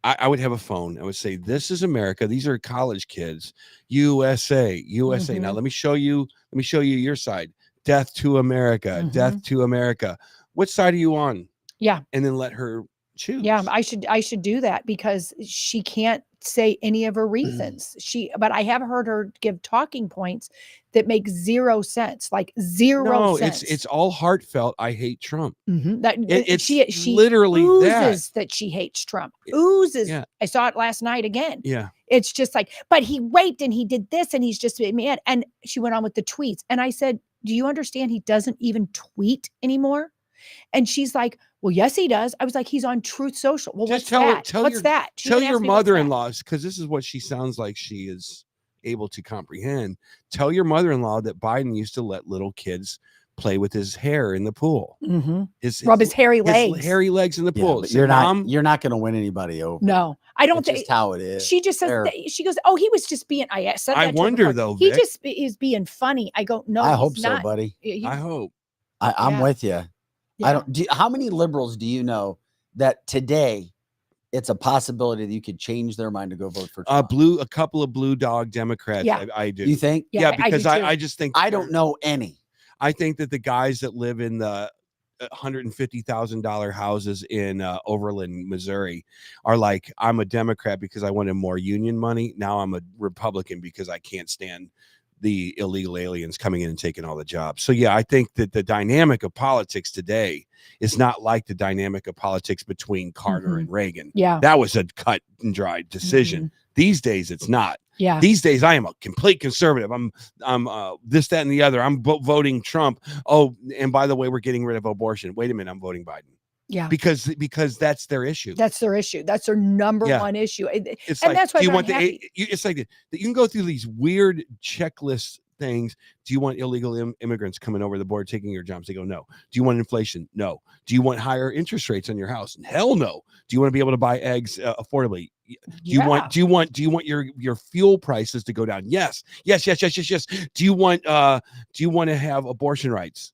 S5: I would have a phone. I would say, this is America. These are college kids. USA. Now let me show you your side. Death to America. Death to America. What side are you on?
S3: Yeah.
S5: And then let her choose.
S3: Yeah, I should do that because she can't say any of her reasons. But I have heard her give talking points that make zero sense, like zero sense.
S5: It's all heartfelt. I hate Trump.
S3: It's she
S5: literally
S3: oozes that she hates Trump. Oozes.
S5: Yeah.
S3: I saw it last night again.
S5: Yeah.
S3: It's just like, but he raped and he did this and he's just mad. And she went on with the tweets. And I said, do you understand he doesn't even tweet anymore? And she's like, well, yes, he does. I was like, he's on Truth Social. Well,
S5: Just
S3: what's that?
S5: Tell your mother-in-law, because this is what she sounds like she is able to comprehend. Tell your mother-in-law that Biden used to let little kids play with his hair in the pool.
S3: Rub his hairy legs.
S5: His hairy legs in the pool.
S2: You're not going to win anybody over.
S3: No, I don't think
S2: that's how it is.
S3: She just says she goes, oh, he was just being. I said that.
S5: I wonder though.
S3: He
S5: Vic,
S3: just is being funny. I go, no,
S2: I
S3: he's
S2: hope so,
S3: not.
S2: buddy.
S5: I hope.
S2: I'm with you.
S3: Yeah.
S2: I don't. How many liberals do you know that today it's a possibility that you could change their mind to go vote for Trump?
S5: A couple of blue dog Democrats.
S3: Yeah.
S5: I do.
S2: You think?
S5: Yeah, because
S3: I
S5: I just think
S2: I don't know any.
S5: I think that the guys that live in the $150,000 houses in Overland, Missouri, are like, I'm a Democrat because I wanted more union money. Now I'm a Republican because I can't stand the illegal aliens coming in and taking all the jobs. So yeah, I think that the dynamic of politics today is not like the dynamic of politics between Carter and Reagan.
S3: Yeah,
S5: that was a cut and dried decision. These days, it's not.
S3: Yeah.
S5: These days, I am a complete conservative. I'm this, that, and the other. I'm voting Trump. Oh, and by the way, we're getting rid of abortion. Wait a minute, I'm voting Biden.
S3: Yeah,
S5: because that's their issue.
S3: That's their issue. That's their number one issue.
S5: It's
S3: and
S5: like,
S3: that's why
S5: you
S3: they're
S5: want
S3: unhappy.
S5: it's like that you can go through these weird checklist things. Do you want illegal immigrants coming over the border taking your jobs? They go, no. Do you want inflation? No. Do you want higher interest rates on your house? Hell no. Do you want to be able to buy eggs affordably? Do you want your fuel prices to go down? Yes. Do you want to have abortion rights?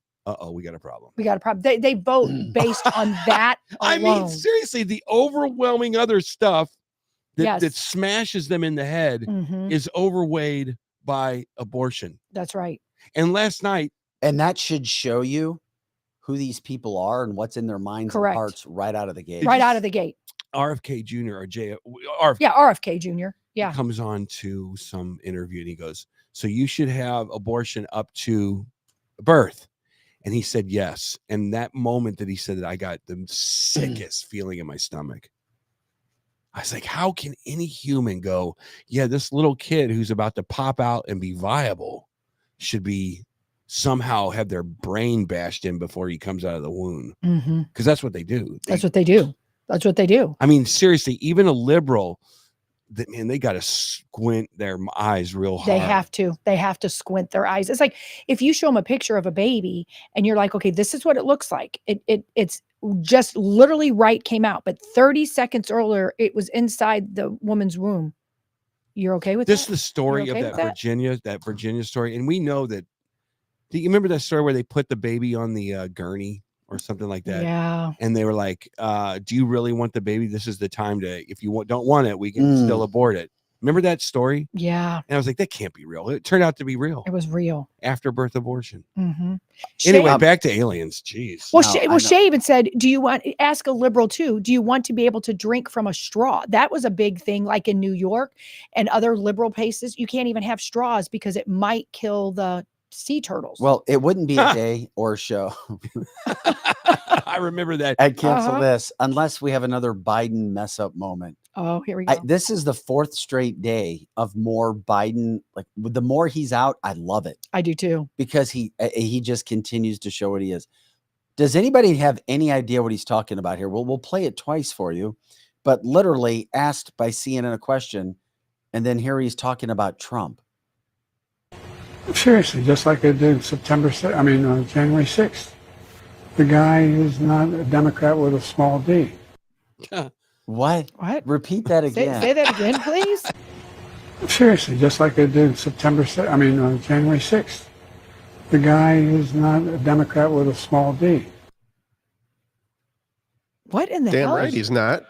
S5: We got a problem.
S3: We got a problem. They vote based on that
S5: I
S3: alone.
S5: mean, seriously, the overwhelming other stuff that
S3: Yes.
S5: smashes them in the head
S3: Mhm.
S5: is overweighed by abortion.
S3: That's right.
S5: And last night,
S2: And that should show you who these people are and what's in their minds
S3: Correct.
S2: and hearts right out of the gate.
S3: Right out of the gate.
S5: RFK Jr. or RFK,
S3: Yeah, RFK Jr. Yeah.
S5: comes on to some interview and he goes, so you should have abortion up to birth. And he said yes. And that moment that he said that, I got the sickest feeling in my stomach. I was like, how can any human go, yeah, this little kid who's about to pop out and be viable should be somehow have their brain bashed in before he comes out of the womb? Because that's what they do.
S3: That's what they do. That's what they do.
S5: I mean, seriously, even a liberal, they got to squint their eyes real hard.
S3: They have to squint their eyes. It's like if you show them a picture of a baby and you're like, okay, this is what it looks like. It's just literally came out, but 30 seconds earlier, it was inside the woman's womb. You're okay with
S5: this?
S3: that?
S5: Is the story
S3: okay
S5: of that Virginia story. And we know that. Do you remember that story where they put the baby on the gurney or something like that?
S3: Yeah.
S5: And they were like, do you really want the baby? This is the time to, if you don't want it, we can still abort it. Remember that story?
S3: Yeah.
S5: And I was like, that can't be real. It turned out to be real.
S3: It was real.
S5: After birth abortion.
S3: Shay,
S5: Anyway, back to aliens. Jeez.
S3: Well, Shay even said, ask a liberal too, do you want to be able to drink from a straw? That was a big thing, like in New York and other liberal places. You can't even have straws because it might kill the sea turtles.
S2: Well, it wouldn't be a day or a show.
S5: I remember that.
S2: I'd cancel this unless we have another Biden mess up moment.
S3: Oh, here we go.
S2: This is the 4th straight day of more Biden. Like the more he's out, I love it.
S3: I do too.
S2: Because he just continues to show what he is. Does anybody have any idea what he's talking about here? Well, we'll play it twice for you, but literally asked by CNN a question, and then here he's talking about Trump.
S7: Seriously, just like I did January 6th. The guy is not a Democrat with a small d.
S2: What? Repeat that again.
S3: Say that again, please.
S7: Seriously, just like I did January 6th. The guy is not a Democrat with a small d.
S3: What in the
S1: Damn
S3: hell?
S1: right he's not.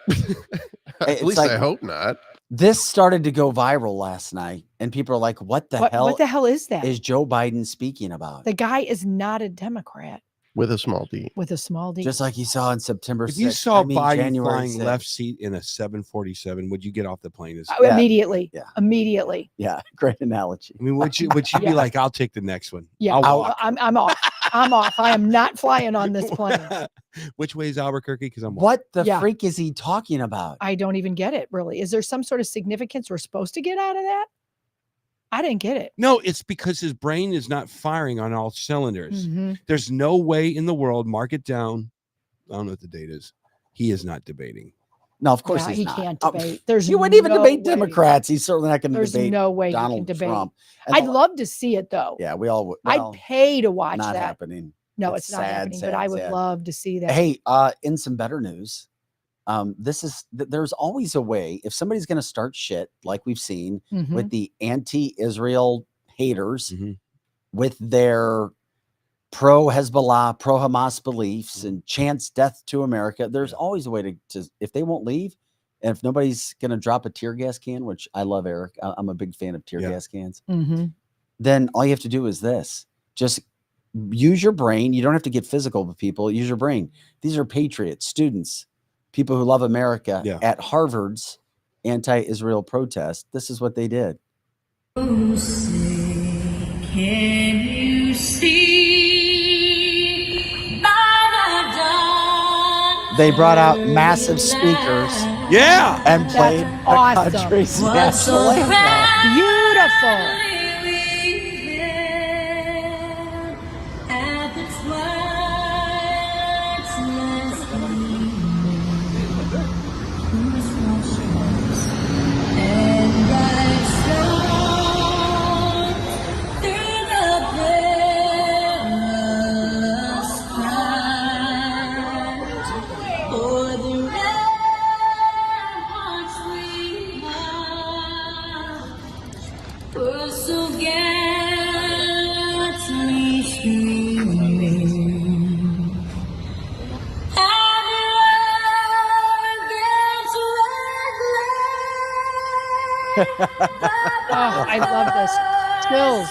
S1: At least I hope not.
S2: This started to go viral last night, and people are like, what the hell?
S3: What the hell is that?
S2: Is Joe Biden speaking about?
S3: The guy is not a Democrat.
S1: With a small d.
S3: With a small d.
S2: Just like you saw on September 6th.
S5: If you saw Biden
S2: January
S5: flying
S2: 6th.
S5: left seat in a 747, would you get off the plane?
S3: Immediately.
S2: Yeah.
S3: Immediately.
S2: Yeah. Great analogy.
S5: I mean, would you be like, I'll take the next one?
S3: Yeah.
S5: I'll walk.
S3: I'm off. I'm off. I am not flying on this plane.
S5: Which way is Albuquerque? Because I'm
S2: What the freak is he talking about?
S3: I don't even get it, really. Is there some sort of significance we're supposed to get out of that? I didn't get it.
S5: No, it's because his brain is not firing on all cylinders.
S3: Mm-hmm.
S5: There's no way in the world, mark it down. I don't know what the date is. He is not debating.
S2: No, of course
S3: he
S2: not.
S3: can't debate. There's
S2: you wouldn't even
S3: no
S2: debate
S3: way.
S2: Democrats. He's certainly not going to
S3: There's
S2: debate
S3: no way
S2: Donald
S3: he can debate.
S2: Trump. And
S3: I'd love to see it though.
S2: Yeah, we all would.
S3: I'd pay to watch
S2: not
S3: that.
S2: happening.
S3: No,
S2: It's
S3: it's not
S2: sad,
S3: happening,
S2: sad,
S3: but I would
S2: sad.
S3: love to see that.
S2: Hey, in some better news, there's always a way if somebody's going to start shit like we've seen
S3: Mhm.
S2: with the anti-Israel haters with their pro-Hezbollah, pro-Hamas beliefs and chants death to America. There's always a way to if they won't leave and if nobody's going to drop a tear gas can, which I love, Eric. I'm a big fan of tear gas cans.
S3: Mhm.
S2: Then all you have to do is this. Just use your brain. You don't have to get physical with people. Use your brain. These are patriots, students, people who love America at Harvard's anti-Israel protest. This is what they did.
S8: Can you see by the dawn's
S2: They brought out massive speakers.
S5: Yeah.
S2: And played
S3: That's awesome.
S2: the country's
S8: Was
S2: national
S8: so
S2: anthem.
S3: Beautiful.
S8: at the twilight's last gleaming, whose flashes and bright stars through the perilous fight, o'er the ramparts we
S3: Oh, I love this. Chills.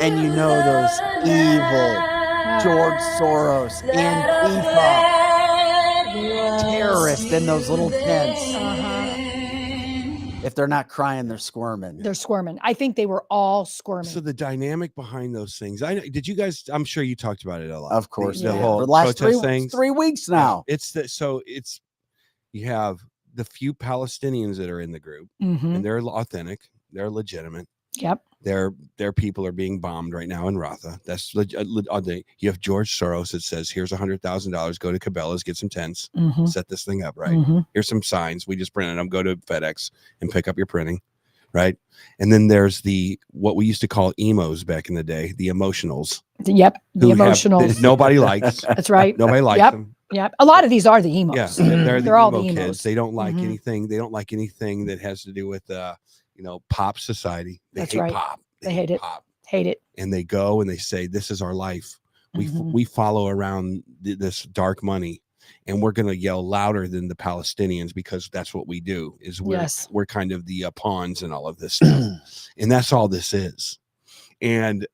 S2: And you know those evil George Soros, Antifa, terrorists in those little tents. If they're not crying, they're squirming.
S3: They're squirming. I think they were all squirming.
S5: So the dynamic behind those things, did you guys? I'm sure you talked about it a lot.
S2: Of course,
S5: the
S2: yeah.
S5: whole
S2: For the last
S5: protest things.
S2: 3 weeks now.
S5: You have the few Palestinians that are in the group, and they're authentic, they're legitimate.
S3: Yep.
S5: Their people are being bombed right now in Rafah. That's you have George Soros that says, "Here's $100,000. Go to Cabela's, get some tents, set this thing up. Right. Here's some signs. We just printed them. Go to FedEx and pick up your printing." Right. And then there's what we used to call emos back in the day, the emotionals.
S3: Yep. The emotionals.
S5: Nobody likes.
S3: That's right.
S5: Nobody likes them.
S3: Yep. A lot of these are the emos.
S5: Yeah, they're
S3: all the
S5: emo
S3: emos.
S5: kids. They don't like anything. They don't like anything that has to do with pop society. They
S3: That's
S5: hate
S3: right.
S5: pop.
S3: They hate it.
S5: Pop.
S3: Hate it.
S5: And they go and they say, "This is our life. We follow around this dark money, and we're going to yell louder than the Palestinians because that's what we do. We're kind of the pawns in all of this stuff, and that's all this is." And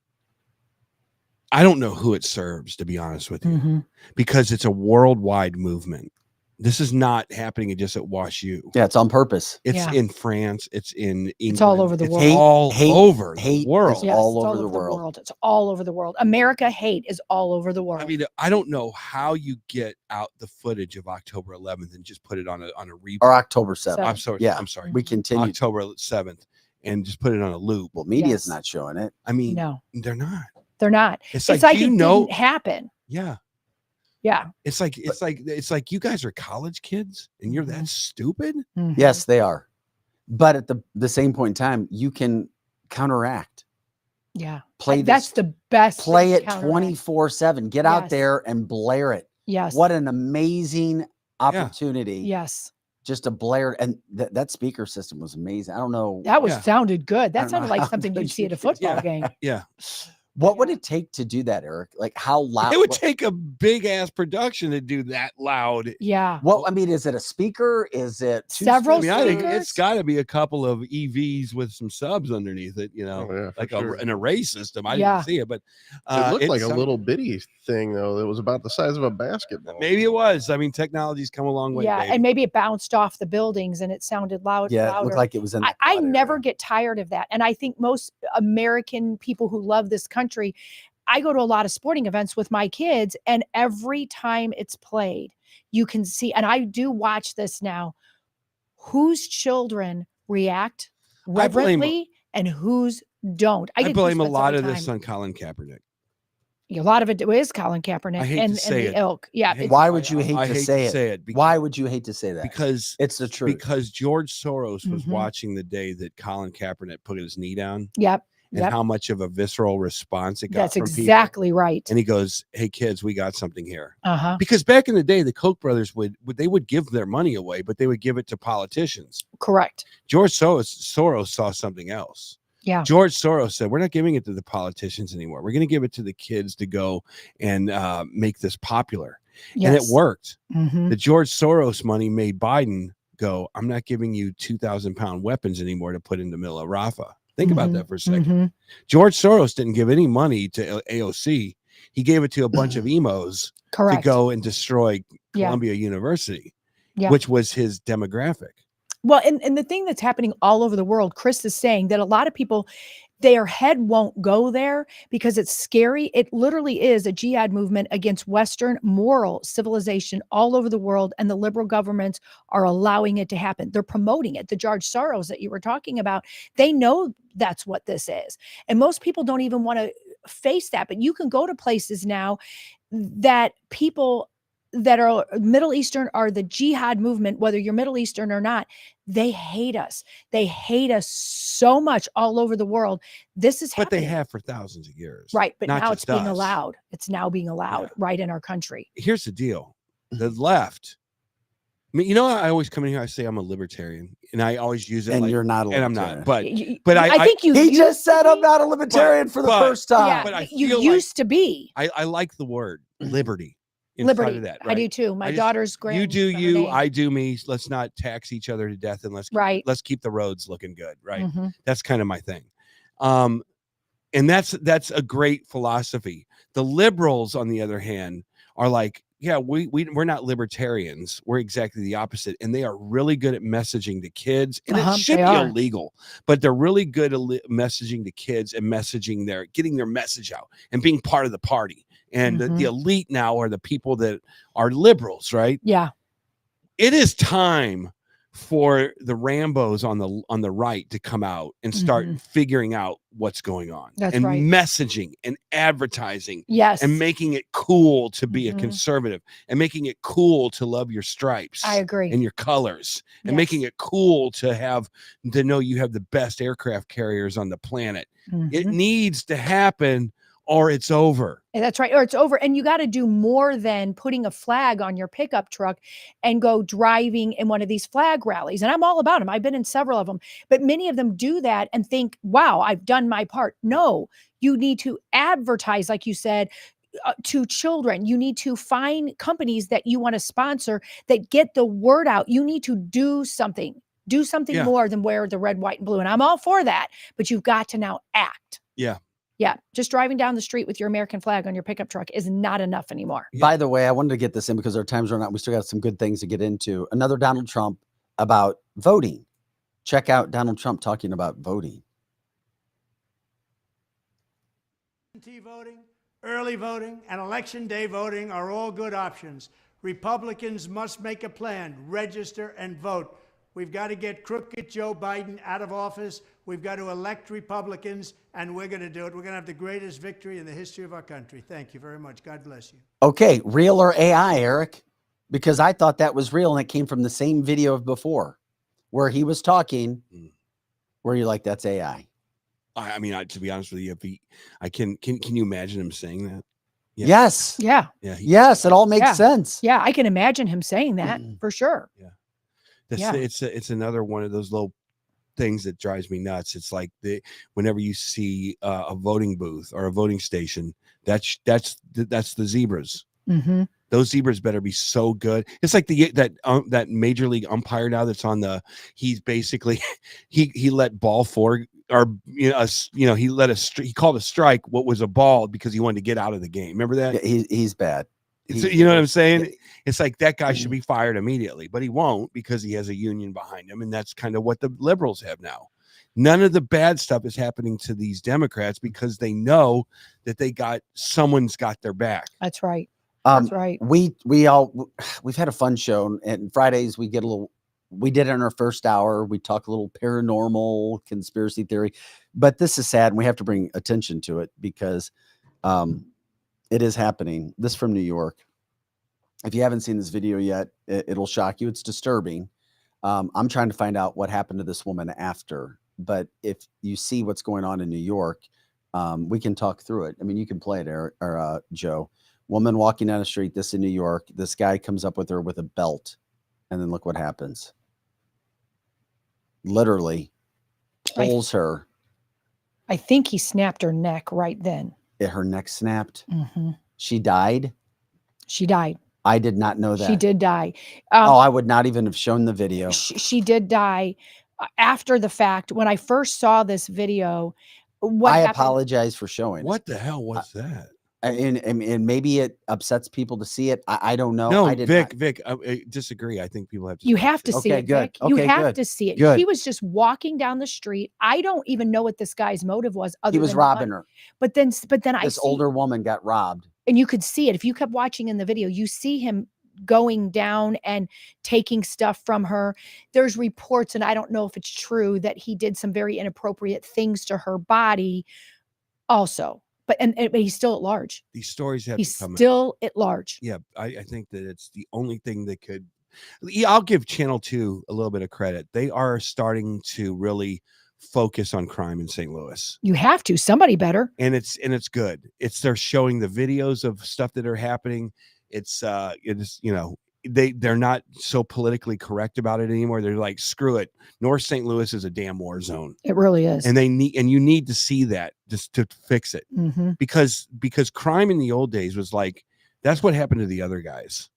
S5: I don't know who it serves, to be honest with you, because it's a worldwide movement. This is not happening just at WashU.
S2: Yeah, it's on purpose.
S5: It's in France. It's in England.
S3: It's all over the world.
S5: All over the world.
S3: Yes,
S2: all over the world.
S3: It's all over the world. America hate is all over the world.
S5: I mean, I don't know how you get out the footage of October 11th and just put it on a replay.
S2: Or October 7th.
S5: I'm sorry.
S2: Yeah,
S5: I'm sorry.
S2: We continue.
S5: October 7th and just put it on a loop.
S2: Well, media's not showing it.
S5: I mean,
S3: no,
S5: they're not.
S3: They're not.
S5: It's
S3: like
S5: it
S3: didn't happen.
S5: Yeah.
S3: Yeah.
S5: It's like you guys are college kids and you're that stupid.
S2: Yes, they are. But at the same point in time, you can counteract.
S3: Yeah.
S2: That's
S3: the best.
S2: Play it 24/7. Get out there and blare it.
S3: Yes.
S2: What an amazing opportunity.
S3: Yes.
S2: Just to blare, and that speaker system was amazing. I don't know.
S3: That sounded good. That sounded like
S2: how
S3: something
S2: good
S3: you'd see at a football game.
S5: Yeah.
S2: What would it take to do that, Eric? Like how loud?
S5: It would take a big ass production to do that loud.
S3: Yeah.
S2: Well, I mean, is it a speaker? Is it
S3: several?
S5: I mean, I think it's got to be a couple of EVs with some subs underneath it. Like an array system. I didn't see it, but
S1: it looked like a little bitty thing though. That was about the size of a basketball.
S5: Maybe it was. I mean, technology's come a long way.
S3: Yeah,
S5: baby.
S3: and maybe it bounced off the buildings and it sounded loud.
S2: Yeah,
S3: louder.
S2: it looked like it was in.
S3: I never get tired of that, and I think most American people who love this country. I go to a lot of sporting events with my kids, and every time it's played, you can see, and I do watch this now, whose children react reverently and whose don't.
S5: I blame a lot of this on Colin Kaepernick.
S3: A lot of it is Colin Kaepernick and the ilk. Yeah.
S2: Why would you hate to say it?
S5: Because,
S2: why would you hate to say that?
S5: Because
S2: it's the truth.
S5: Because George Soros was watching the day that Colin Kaepernick put his knee down.
S3: Yep.
S5: And how much of a visceral response it got.
S3: That's
S5: from
S3: exactly
S5: people.
S3: Right.
S5: And he goes, "Hey kids, we got something here."
S3: Because
S5: back in the day, the Koch brothers would give their money away, but they would give it to politicians.
S3: Correct.
S5: George Soros saw something else.
S3: Yeah.
S5: George Soros said, "We're not giving it to the politicians anymore. We're going to give it to the kids to go and make this popular." Yes. And it worked. The George Soros money made Biden go, "I'm not giving you 2,000-pound weapons anymore to put in the middle of Rafah." Think about that for a second. George Soros didn't give any money to AOC. He gave it to a bunch of emos to go and destroy Columbia University, which was his demographic.
S3: Well, and the thing that's happening all over the world, Chris is saying that a lot of people, their head won't go there because it's scary. It literally is a jihad movement against Western moral civilization all over the world, and the liberal governments are allowing it to happen. They're promoting it. The George Soros that you were talking about, they know that's what this is. And most people don't even want to face that, but you can go to places now that people that are Middle Eastern are the jihad movement, whether you're Middle Eastern or not, they hate us. They hate us so much all over the world. This is happening.
S5: But they have for thousands of years.
S3: Right. But now it's being allowed. It's now being allowed right in our country.
S5: Here's the deal. The left. I mean, I always come in here, I say I'm a libertarian, and I always use it.
S2: And you're not a
S5: libertarian.
S2: libertarian.
S5: And I'm not. But
S3: I think you.
S2: He just said I'm not a libertarian for the first time.
S3: Yeah,
S5: but I
S3: you used to be.
S5: I like the word liberty. inside
S3: Liberty.
S5: of that.
S3: I do too. My
S5: I just-
S3: daughter's grand.
S5: You do
S3: her
S5: you,
S3: name.
S5: I do me. Let's not tax each other to death, and
S3: Right.
S5: let's keep the roads looking good. Right.
S3: Mhm.
S5: That's kind of my thing. And that's a great philosophy. The liberals, on the other hand, are like, yeah, we're not libertarians. We're exactly the opposite. And they are really good at messaging to kids. And it should
S3: they
S5: be
S3: are.
S5: illegal, but they're really good at messaging to kids and getting their message out and being part of the party. And the elite now are the people that are liberals, right?
S3: Yeah.
S5: It is time for the Rambos on the right to come out and start figuring out what's going on.
S3: That's
S5: and
S3: right.
S5: messaging and advertising.
S3: Yes.
S5: And making it cool to be a conservative and making it cool to love your stripes.
S3: I agree.
S5: And your colors and
S3: Yes.
S5: making it cool to know you have the best aircraft carriers on the planet. It needs to happen or it's over.
S3: That's right. Or it's over. And you got to do more than putting a flag on your pickup truck and go driving in one of these flag rallies. And I'm all about them. I've been in several of them, but many of them do that and think, wow, I've done my part. No, you need to advertise, like you said, to children. You need to find companies that you want to sponsor that get the word out. You need to do something more than wear the red, white, and blue. And I'm all for that, but you've got to now act.
S5: Yeah.
S3: Yeah, just driving down the street with your American flag on your pickup truck is not enough anymore.
S2: By the way, I wanted to get this in because our time's running out. We still got some good things to get into. Another Donald Trump about voting. Check out Donald Trump talking about voting.
S6: Absentee voting, early voting, and election day voting are all good options. Republicans must make a plan, register, and vote. We've got to get crooked Joe Biden out of office. We've got to elect Republicans, and we're going to do it. We're going to have the greatest victory in the history of our country. Thank you very much. God bless you.
S2: Okay, real or AI, Eric? Because I thought that was real, and it came from the same video of before where he was talking, where you're like, that's AI.
S5: I mean, to be honest with you, can you imagine him saying that? Yeah.
S2: Yes.
S3: Yeah.
S5: Yeah.
S2: Yes, it all makes sense.
S3: Yeah, I can imagine him saying that for sure.
S5: Yeah.
S3: Yeah.
S5: It's another one of those little things that drives me nuts. It's like whenever you see a voting booth or a voting station, that's the zebras. Those zebras better be so good. It's like that major league umpire now that's on he's basically he let ball four or he called a strike what was a ball because he wanted to get out of the game. Remember that?
S2: Yeah, he's bad.
S5: So, you know what I'm saying? It's like that guy should be fired immediately, but he won't because he has a union behind him. And that's kind of what the liberals have now. None of the bad stuff is happening to these Democrats because they know that someone's got their back.
S3: That's right. That's right.
S2: We've had a fun show, and Fridays we did it in our first hour. We talk a little paranormal conspiracy theory, but this is sad and we have to bring attention to it because it is happening. This from New York. If you haven't seen this video yet, it'll shock you. It's disturbing. I'm trying to find out what happened to this woman after, but if you see what's going on in New York, we can talk through it. I mean, you can play it, Eric, or Joe. Woman walking down the street, this in New York. This guy comes up with her with a belt, and then look what happens. Literally pulls her.
S3: I think he snapped her neck right then.
S2: Her neck snapped. She died.
S3: She died.
S2: I did not know that.
S3: She did die.
S2: I would not even have shown the video.
S3: She did die after the fact. When I first saw this video,
S2: I apologize for showing.
S5: What the hell was that?
S2: And maybe it upsets people to see it. I don't know.
S5: No,
S2: I did
S5: Vic, I disagree. I think people have to.
S3: You have to see it,
S2: good.
S3: Vic. You
S2: Okay,
S3: have
S2: good.
S3: to see it.
S2: Good.
S3: She was just walking down the street. I don't even know what this guy's motive was.
S2: He was robbing her.
S3: But then I
S2: This older woman got robbed.
S3: and you could see it. If you kept watching in the video, you see him going down and taking stuff from her. There's reports, and I don't know if it's true, that he did some very inappropriate things to her body also. But he's still at large.
S5: These stories have
S3: He's
S5: to come
S3: still at large.
S5: Yeah, I think that it's the only thing that could. I'll give Channel 2 a little bit of credit. They are starting to really focus on crime in St. Louis.
S3: You have to. Somebody better.
S5: And it's good. They're showing the videos of stuff that are happening. They're not so politically correct about it anymore. They're like, screw it. North St. Louis is a damn war zone.
S3: It really is.
S5: And you need to see that just to fix it.
S3: Mm-hmm.
S5: Because crime in the old days was like That's what happened to the other guys,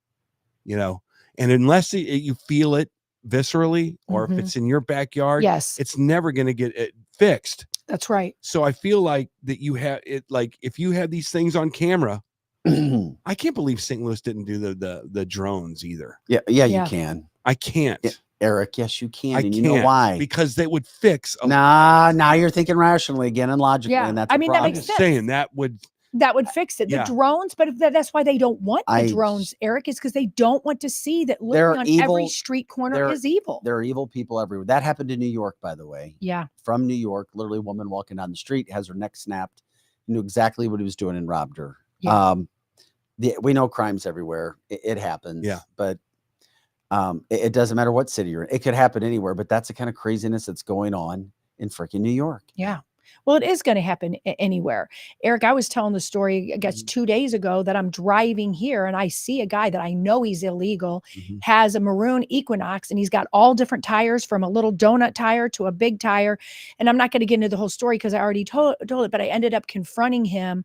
S5: and unless you feel it viscerally, or if it's in your backyard,
S3: Yes,
S5: it's never going to get it fixed.
S3: that's right.
S5: So I feel like that you have it, like if you have these things on camera, I can't believe St. Louis didn't do the drones either.
S2: Yeah,
S3: Yeah.
S2: you can.
S5: I can't.
S2: Yeah, Eric, yes, you can.
S5: I
S2: And
S5: can't,
S2: you know why?
S5: because they would fix.
S2: Now you're thinking rationally again and logically,
S3: Yeah,
S2: and that's
S3: I
S2: a
S3: mean, that
S5: I'm
S2: problem.
S3: makes
S5: just
S3: sense.
S5: saying that would.
S3: That would fix it. The
S5: Yeah.
S3: drones, but that's why they don't want the
S2: I-
S3: drones, Eric, is because they don't want to see that
S2: They're
S3: literally on every
S2: evil.
S3: street corner
S2: They're-
S3: is evil.
S2: There are evil people everywhere. That happened in New York, by the way.
S3: Yeah.
S2: From New York, literally a woman walking down the street, has her neck snapped, knew exactly what he was doing and robbed her.
S3: Yeah.
S2: We know crimes everywhere. It happens.
S5: Yeah.
S2: But it doesn't matter what city you're in. It could happen anywhere, but that's the kind of craziness that's going on in freaking New York.
S3: Yeah. Well, it is going to happen anywhere. Eric, I was telling the story, I guess 2 days ago, that I'm driving here and I see a guy that I know he's illegal, has a maroon Equinox, and he's got all different tires, from a little donut tire to a big tire. And I'm not going to get into the whole story because I already told it, but I ended up confronting him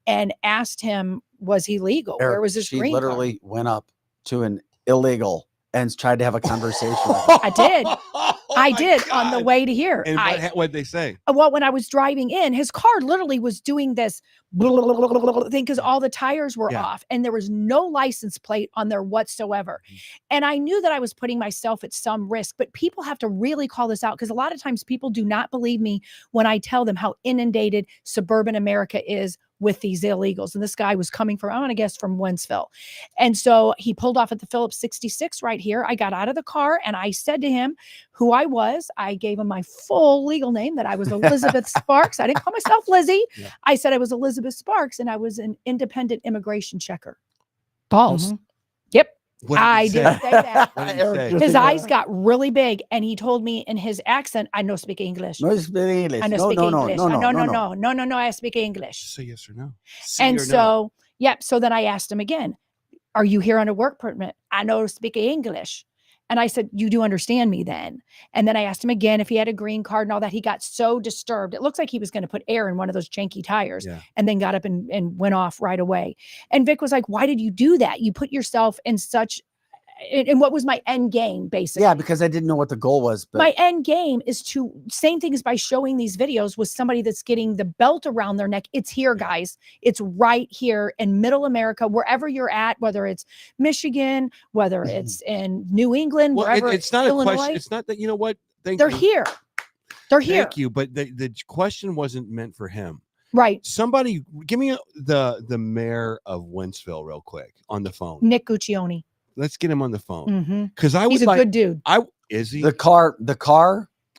S3: and asked him, was he legal? Where
S2: Eric,
S3: was his
S2: she
S3: green card?
S2: literally went up to an illegal and tried to have a conversation with him.
S3: I did.
S5: Oh
S3: I
S5: my
S3: did on the
S5: God.
S3: way to here.
S5: And what'd they say?
S3: Well, when I was driving in, his car literally was doing this thing because all the tires were
S5: Yeah.
S3: off and there was no license plate on there whatsoever. And I knew that I was putting myself at some risk, but people have to really call this out, because a lot of times people do not believe me when I tell them how inundated suburban America is with these illegals. And this guy was coming from, I want to guess, from Wentzville. And so he pulled off at the Phillips 66 right here. I got out of the car and I said to him who I was. I gave him my full legal name, that I was Elizabeth Sparks. I didn't call myself Lizzie.
S5: Yeah.
S3: I said I was Elizabeth Sparks and I was an independent immigration checker. Balls. Yep.
S5: What did
S3: I
S5: he
S3: did
S5: say?
S3: say that.
S5: What did he
S2: Eric
S5: say?
S2: just-
S3: His eyes got really big and he told me in his accent, I know speak English.
S2: No, speak English.
S3: I know
S2: No,
S3: speak
S2: no,
S3: English.
S2: no, no,
S3: No, I speak English.
S5: Just say yes or no.
S3: And
S5: See or no.
S3: so, yep. So then I asked him again, are you here on a work permit? I know speak English. And I said, you do understand me then? And then I asked him again if he had a green card and all that. He got so disturbed. It looks like he was going to put air in one of those janky tires,
S5: Yeah.
S3: and then got up and went off right away. And Vic was like, why did you do that? You put yourself in such, and what was my end game, basically?
S2: Yeah, because I didn't know what the goal was. But
S3: My end game is to, same thing as by showing these videos with somebody that's getting the belt around their neck. It's here, guys. It's right here in middle America, wherever you're at, whether it's Michigan, whether it's in New England,
S5: Well,
S3: wherever
S5: it's not
S3: Illinois,
S5: a question. It's not that, you know what? Thank
S3: they're
S5: you.
S3: here. They're here.
S5: Thank you. But the question wasn't meant for him.
S3: Right.
S5: Somebody give me the mayor of Wentzville real quick on the phone.
S3: Nick Guccione.
S5: Let's get him on the phone.
S3: Mm-hmm.
S5: Because I
S3: He's
S5: would
S3: a
S5: like,
S3: good dude.
S5: is he?
S2: the car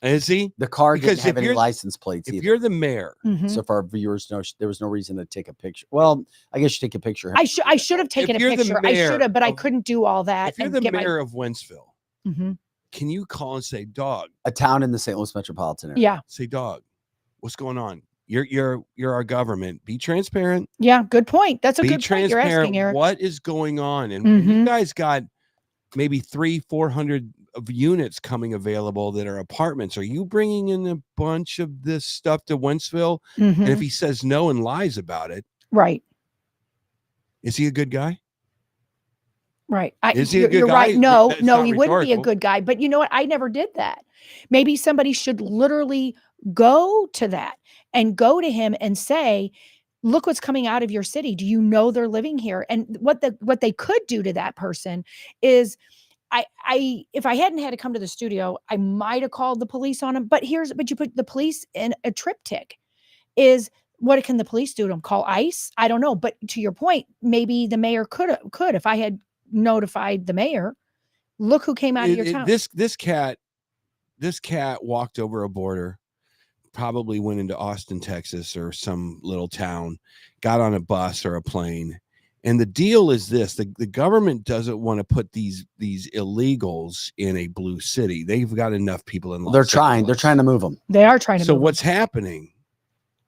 S5: Is he?
S2: didn't
S5: Because
S2: have
S5: if
S2: any
S5: you're-
S2: license plates
S5: If
S2: either.
S5: you're the mayor,
S3: Mhm.
S2: So if our viewers know, there was no reason to take a picture. Well, I guess you take a picture.
S3: I should have taken a
S5: you're the
S3: picture. I
S5: mayor
S3: should have, but I
S5: of-
S3: couldn't do all that.
S5: if you're
S3: and
S5: the
S3: get my-
S5: mayor of Wentzville,
S3: Mhm.
S5: can you call and say, dog,
S2: A town in the St. Louis metropolitan area.
S3: Yeah.
S5: say, dog, what's going on? You're our government. Be transparent.
S3: Yeah. Good point. That's a
S5: Be
S3: good point you're asking,
S5: transparent.
S3: Eric.
S5: What is going on? And you
S3: Mhm.
S5: guys got maybe 300-400 of units coming available that are apartments. Are you bringing in a bunch of this stuff to Wentzville?
S3: Mhm.
S5: And if he says no and lies about it,
S3: Right.
S5: is he a good guy?
S3: Right.
S5: Is he a
S3: you're,
S5: good
S3: you're
S5: guy?
S3: right. No,
S5: That's
S3: no,
S5: not
S3: he wouldn't be a
S5: rhetorical.
S3: good guy. But you know what? I never did that. Maybe somebody should literally go to that and go to him and say, look what's coming out of your city. Do you know they're living here? And what they could do to that person is, I if I hadn't had to come to the studio, I might have called the police on him. But you put the police in a triptych. Is what can the police do to him? Call ICE? I don't know. But to your point, maybe the mayor could if I had notified the mayor. Look who came out of your town.
S5: This cat walked over a border, probably went into Austin, Texas, or some little town, got on a bus or a plane. And the deal is this: the government doesn't want to put these illegals in a blue city. They've got enough people in.
S2: They're trying to move them.
S3: They are trying to.
S5: So
S3: move
S5: what's happening?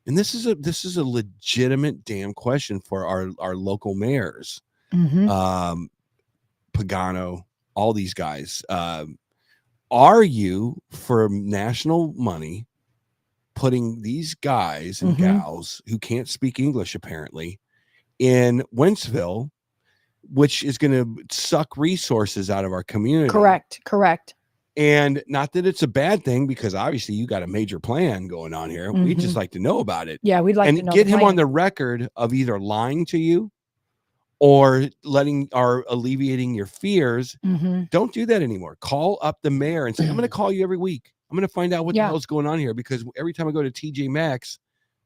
S5: And this is a legitimate damn question for our local mayors.
S3: Mhm.
S5: Pagano, all these guys. Are you, for national money, putting these guys and
S3: Mhm.
S5: gals who can't speak English apparently in Wentzville which is going to suck resources out of our community.
S3: Correct.
S5: And not that it's a bad thing, because obviously you got a major plan going on here. We'd just like to know about it.
S3: Yeah, we'd like to
S5: And
S3: know
S5: get
S3: the
S5: him
S3: plan.
S5: on the record of either lying to you or alleviating your fears. Don't do that anymore. Call up the mayor and say, I'm going to call you every week. I'm going to find out what the hell's going on here, because every time I go to TJ Maxx,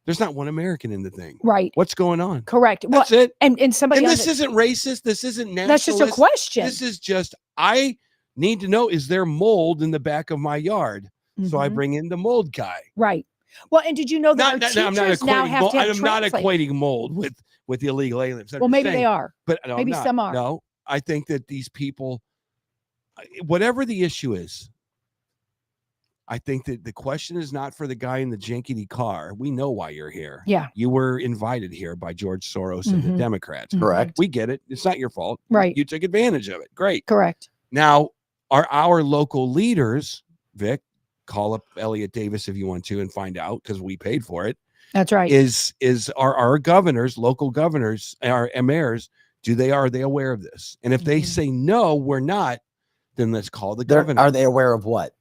S5: there's not one American in the thing.
S3: Right.
S5: What's going on?
S3: Correct.
S5: That's it.
S3: And somebody.
S5: And this isn't racist. This isn't nationalist.
S3: That's just a question.
S5: This is just, I need to know, is there mold in the back of my yard? So I bring in the mold guy.
S3: Right. Well, and did you know that our teachers
S5: I'm not
S3: now have to have
S5: I'm not
S3: translators?
S5: equating mold with the illegal aliens.
S3: Well, maybe they are.
S5: But no,
S3: Maybe some are.
S5: No, I think that these people, whatever the issue is, I think that the question is not for the guy in the jankety car. We know why you're here.
S3: Yeah.
S5: You were invited here by George Soros and the Democrats.
S2: Correct.
S5: We get it. It's not your fault.
S3: Right.
S5: You took advantage of it. Great.
S3: Correct.
S5: Now, are our local leaders, Vic, call up Elliot Davis if you want to and find out, because we paid for it.
S3: That's right.
S5: Are our governors, local governors, our mayors, are they aware of this? And if they say no, we're not, then let's call the governor.
S2: Are they aware of what?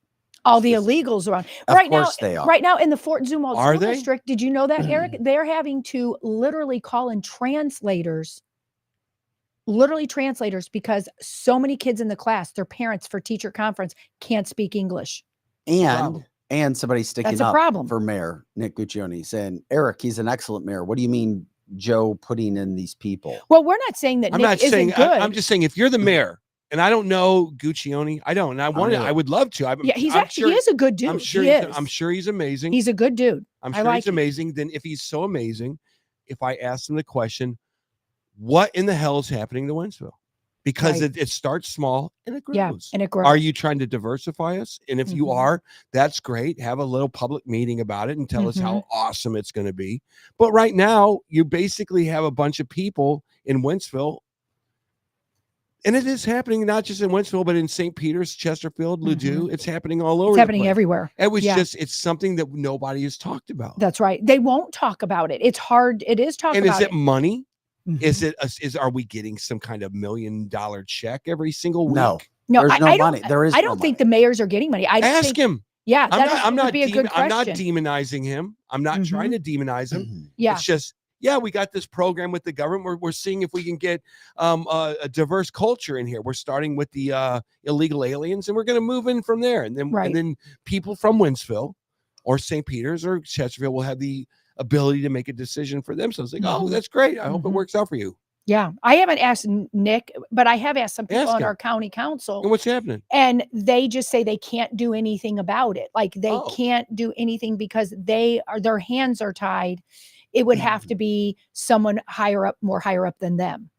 S3: All the illegals around.
S2: Of
S3: Right
S2: course
S3: now,
S2: they are.
S3: Right now in the Fort Zumwalt
S5: Are
S3: School
S5: they?
S3: District, did you know that, Eric? They're having to literally call in translators. Literally translators, because so many kids in the class, their parents for teacher conference can't speak English.
S2: And somebody sticking
S3: That's a
S2: up
S3: problem.
S2: for Mayor Nick Guccione saying, Eric, he's an excellent mayor. What do you mean Joe putting in these people?
S3: Well, we're not saying that
S5: I'm
S3: Nick
S5: not
S3: isn't
S5: saying,
S3: good.
S5: I'm just saying, if you're the mayor, and I don't know Guccione, I don't, and I would love to.
S3: Yeah, he is a good dude.
S5: I'm sure I'm sure he's amazing.
S3: He's a good dude.
S5: I'm sure he's amazing. Then if he's so amazing, if I ask him the question, what in the hell is happening to Wentzville? Because it starts small and it grows.
S3: Yeah, and it grows.
S5: Are you trying to diversify us? And if you are, that's great. Have a little public meeting about it and tell us how awesome it's going to be. But right now, you basically have a bunch of people in Wentzville. And it is happening not just in Wentzville, but in St. Peter's, Chesterfield, Ladue. It's happening all over.
S3: It's happening everywhere.
S5: It was it's something that nobody has talked about.
S3: That's right. They won't talk about it. It's hard. It is talk
S5: and
S3: about
S5: is it money?
S3: Mm-hmm.
S5: Are we getting some kind of $1 million check every single week?
S2: No,
S3: no,
S2: there's no money. There is.
S3: I don't think the mayors are getting money. I
S5: ask him.
S3: Yeah,
S5: I'm not
S3: be a good
S5: I'm not
S3: question.
S5: demonizing him. I'm not trying to demonize him.
S3: Yeah,
S5: it's just we got this program with the government. We're seeing if we can get a diverse culture in here. We're starting with the illegal aliens, and we're going to move in from there. And then people from Wentzville or St. Peter's or Chesterfield will have the ability to make a decision for themselves. Like, oh, that's great. I hope it works out for you.
S3: Yeah. I haven't asked Nick, but I have asked some people on our county council.
S5: And what's happening?
S3: And they just say they can't do anything about it. Like they can't do anything because their hands are tied. It would have to be someone more higher up than them.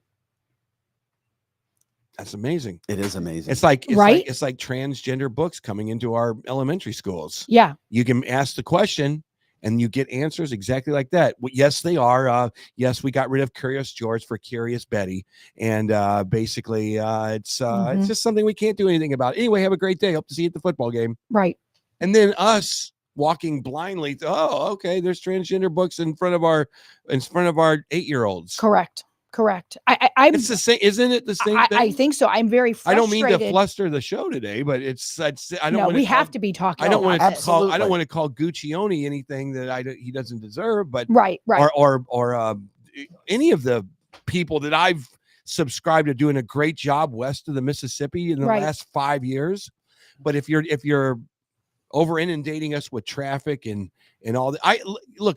S5: That's amazing.
S2: It is amazing.
S5: It's like
S3: transgender
S5: books coming into our elementary schools.
S3: Yeah.
S5: You can ask the question and you get answers exactly like that. Yes, they are. Yes, we got rid of Curious George for Curious Betty. And basically, it's just something we can't do anything about. Anyway, have a great day. Hope to see you at the football game.
S3: Right.
S5: And then us walking blindly. Oh, okay. There's transgender books in front of our 8-year-olds.
S3: Correct.
S5: It's the same, isn't it? The same thing.
S3: I think so. I'm very frustrated.
S5: I don't mean to fluster the show today, but I don't want
S3: we have to be talking.
S5: I don't want to
S2: absolutely.
S5: I don't want to call Guccione anything that he doesn't deserve, but
S3: right.
S5: Or any of the people that I've subscribed to doing a great job west of the Mississippi in the last 5 years. But if you're over inundating us with traffic and all that, I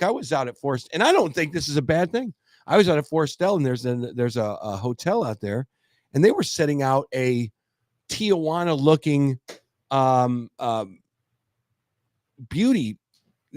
S5: was out at Forest, and I don't think this is a bad thing. I was out at Forestel, and there's a hotel out there, and they were setting out a Tijuana-looking beauty.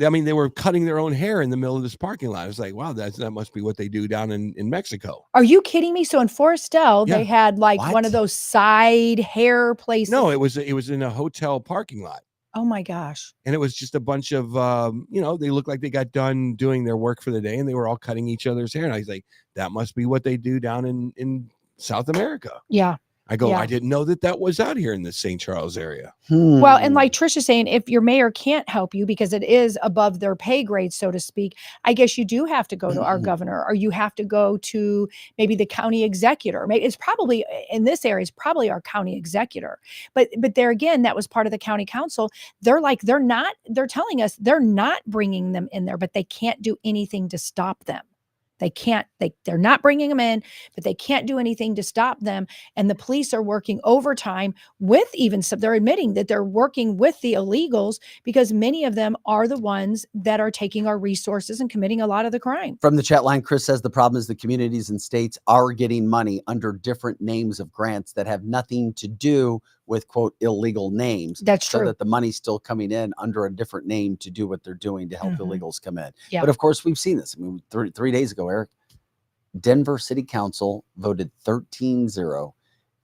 S5: I mean, they were cutting their own hair in the middle of this parking lot. I was like, wow, that must be what they do down in Mexico.
S3: Are you kidding me? So in Forestel, they had one of those side hair places.
S5: No, it was in a hotel parking lot.
S3: Oh my gosh.
S5: And it was just a bunch of, they looked like they got done doing their work for the day and they were all cutting each other's hair. And I was like, that must be what they do down in South America.
S3: Yeah.
S5: I go,
S3: Yeah.
S5: I didn't know that was out here in the St. Charles area.
S3: Well, and like Trisha's saying, if your mayor can't help you because it is above their pay grade, so to speak, I guess you do have to go to our governor, or you have to go to maybe the county executor. Maybe it's probably in this area, it's probably our county executor. But there again, that was part of the county council. They're telling us they're not bringing them in there, but they can't do anything to stop them. They're not bringing them in, but they can't do anything to stop them. And the police are working overtime with they're admitting that they're working with the illegals because many of them are the ones that are taking our resources and committing a lot of the crime.
S2: From the chat line, Chris says the problem is the communities and states are getting money under different names of grants that have nothing to do with, quote, illegal names.
S3: That's
S2: so
S3: true.
S2: that the money's still coming in under a different name to do what they're doing to help illegals come in.
S3: Yeah.
S2: But of course, we've seen this. I mean, three days ago, Eric, Denver City Council voted 13-0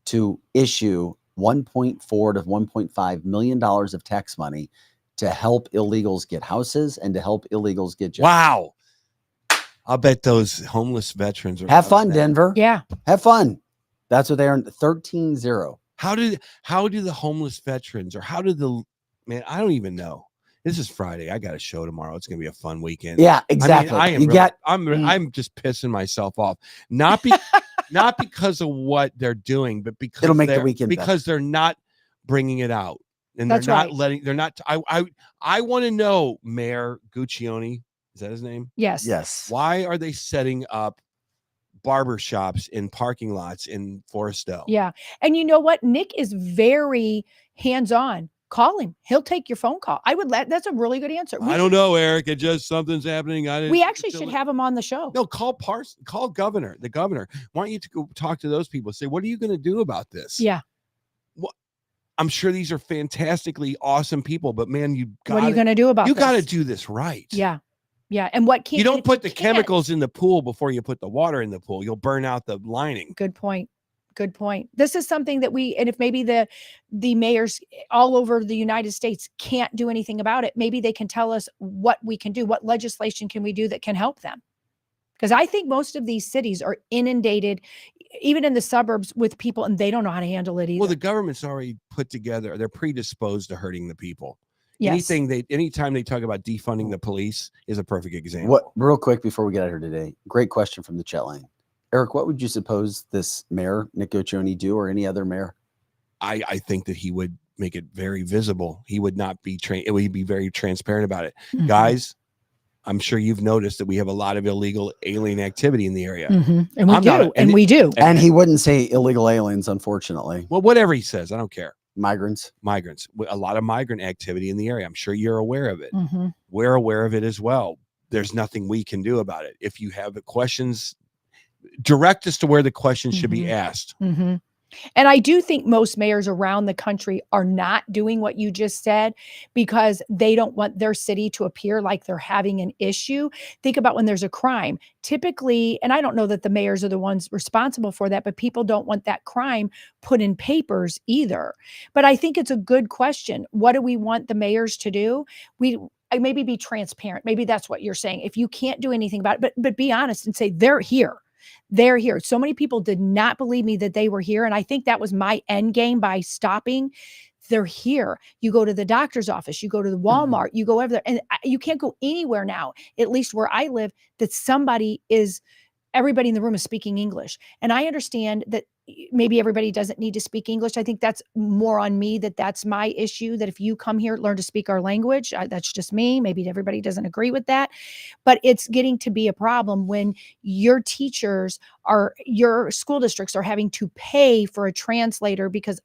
S2: to issue $1.4 to $1.5 million of tax money to help illegals get houses and to help illegals get jobs.
S5: Wow. I'll bet those homeless veterans are
S2: Have fun, Denver.
S3: Yeah.
S2: Have fun. That's what they earned. 13-0.
S5: How do the homeless veterans, or how do man, I don't even know. This is Friday. I got a show tomorrow. It's gonna be a fun weekend.
S2: Yeah, exactly.
S5: I mean, I'm just pissing myself off. Not because of what they're doing, but because
S2: it'll make the weekend
S5: because they're not bringing it out. And
S3: That's right.
S5: I want to know, Mayor Guccione, is that his name?
S3: Yes.
S2: Yes.
S5: Why are they setting up barber shops in parking lots in Forestdale?
S3: Yeah. And you know what? Nick is very hands-on. Call him. He'll take your phone call. That's a really good answer.
S5: I don't know, Eric. It just something's happening.
S3: We actually should have him on the show.
S5: No, call the governor. Why don't you go talk to those people? Say, what are you going to do about this?
S3: Yeah.
S5: I'm sure these are fantastically awesome people, but man,
S3: what are you going to do about this?
S5: You got to do this right.
S3: Yeah. Yeah. And what can't
S5: you don't put the chemicals in the pool before you put the water in the pool. You'll burn out the lining.
S3: Good point. Good point. This is something that and if maybe the mayors all over the United States can't do anything about it, maybe they can tell us what we can do. What legislation can we do that can help them? Because I think most of these cities are inundated, even in the suburbs, with people, and they don't know how to handle it either.
S5: Well, the government's already put together, they're predisposed to hurting the people.
S3: Yes.
S5: Anytime they talk about defunding the police is a perfect example.
S2: Real quick before we get out here today, great question from the chat line. Eric, what would you suppose this mayor, Nick Guccione, do, or any other mayor?
S5: I think that he would make it very visible. He would not be it would be very transparent about it. Guys, I'm sure you've noticed that we have a lot of illegal alien activity in the area.
S3: And we do.
S2: And he wouldn't say illegal aliens, unfortunately.
S5: Well, whatever he says, I don't care.
S2: Migrants.
S5: A lot of migrant activity in the area. I'm sure you're aware of it. We're aware of it as well. There's nothing we can do about it. If you have questions, direct us to where the questions should be asked.
S3: And I do think most mayors around the country are not doing what you just said because they don't want their city to appear like they're having an issue. Think about when there's a crime. Typically, and I don't know that the mayors are the ones responsible for that, but people don't want that crime put in papers either. But I think it's a good question. What do we want the mayors to do? Maybe be transparent. Maybe that's what you're saying. If you can't do anything about it, but be honest and say they're here. They're here. So many people did not believe me that they were here. And I think that was my end game by stopping. They're here. You go to the doctor's office, you go to the Walmart, you go over there, and you can't go anywhere now, at least where I live, that everybody in the room is speaking English. And I understand that maybe everybody doesn't need to speak English. I think that's more on me, that's my issue, that if you come here, learn to speak our language. That's just me. Maybe everybody doesn't agree with that, but it's getting to be a problem when your your school districts are having to pay for a translator because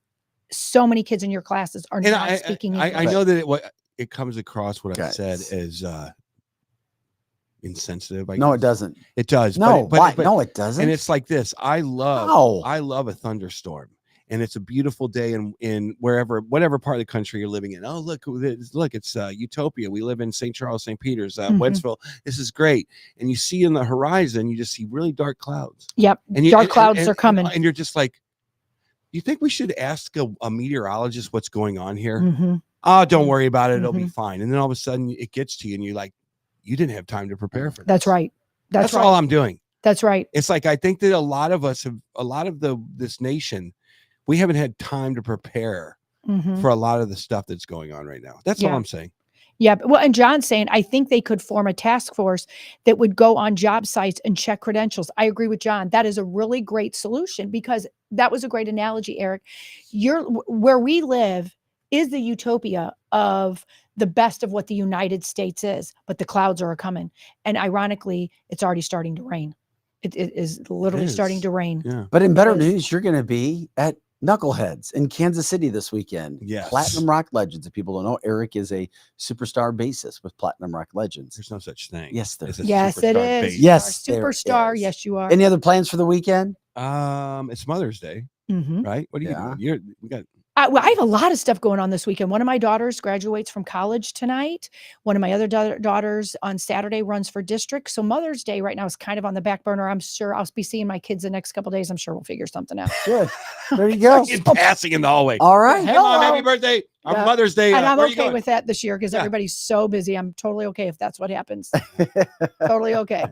S3: so many kids in your classes are not speaking English.
S5: I know that it comes across what I said as insensitive.
S2: No, it doesn't.
S5: It does.
S2: No,
S5: but
S2: no, it doesn't.
S5: And it's like this. I love a thunderstorm, and it's a beautiful day in whatever part of the country you're living in. Oh, look, it's utopia. We live in St. Charles, St. Peter's, Wentzville. This is great. And you see in the horizon, you just see really dark clouds.
S3: Yep.
S5: And
S3: dark clouds are coming.
S5: And you're just like, you think we should ask a meteorologist what's going on here? Oh, don't worry about it. It'll be fine. And then all of a sudden it gets to you and you're like, you didn't have time to prepare for this.
S3: That's right. That's right.
S5: all I'm doing.
S3: That's right.
S5: It's like, I think that a lot of this nation, we haven't had time to prepare
S3: Mhm.
S5: for a lot of the stuff that's going on right now. That's
S3: Yeah.
S5: all I'm saying.
S3: Yeah. Well, and John's saying, I think they could form a task force that would go on job sites and check credentials. I agree with John. That is a really great solution because that was a great analogy, Eric. Where we live is the utopia of the best of what the United States is, but the clouds are coming. And ironically, it's already starting to rain. It is literally starting to rain.
S5: Yeah.
S2: But in better
S3: Because-
S2: news, you're going to be at Knuckleheads in Kansas City this weekend.
S5: Yes.
S2: Platinum Rock Legends. If people don't know, Eric is a superstar bassist with Platinum Rock Legends.
S5: There's no such thing.
S2: Yes, there
S5: It's a
S2: is.
S3: Yes, it
S5: superstar
S3: is.
S5: base.
S3: You are
S2: Yes, there
S3: superstar.
S2: is.
S3: Yes, you are.
S2: Any other plans for the weekend?
S5: It's Mother's Day,
S3: Mhm.
S5: right? What are you
S2: Yeah.
S5: doing? We got
S3: Well, I have a lot of stuff going on this weekend. One of my daughters graduates from college tonight. One of my other daughters on Saturday runs for district. So Mother's Day right now is kind of on the back burner. I'm sure I'll be seeing my kids the next couple days. I'm sure we'll figure something out.
S2: Good. There you go.
S5: in passing in the hallway.
S2: All right.
S5: Hey, Mom, happy
S3: Hello.
S5: birthday on
S3: Yeah.
S5: Mother's Day.
S3: And I'm
S5: where are you
S3: okay
S5: going?
S3: with that this year because
S5: Yeah.
S3: everybody's so busy. I'm totally okay if that's what happens. Totally okay.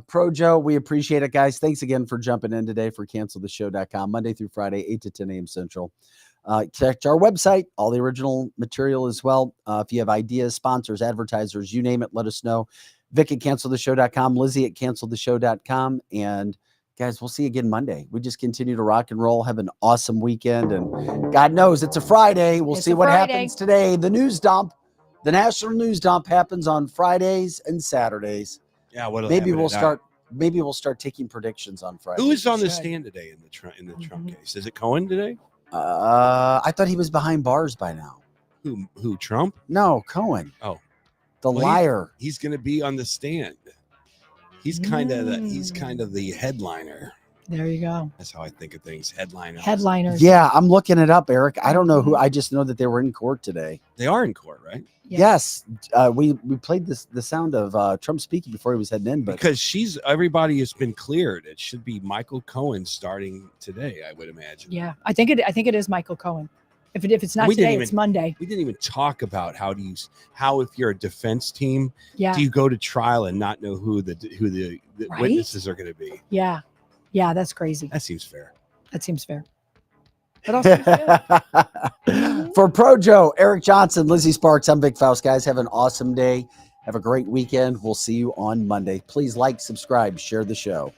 S2: Pro Joe, we appreciate it, guys. Thanks again for jumping in today for canceltheshow.com, Monday through Friday, 8 to 10 a.m. Central. Check our website, all the original material as well. If you have ideas, sponsors, advertisers, you name it, let us know. Vic at canceltheshow.com, Lizzie at canceltheshow.com. And guys, we'll see you again Monday. We just continue to rock and roll. Have an awesome weekend. And God knows it's a Friday. We'll
S3: It's
S2: see
S3: a
S2: what
S3: Friday.
S2: happens today. The news dump, the national news dump happens on Fridays and Saturdays.
S5: Yeah, what'll
S2: Maybe
S5: happen
S2: we'll
S5: tonight?
S2: start. Maybe we'll start taking predictions on Friday.
S5: Who is on the
S3: should.
S5: stand today in the Trump
S3: Mhm.
S5: case? Is it Cohen today?
S2: I thought he was behind bars by now.
S5: Who? Trump?
S2: No, Cohen.
S5: Oh.
S2: The
S5: Well,
S2: liar.
S5: He's going to be on the stand. He's kind of
S3: Mm.
S5: the headliner.
S3: There you go.
S5: That's how I think of things. Headliner.
S3: Headliners.
S2: Yeah, I'm looking it up, Eric. I don't know who.
S3: Mhm.
S2: I just know that they were in court today.
S5: They are in court, right?
S3: Yeah.
S2: Yes, we played the sound of Trump speaking before he was heading in, but
S5: Because everybody has been cleared. It should be Michael Cohen starting today, I would imagine.
S3: Yeah. I think it is Michael Cohen. If it's not
S5: We didn't
S3: today,
S5: even-
S3: it's Monday.
S5: We didn't even talk about how if you're a defense team,
S3: Yeah.
S5: do you go to trial and not know who the
S3: Right?
S5: witnesses are going to be?
S3: Yeah. Yeah. That's crazy.
S5: That seems fair.
S3: That seems fair. What else? Seems fair?
S2: for Pro Joe, Eric Johnson, Lizzie Sparks, I'm Vic Faust. Guys, have an awesome day. Have a great weekend. We'll see you on Monday. Please like, subscribe, share the show.